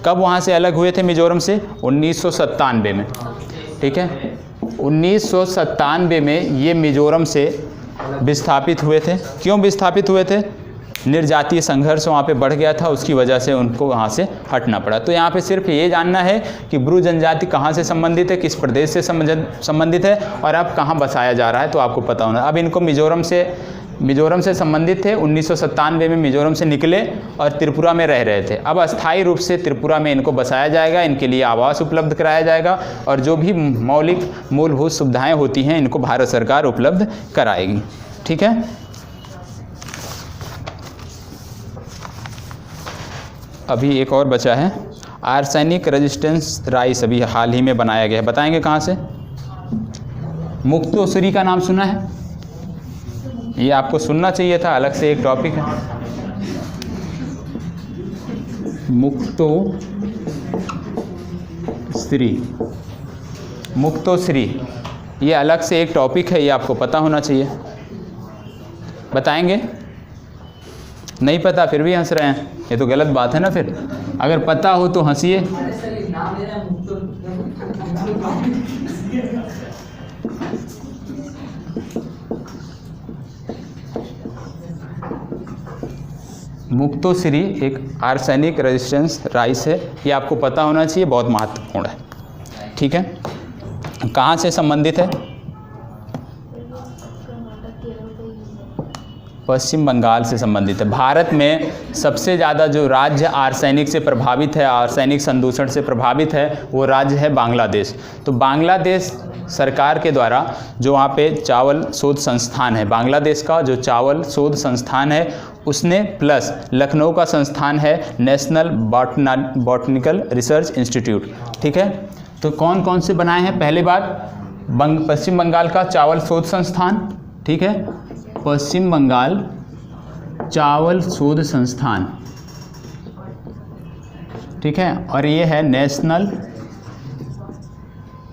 कब वहाँ से अलग हुए थे मिजोरम से? 1997 में। ठीक है, 1997 में ये मिजोरम से विस्थापित हुए थे। क्यों विस्थापित हुए थे? निर्जातीय संघर्ष वहाँ पे बढ़ गया था, उसकी वजह से उनको वहाँ से हटना पड़ा। तो यहाँ पे सिर्फ ये जानना है कि ब्रू जनजाति कहाँ से संबंधित है, किस प्रदेश से संबंधित है और अब कहाँ बसाया जा रहा है, तो आपको पता होना। अब इनको मिजोरम से संबंधित थे। 1997 में मिजोरम से निकले और त्रिपुरा में रह रहे थे। अब अस्थायी रूप से त्रिपुरा में इनको बसाया जाएगा, इनके लिए आवास उपलब्ध कराया जाएगा और जो भी मौलिक मूलभूत सुविधाएँ होती हैं इनको भारत सरकार उपलब्ध कराएगी। ठीक है, अभी एक और बचा है, आर्सेनिक रेजिस्टेंस राइस अभी हाल ही में बनाया गया है। बताएंगे कहाँ से? मुक्तोश्री का नाम सुना है? ये आपको सुनना चाहिए था, अलग से एक टॉपिक है। मुक्तोश्री ये अलग से एक टॉपिक है, ये आपको पता होना चाहिए। बताएंगे? नहीं पता फिर भी हंस रहे हैं, ये तो गलत बात है ना। फिर अगर पता हो तो हंसिए। मुक्तोश्री एक आर्सेनिक रेजिस्टेंस राइस है, ये आपको पता होना चाहिए, बहुत महत्वपूर्ण है। ठीक है, कहाँ से संबंधित है? पश्चिम बंगाल से संबंधित है। भारत में सबसे ज़्यादा जो राज्य आर्सेनिक से प्रभावित है, आर्सेनिक संदूषण से प्रभावित है, वो राज्य है बांग्लादेश। तो बांग्लादेश सरकार के द्वारा जो वहाँ पे चावल शोध संस्थान है, बांग्लादेश का जो चावल शोध संस्थान है उसने, प्लस लखनऊ का संस्थान है नेशनल बॉटनिकल रिसर्च इंस्टीट्यूट। ठीक है, तो कौन कौन से बनाए हैं? पहले बात पश्चिम बंगाल का चावल शोध संस्थान। ठीक है, पश्चिम बंगाल चावल शोध संस्थान। ठीक है, और ये है national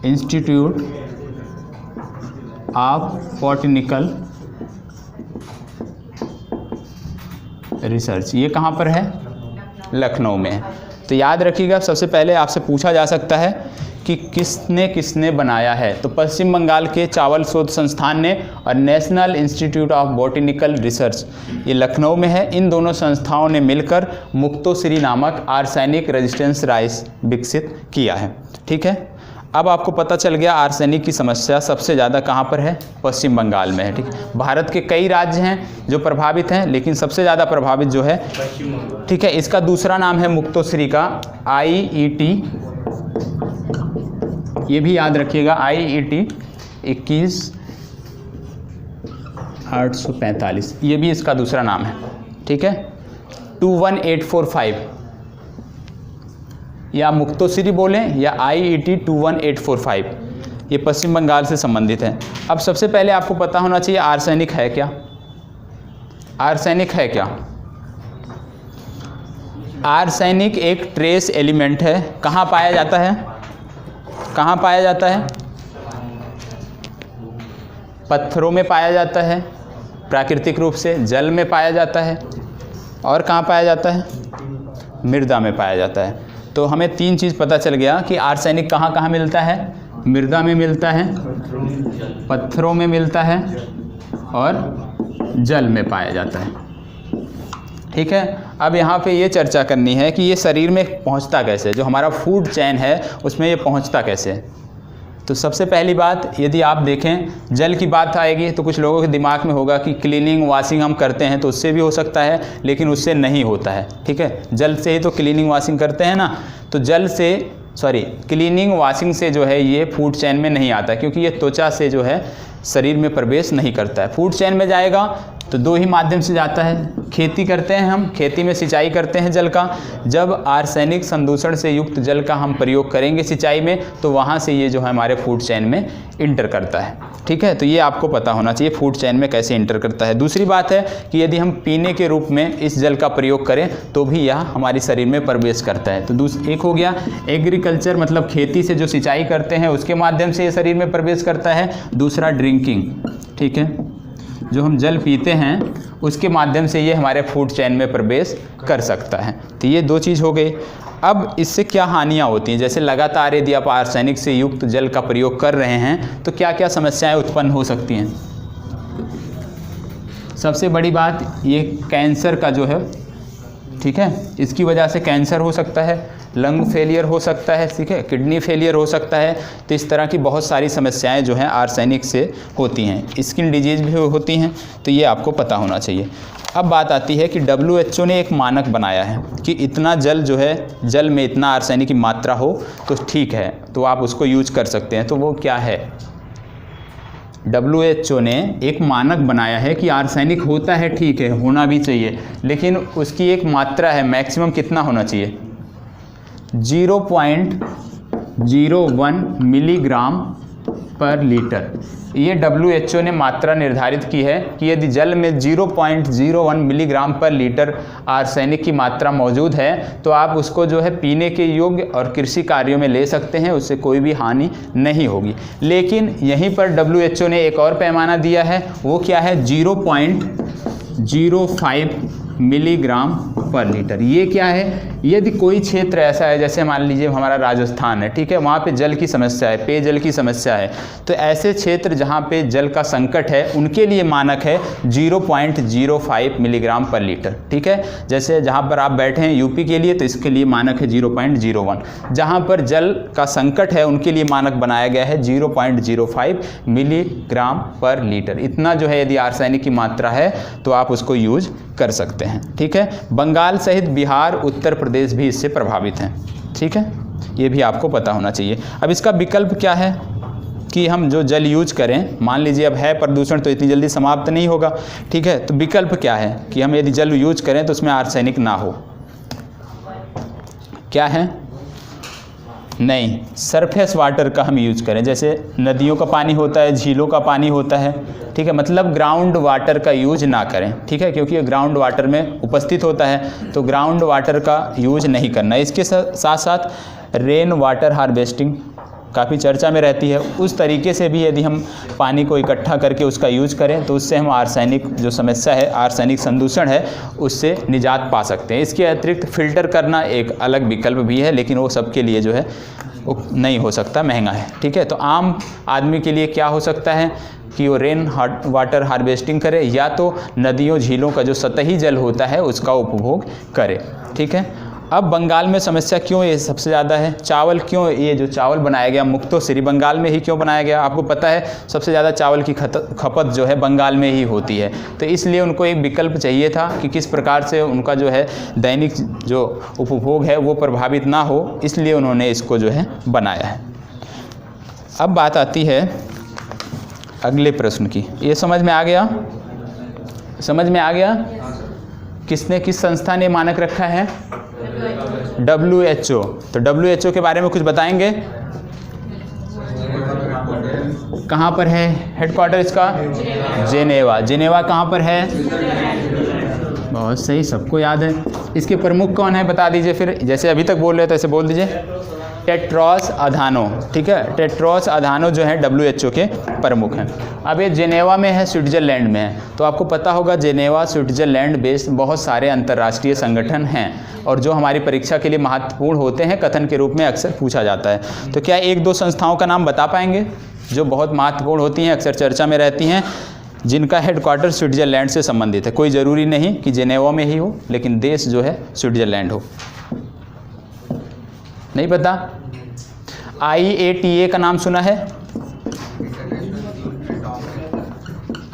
institute of botanical research. ये कहाँ पर है? लखनऊ में है। तो तो याद रखिएगा, सबसे पहले आपसे पूछा जा सकता है कि किसने किसने बनाया है। तो पश्चिम बंगाल के चावल शोध संस्थान ने और national institute of botanical research, ये लखनऊ में है, इन दोनों संस्थाओं ने मिलकर मुक्तोश्री नामक आर्सेनिक रेजिस्टेंस राइस विकसित किया है। ठीक है, अब आपको पता चल गया आर्सेनिक की समस्या सबसे ज़्यादा कहाँ पर है, पश्चिम बंगाल में है। ठीक, भारत के कई राज्य हैं जो प्रभावित हैं, लेकिन सबसे ज़्यादा प्रभावित जो है पश्चिम बंगाल। ठीक है, इसका दूसरा नाम है मुक्तोश्री का IET, ये भी याद रखिएगा, IET 21845, ये भी इसका दूसरा नाम है। ठीक है, 21845 या मुक्तोश्री बोलें या IET 21845, ये पश्चिम बंगाल से संबंधित है। अब सबसे पहले आपको पता होना चाहिए आर्सेनिक है क्या। आर्सेनिक है क्या? आर्सेनिक एक ट्रेस एलिमेंट है। कहाँ पाया जाता है? कहाँ पाया जाता है? पत्थरों में पाया जाता है प्राकृतिक रूप से, जल में पाया जाता है, और कहाँ पाया जाता है? मृदा में पाया जाता है। तो हमें तीन चीज़ पता चल गया कि आर्सेनिक कहाँ कहाँ मिलता है। मृदा में मिलता है, पत्थरों में मिलता है, और जल में पाया जाता है। ठीक है, अब यहाँ पे ये चर्चा करनी है कि ये शरीर में पहुँचता कैसे, जो हमारा फूड चेन है उसमें ये पहुँचता कैसे। तो सबसे पहली बात, यदि आप देखें जल की बात आएगी तो कुछ लोगों के दिमाग में होगा कि क्लीनिंग वाशिंग हम करते हैं तो उससे भी हो सकता है, लेकिन उससे नहीं होता है। ठीक है, जल से ही तो क्लीनिंग वाशिंग करते हैं ना, तो जल से क्लीनिंग वाशिंग से जो है ये फूड चेन में नहीं आता, क्योंकि ये त्वचा से जो है शरीर में प्रवेश नहीं करता है। फूड चेन में जाएगा तो दो ही माध्यम से जाता है। खेती करते हैं हम, खेती में सिंचाई करते हैं जल का, जब आर्सेनिक संदूषण से युक्त जल का हम प्रयोग करेंगे सिंचाई में तो वहाँ से ये जो है हमारे फूड चेन में इंटर करता है। ठीक है, तो ये आपको पता होना चाहिए फूड चेन में कैसे इंटर करता है। दूसरी बात है कि यदि हम पीने के रूप में इस जल का प्रयोग करें तो भी यह हमारे शरीर में प्रवेश करता है। तो एक हो गया एग्रीकल्चर, मतलब खेती से जो सिंचाई करते हैं उसके माध्यम से ये शरीर में प्रवेश करता है। दूसरा ड्रिंकिंग, ठीक है, जो हम जल पीते हैं उसके माध्यम से ये हमारे फूड चेन में प्रवेश कर सकता है। तो ये दो चीज़ हो गई। अब इससे क्या हानियाँ होती हैं, जैसे लगातार यदि आप आर्सेनिक से युक्त जल का प्रयोग कर रहे हैं तो क्या क्या समस्याएं उत्पन्न हो सकती हैं। सबसे बड़ी बात ये कैंसर का जो है, ठीक है, इसकी वजह से कैंसर हो सकता है, लंग फेलियर हो सकता है, ठीक है, किडनी फेलियर हो सकता है। तो इस तरह की बहुत सारी समस्याएं जो हैं आर्सेनिक से होती हैं। स्किन डिजीज़ भी होती हैं, तो ये आपको पता होना चाहिए। अब बात आती है कि WHO ने एक मानक बनाया है कि इतना जल जो है, जल में इतना आर्सेनिक की मात्रा हो तो ठीक है, तो आप उसको यूज कर सकते हैं। तो वो क्या है? WHO ने एक मानक बनाया है कि आर्सेनिक होता है, ठीक है, होना भी चाहिए, लेकिन उसकी एक मात्रा है, मैक्सिमम कितना होना चाहिए? 0.01 मिलीग्राम पर लीटर। ये WHO ने मात्रा निर्धारित की है कि यदि जल में 0.01 मिलीग्राम पर लीटर आर्सेनिक की मात्रा मौजूद है तो आप उसको जो है पीने के योग्य और कृषि कार्यों में ले सकते हैं, उससे कोई भी हानि नहीं होगी। लेकिन यहीं पर WHO ने एक और पैमाना दिया है, वो क्या है? 0.05 मिलीग्राम पर लीटर। ये क्या है? यदि कोई क्षेत्र ऐसा है, जैसे मान लीजिए हमारा राजस्थान है, ठीक है, वहाँ पे जल की समस्या है, पेयजल की समस्या है, तो ऐसे क्षेत्र जहाँ पे जल का संकट है उनके लिए मानक है 0.05 मिलीग्राम पर लीटर। ठीक है, जैसे जहाँ पर आप बैठे हैं यूपी के लिए तो इसके लिए मानक है 0.01। जहाँ पर जल का संकट है उनके लिए मानक बनाया गया है 0.05 मिलीग्राम पर लीटर। इतना जो है यदि आर्सेनिक की मात्रा है तो आप उसको यूज कर सकते हैं। ठीक है, बंगाल सहित बिहार, उत्तर प्रदेश भी इससे प्रभावित हैं। ठीक है, ये भी आपको पता होना चाहिए। अब इसका विकल्प क्या है कि हम जो जल यूज करें, मान लीजिए अब है प्रदूषण तो इतनी जल्दी समाप्त नहीं होगा, ठीक है, तो विकल्प क्या है कि हम यदि जल यूज करें तो उसमें आर्सेनिक ना हो। क्या है? नहीं, सरफेस वाटर का हम यूज करें, जैसे नदियों का पानी होता है, झीलों का पानी होता है, ठीक है, मतलब ग्राउंड वाटर का यूज ना करें। ठीक है, क्योंकि ये ग्राउंड वाटर में उपस्थित होता है, तो ग्राउंड वाटर का यूज नहीं करना है। इसके साथ साथ रेन वाटर हार्वेस्टिंग, काफ़ी चर्चा में रहती है, उस तरीके से भी यदि हम पानी को इकट्ठा करके उसका यूज करें तो उससे हम आर्सेनिक जो समस्या है, आर्सेनिक संदूषण है, उससे निजात पा सकते हैं। इसके अतिरिक्त फ़िल्टर करना एक अलग विकल्प भी है, लेकिन वो सबके लिए जो है वो नहीं हो सकता, महंगा है। ठीक है, तो आम आदमी के लिए क्या हो सकता है कि वो रेन वाटर हार्वेस्टिंग करे या तो नदियों झीलों का जो सतही जल होता है उसका उपभोग करे। ठीक है, अब बंगाल में समस्या क्यों ये सबसे ज़्यादा है? चावल क्यों, ये जो चावल बनाया गया मुक्तोश्री बंगाल में ही क्यों बनाया गया? आपको पता है सबसे ज़्यादा चावल की खपत जो है बंगाल में ही होती है, तो इसलिए उनको एक विकल्प चाहिए था कि किस प्रकार से उनका जो है दैनिक जो उपभोग है वो प्रभावित ना हो, इसलिए उन्होंने इसको जो है बनाया है। अब बात आती है अगले प्रश्न की। ये समझ में आ गया? समझ में आ गया? किसने, किस संस्था ने मानक रखा है? WHO। तो WHO के बारे में कुछ बताएंगे? कहाँ पर है हेडक्वार्टर इसका? जेनेवा। जेनेवा कहाँ पर है? बहुत सही, सबको याद है। इसके प्रमुख कौन है बता दीजिए फिर, जैसे अभी तक बोल रहे थे ऐसे बोल दीजिए। टेड्रोस अधानो। ठीक है, टेड्रोस अधानो जो है WHO के प्रमुख हैं। अब ये जेनेवा में है, स्विट्ज़रलैंड में है, तो आपको पता होगा जेनेवा स्विट्ज़रलैंड बेस्ड बहुत सारे अंतर्राष्ट्रीय संगठन हैं और जो हमारी परीक्षा के लिए महत्वपूर्ण होते हैं, कथन के रूप में अक्सर पूछा जाता है। तो क्या एक दो संस्थाओं का नाम बता पाएंगे जो बहुत महत्वपूर्ण होती हैं, अक्सर चर्चा में रहती हैं, जिनका हेडक्वार्टर स्विट्ज़रलैंड से संबंधित है? कोई ज़रूरी नहीं कि जेनेवा में ही हो, लेकिन देश जो है स्विट्ज़रलैंड हो। नहीं पता? IATA का नाम सुना है?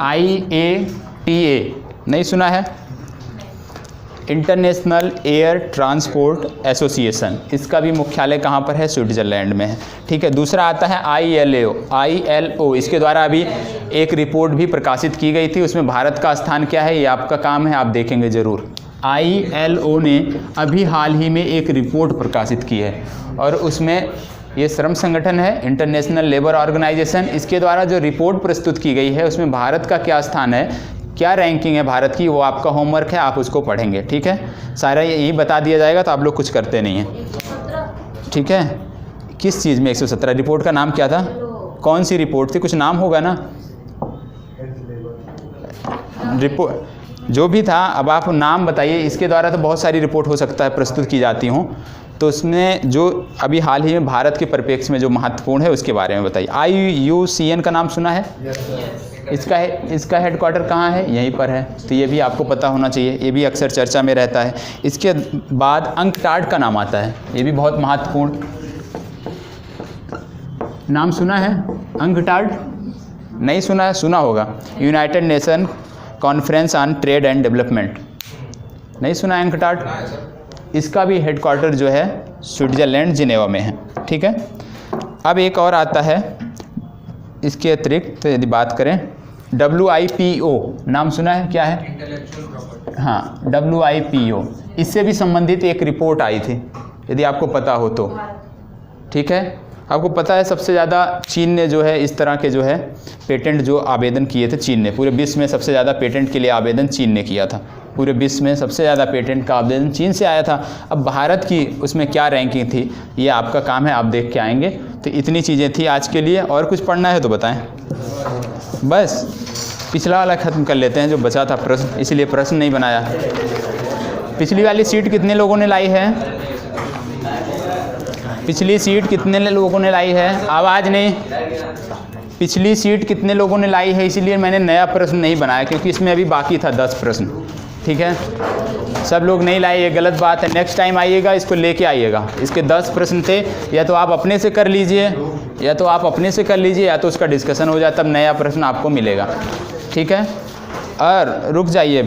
IATA नहीं सुना है? इंटरनेशनल एयर ट्रांसपोर्ट एसोसिएशन, इसका भी मुख्यालय कहाँ पर है? स्विट्ज़रलैंड में है। ठीक है, दूसरा आता है ILO। इसके द्वारा अभी एक रिपोर्ट भी प्रकाशित की गई थी, उसमें भारत का स्थान क्या है ये आपका काम है, आप देखेंगे ज़रूर। ILO ने अभी हाल ही में एक रिपोर्ट प्रकाशित की है और उसमें ये श्रम संगठन है, इंटरनेशनल लेबर ऑर्गेनाइजेशन, इसके द्वारा जो रिपोर्ट प्रस्तुत की गई है उसमें भारत का क्या स्थान है, क्या रैंकिंग है भारत की, वो आपका होमवर्क है, आप उसको पढ़ेंगे। ठीक है, सारा यही बता दिया जाएगा, तो आप लोग कुछ करते नहीं हैं। ठीक है, किस चीज़ में 117? रिपोर्ट का नाम क्या था? कौन सी रिपोर्ट थी? कुछ नाम होगा ना रिपोर्ट जो भी था, अब आप नाम बताइए। इसके द्वारा तो बहुत सारी रिपोर्ट हो सकता है प्रस्तुत की जाती हों, तो उसमें जो अभी हाल ही में भारत के परिप्रेक्ष्य में जो महत्वपूर्ण है उसके बारे में बताइए। IUCN का नाम सुना है? इसका हेडक्वार्टर कहाँ है? यहीं पर है, तो ये भी आपको पता होना चाहिए, ये भी अक्सर चर्चा में रहता है। इसके बाद अंकटाड का नाम आता है, ये भी बहुत महत्वपूर्ण नाम सुना है? अंकटाड नहीं सुना है? सुना होगा, United nation conference on trade and development, नहीं सुना है अंकटाड? इसका भी हेडक्वार्टर जो है स्विट्ज़रलैंड जिनेवा में है। ठीक है, अब एक और आता है इसके अतिरिक्त, तो यदि बात करें WIPO, नाम सुना है? क्या है? हाँ, WIPO, इससे भी संबंधित एक रिपोर्ट आई थी, यदि आपको पता हो तो। ठीक है, आपको पता है सबसे ज़्यादा चीन ने जो है इस तरह के जो है पेटेंट जो आवेदन किए थे, चीन ने पूरे विश्व में सबसे ज़्यादा पेटेंट के लिए आवेदन चीन ने किया था, पूरे विश्व में सबसे ज़्यादा पेटेंट का आवेदन चीन से आया था। अब भारत की उसमें क्या रैंकिंग थी ये आपका काम है, आप देख के आएंगे। तो इतनी चीज़ें थी आज के लिए, और कुछ पढ़ना है तो बताएं। बस पिछला वाला ख़त्म कर लेते हैं जो बचा था प्रश्न, इसलिए प्रश्न नहीं बनाया। पिछली वाली सीट कितने लोगों ने लाई है? पिछली सीट कितने लोगों ने लाई है? आवाज़ नहीं। पिछली सीट कितने लोगों ने लाई है? इसीलिए मैंने नया प्रश्न नहीं बनाया, क्योंकि इसमें अभी बाकी था 10 प्रश्न। ठीक है, सब लोग नहीं लाए, ये गलत बात है। नेक्स्ट टाइम आइएगा इसको लेके आइएगा। इसके 10 प्रश्न थे, या तो आप अपने से कर लीजिए, या तो उसका डिस्कशन हो जाए, तब नया प्रश्न आपको मिलेगा। ठीक है, और रुक जाइए,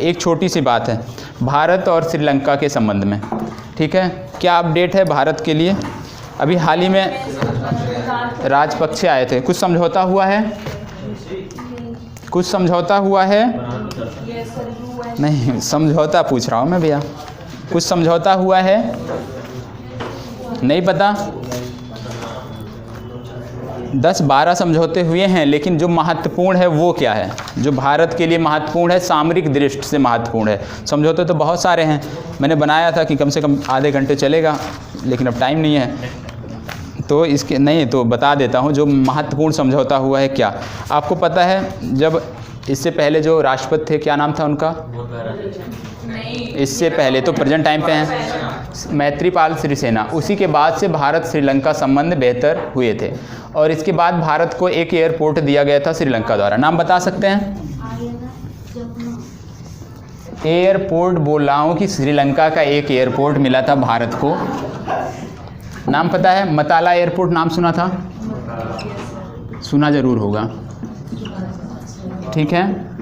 एक छोटी सी बात है भारत और श्रीलंका के संबंध में। ठीक है, क्या अपडेट है भारत के लिए? अभी हाल ही में राजपक्षे आए थे, कुछ समझौता हुआ है? नहीं, समझौता पूछ रहा हूँ मैं भैया, कुछ समझौता हुआ है? नहीं पता? 10-12 समझौते हुए हैं, लेकिन जो महत्वपूर्ण है वो क्या है, जो भारत के लिए महत्वपूर्ण है, सामरिक दृष्टि से महत्वपूर्ण है। समझौते तो बहुत सारे हैं, मैंने बनाया था कि कम से कम आधे घंटे चलेगा, लेकिन अब टाइम नहीं है। तो इसके नहीं तो बता देता हूँ जो महत्वपूर्ण समझौता हुआ है क्या आपको पता है। जब इससे पहले जो राष्ट्रपति थे क्या नाम था उनका, इससे पहले तो प्रेजेंट टाइम पे हैं मैत्रीपाल सिरिसेना। उसी के बाद से भारत श्रीलंका संबंध बेहतर हुए थे और इसके बाद भारत को एक एयरपोर्ट दिया गया था श्रीलंका द्वारा। नाम बता सकते हैं? एयरपोर्ट बोल रहा हूँ कि श्रीलंका का एक एयरपोर्ट मिला था भारत को। नाम पता है? मताला एयरपोर्ट नाम सुना था? सुना जरूर होगा, ठीक है।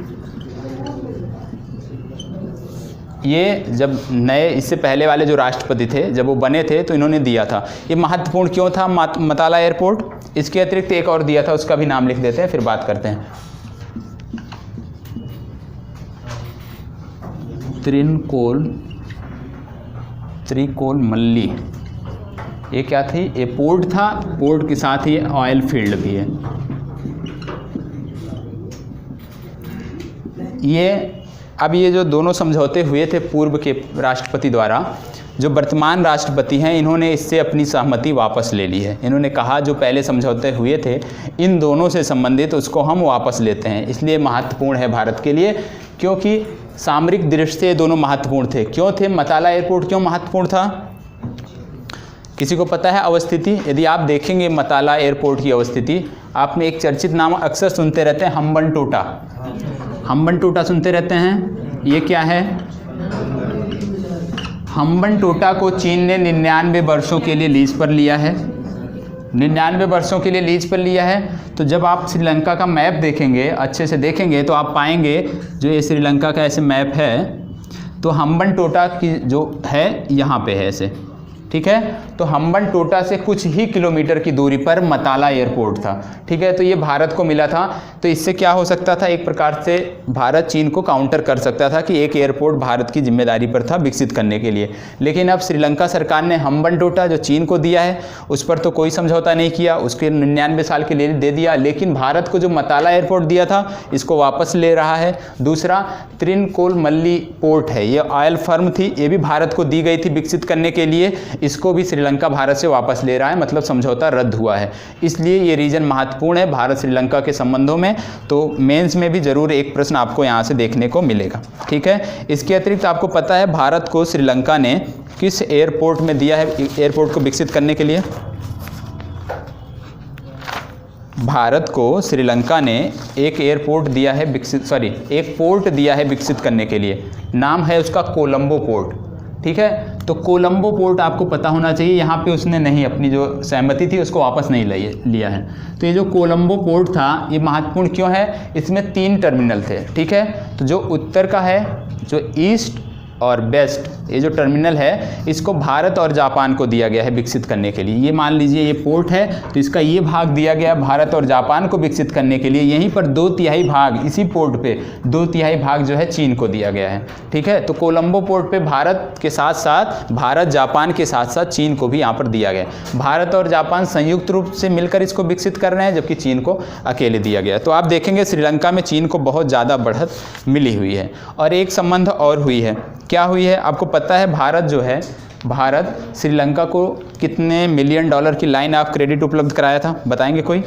ये जब नए इससे पहले वाले जो राष्ट्रपति थे जब वो बने थे तो इन्होंने दिया था। ये महत्वपूर्ण क्यों था मताला एयरपोर्ट? इसके अतिरिक्त एक और दिया था, उसका भी नाम लिख देते हैं फिर बात करते हैं। त्रिकोल मल्ली, ये क्या थी? ये पोर्ट था, पोर्ट के साथ ही ऑयल फील्ड भी है। ये जो दोनों समझौते हुए थे पूर्व के राष्ट्रपति द्वारा, जो वर्तमान राष्ट्रपति हैं इन्होंने इससे अपनी सहमति वापस ले ली है। इन्होंने कहा जो पहले समझौते हुए थे इन दोनों से संबंधित उसको हम वापस लेते हैं। इसलिए महत्वपूर्ण है भारत के लिए, क्योंकि सामरिक दृष्टि से ये दोनों महत्वपूर्ण थे। क्यों थे? मताला एयरपोर्ट क्यों महत्वपूर्ण था? किसी को पता है अवस्थिति? यदि आप देखेंगे मताला एयरपोर्ट की अवस्थिति, आपने एक चर्चित नाम अक्सर सुनते रहते हैं, हम्बनटोटा। हम्बनटोटा सुनते रहते हैं। ये क्या है? हम्बनटोटा को चीन ने 99 वर्षों के लिए लीज पर लिया है। 99 वर्षों के लिए लीज पर लिया है। तो जब आप श्रीलंका का मैप देखेंगे, अच्छे से देखेंगे तो आप पाएंगे जो ये श्रीलंका का ऐसे मैप है तो हम्बनटोटा की जो है यहाँ पे है ऐसे, ठीक है। तो हम्बनटोटा से कुछ ही किलोमीटर की दूरी पर मताला एयरपोर्ट था, ठीक है। तो ये भारत को मिला था। तो इससे क्या हो सकता था? एक प्रकार से भारत चीन को काउंटर कर सकता था कि एक एयरपोर्ट भारत की जिम्मेदारी पर था विकसित करने के लिए। लेकिन अब श्रीलंका सरकार ने हम्बनटोटा जो चीन को दिया है उस पर तो कोई समझौता नहीं किया, उसके 99 साल के लिए दे दिया। लेकिन भारत को जो मताला एयरपोर्ट दिया था इसको वापस ले रहा है। दूसरा त्रिकोलमल्ली पोर्ट है, ये ऑयल फर्म थी, ये भी भारत को दी गई थी विकसित करने के लिए, इसको भी श्रीलंका भारत से वापस ले रहा है, मतलब समझौता रद्द हुआ है। इसलिए ये रीजन महत्वपूर्ण है भारत श्रीलंका के संबंधों में। तो मेंस में भी जरूर एक प्रश्न आपको यहाँ से देखने को मिलेगा, ठीक है। इसके अतिरिक्त आपको पता है भारत को श्रीलंका ने किस एयरपोर्ट में दिया है एयरपोर्ट को विकसित करने के लिए? भारत को श्रीलंका ने एक एयरपोर्ट दिया है एक पोर्ट दिया है विकसित करने के लिए। नाम है उसका कोलंबो पोर्ट, ठीक है। तो कोलंबो पोर्ट आपको पता होना चाहिए। यहाँ पे उसने नहीं अपनी जो सहमति थी उसको वापस नहीं लिया है। तो ये जो कोलंबो पोर्ट था ये महत्वपूर्ण क्यों है? इसमें 3 टर्मिनल थे, ठीक है। तो जो उत्तर का है, जो ईस्ट और वेस्ट, ये जो टर्मिनल है इसको भारत और जापान को दिया गया है विकसित करने के लिए। ये मान लीजिए ये पोर्ट है तो इसका ये भाग दिया गया भारत और जापान को विकसित करने के लिए। यहीं पर 2/3 भाग, इसी पोर्ट पे 2/3 भाग जो है चीन को दिया गया है, ठीक है। तो कोलंबो पोर्ट पे भारत के साथ साथ भारत जापान के साथ साथ चीन को भी यहाँ पर दिया गया है। भारत और जापान संयुक्त रूप से मिलकर इसको विकसित कर रहे हैं, जबकि चीन को अकेले दिया गया है। तो आप देखेंगे श्रीलंका में चीन को बहुत ज़्यादा बढ़त मिली हुई है। और एक संबंध और हुई है, क्या हुई है आपको पता है? भारत श्रीलंका को कितने $1 मिलियन की लाइन ऑफ क्रेडिट उपलब्ध कराया था, बताएंगे कोई?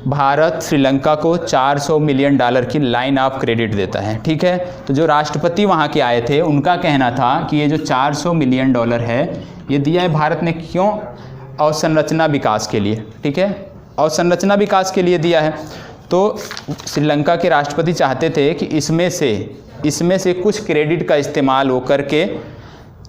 भारत श्रीलंका को $400 मिलियन की लाइन ऑफ क्रेडिट देता है, ठीक है। तो जो राष्ट्रपति वहाँ के आए थे उनका कहना था कि ये जो $400 मिलियन है ये दिया है भारत ने, क्यों? अवसंरचना विकास के लिए, ठीक है। अवसंरचना विकास के लिए दिया है। तो श्रीलंका के राष्ट्रपति चाहते थे कि इसमें से कुछ क्रेडिट का इस्तेमाल वो करके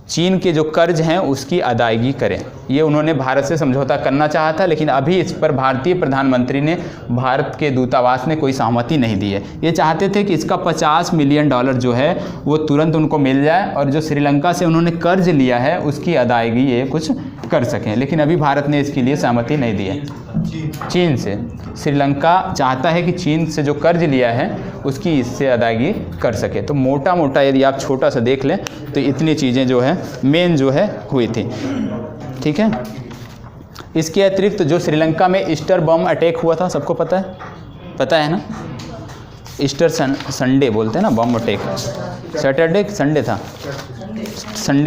चीन के जो कर्ज हैं उसकी अदायगी करें। ये उन्होंने भारत से समझौता करना चाहा था, लेकिन अभी इस पर भारतीय प्रधानमंत्री ने, भारत के दूतावास ने कोई सहमति नहीं दी है। ये चाहते थे कि इसका $50 मिलियन जो है वो तुरंत उनको मिल जाए और जो श्रीलंका से उन्होंने कर्ज लिया है उसकी अदायगी ये कुछ कर सकें, लेकिन अभी भारत ने इसके लिए सहमति नहीं दी है। चीन से श्रीलंका चाहता है कि चीन से जो कर्ज लिया है उसकी इससे अदायगी कर सके। तो मोटा मोटा यदि आप छोटा सा देख लें तो इतनी चीज़ें जो है मेन जो है हुई थी, ठीक है। इसके अतिरिक्त जो श्रीलंका में ईस्टर बम अटैक हुआ था, सबको पता है ना? ईस्टर संडे बोलते हैं ना, बम अटैक। सैटरडे संडे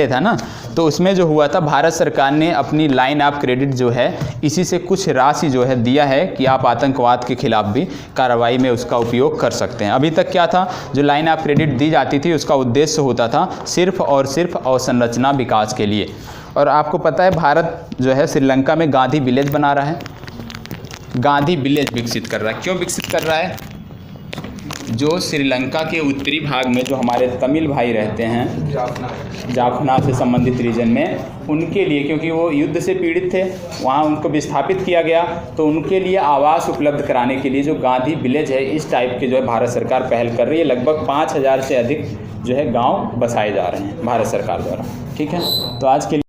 था ना। तो उसमें जो हुआ था, भारत सरकार ने अपनी लाइन ऑफ क्रेडिट जो है इसी से कुछ राशि जो है दिया है कि आप आतंकवाद के खिलाफ भी कार्रवाई में उसका उपयोग कर सकते हैं। अभी तक क्या था, जो लाइन ऑफ क्रेडिट दी जाती थी उसका उद्देश्य होता था सिर्फ और सिर्फ अवसंरचना विकास के लिए। और आपको पता है भारत जो है श्रीलंका में गांधी विलेज बना रहा है, गांधी विलेज विकसित कर रहा है। क्यों विकसित कर रहा है? जो श्रीलंका के उत्तरी भाग में जो हमारे तमिल भाई रहते हैं, जाफना से संबंधित रीजन में, उनके लिए, क्योंकि वो युद्ध से पीड़ित थे, वहाँ उनको विस्थापित किया गया, तो उनके लिए आवास उपलब्ध कराने के लिए जो गांधी विलेज है, इस टाइप के जो है भारत सरकार पहल कर रही है। लगभग 5000 से अधिक जो है गांव बसाए जा रहे हैं भारत सरकार द्वारा। ठीक है, तो आज के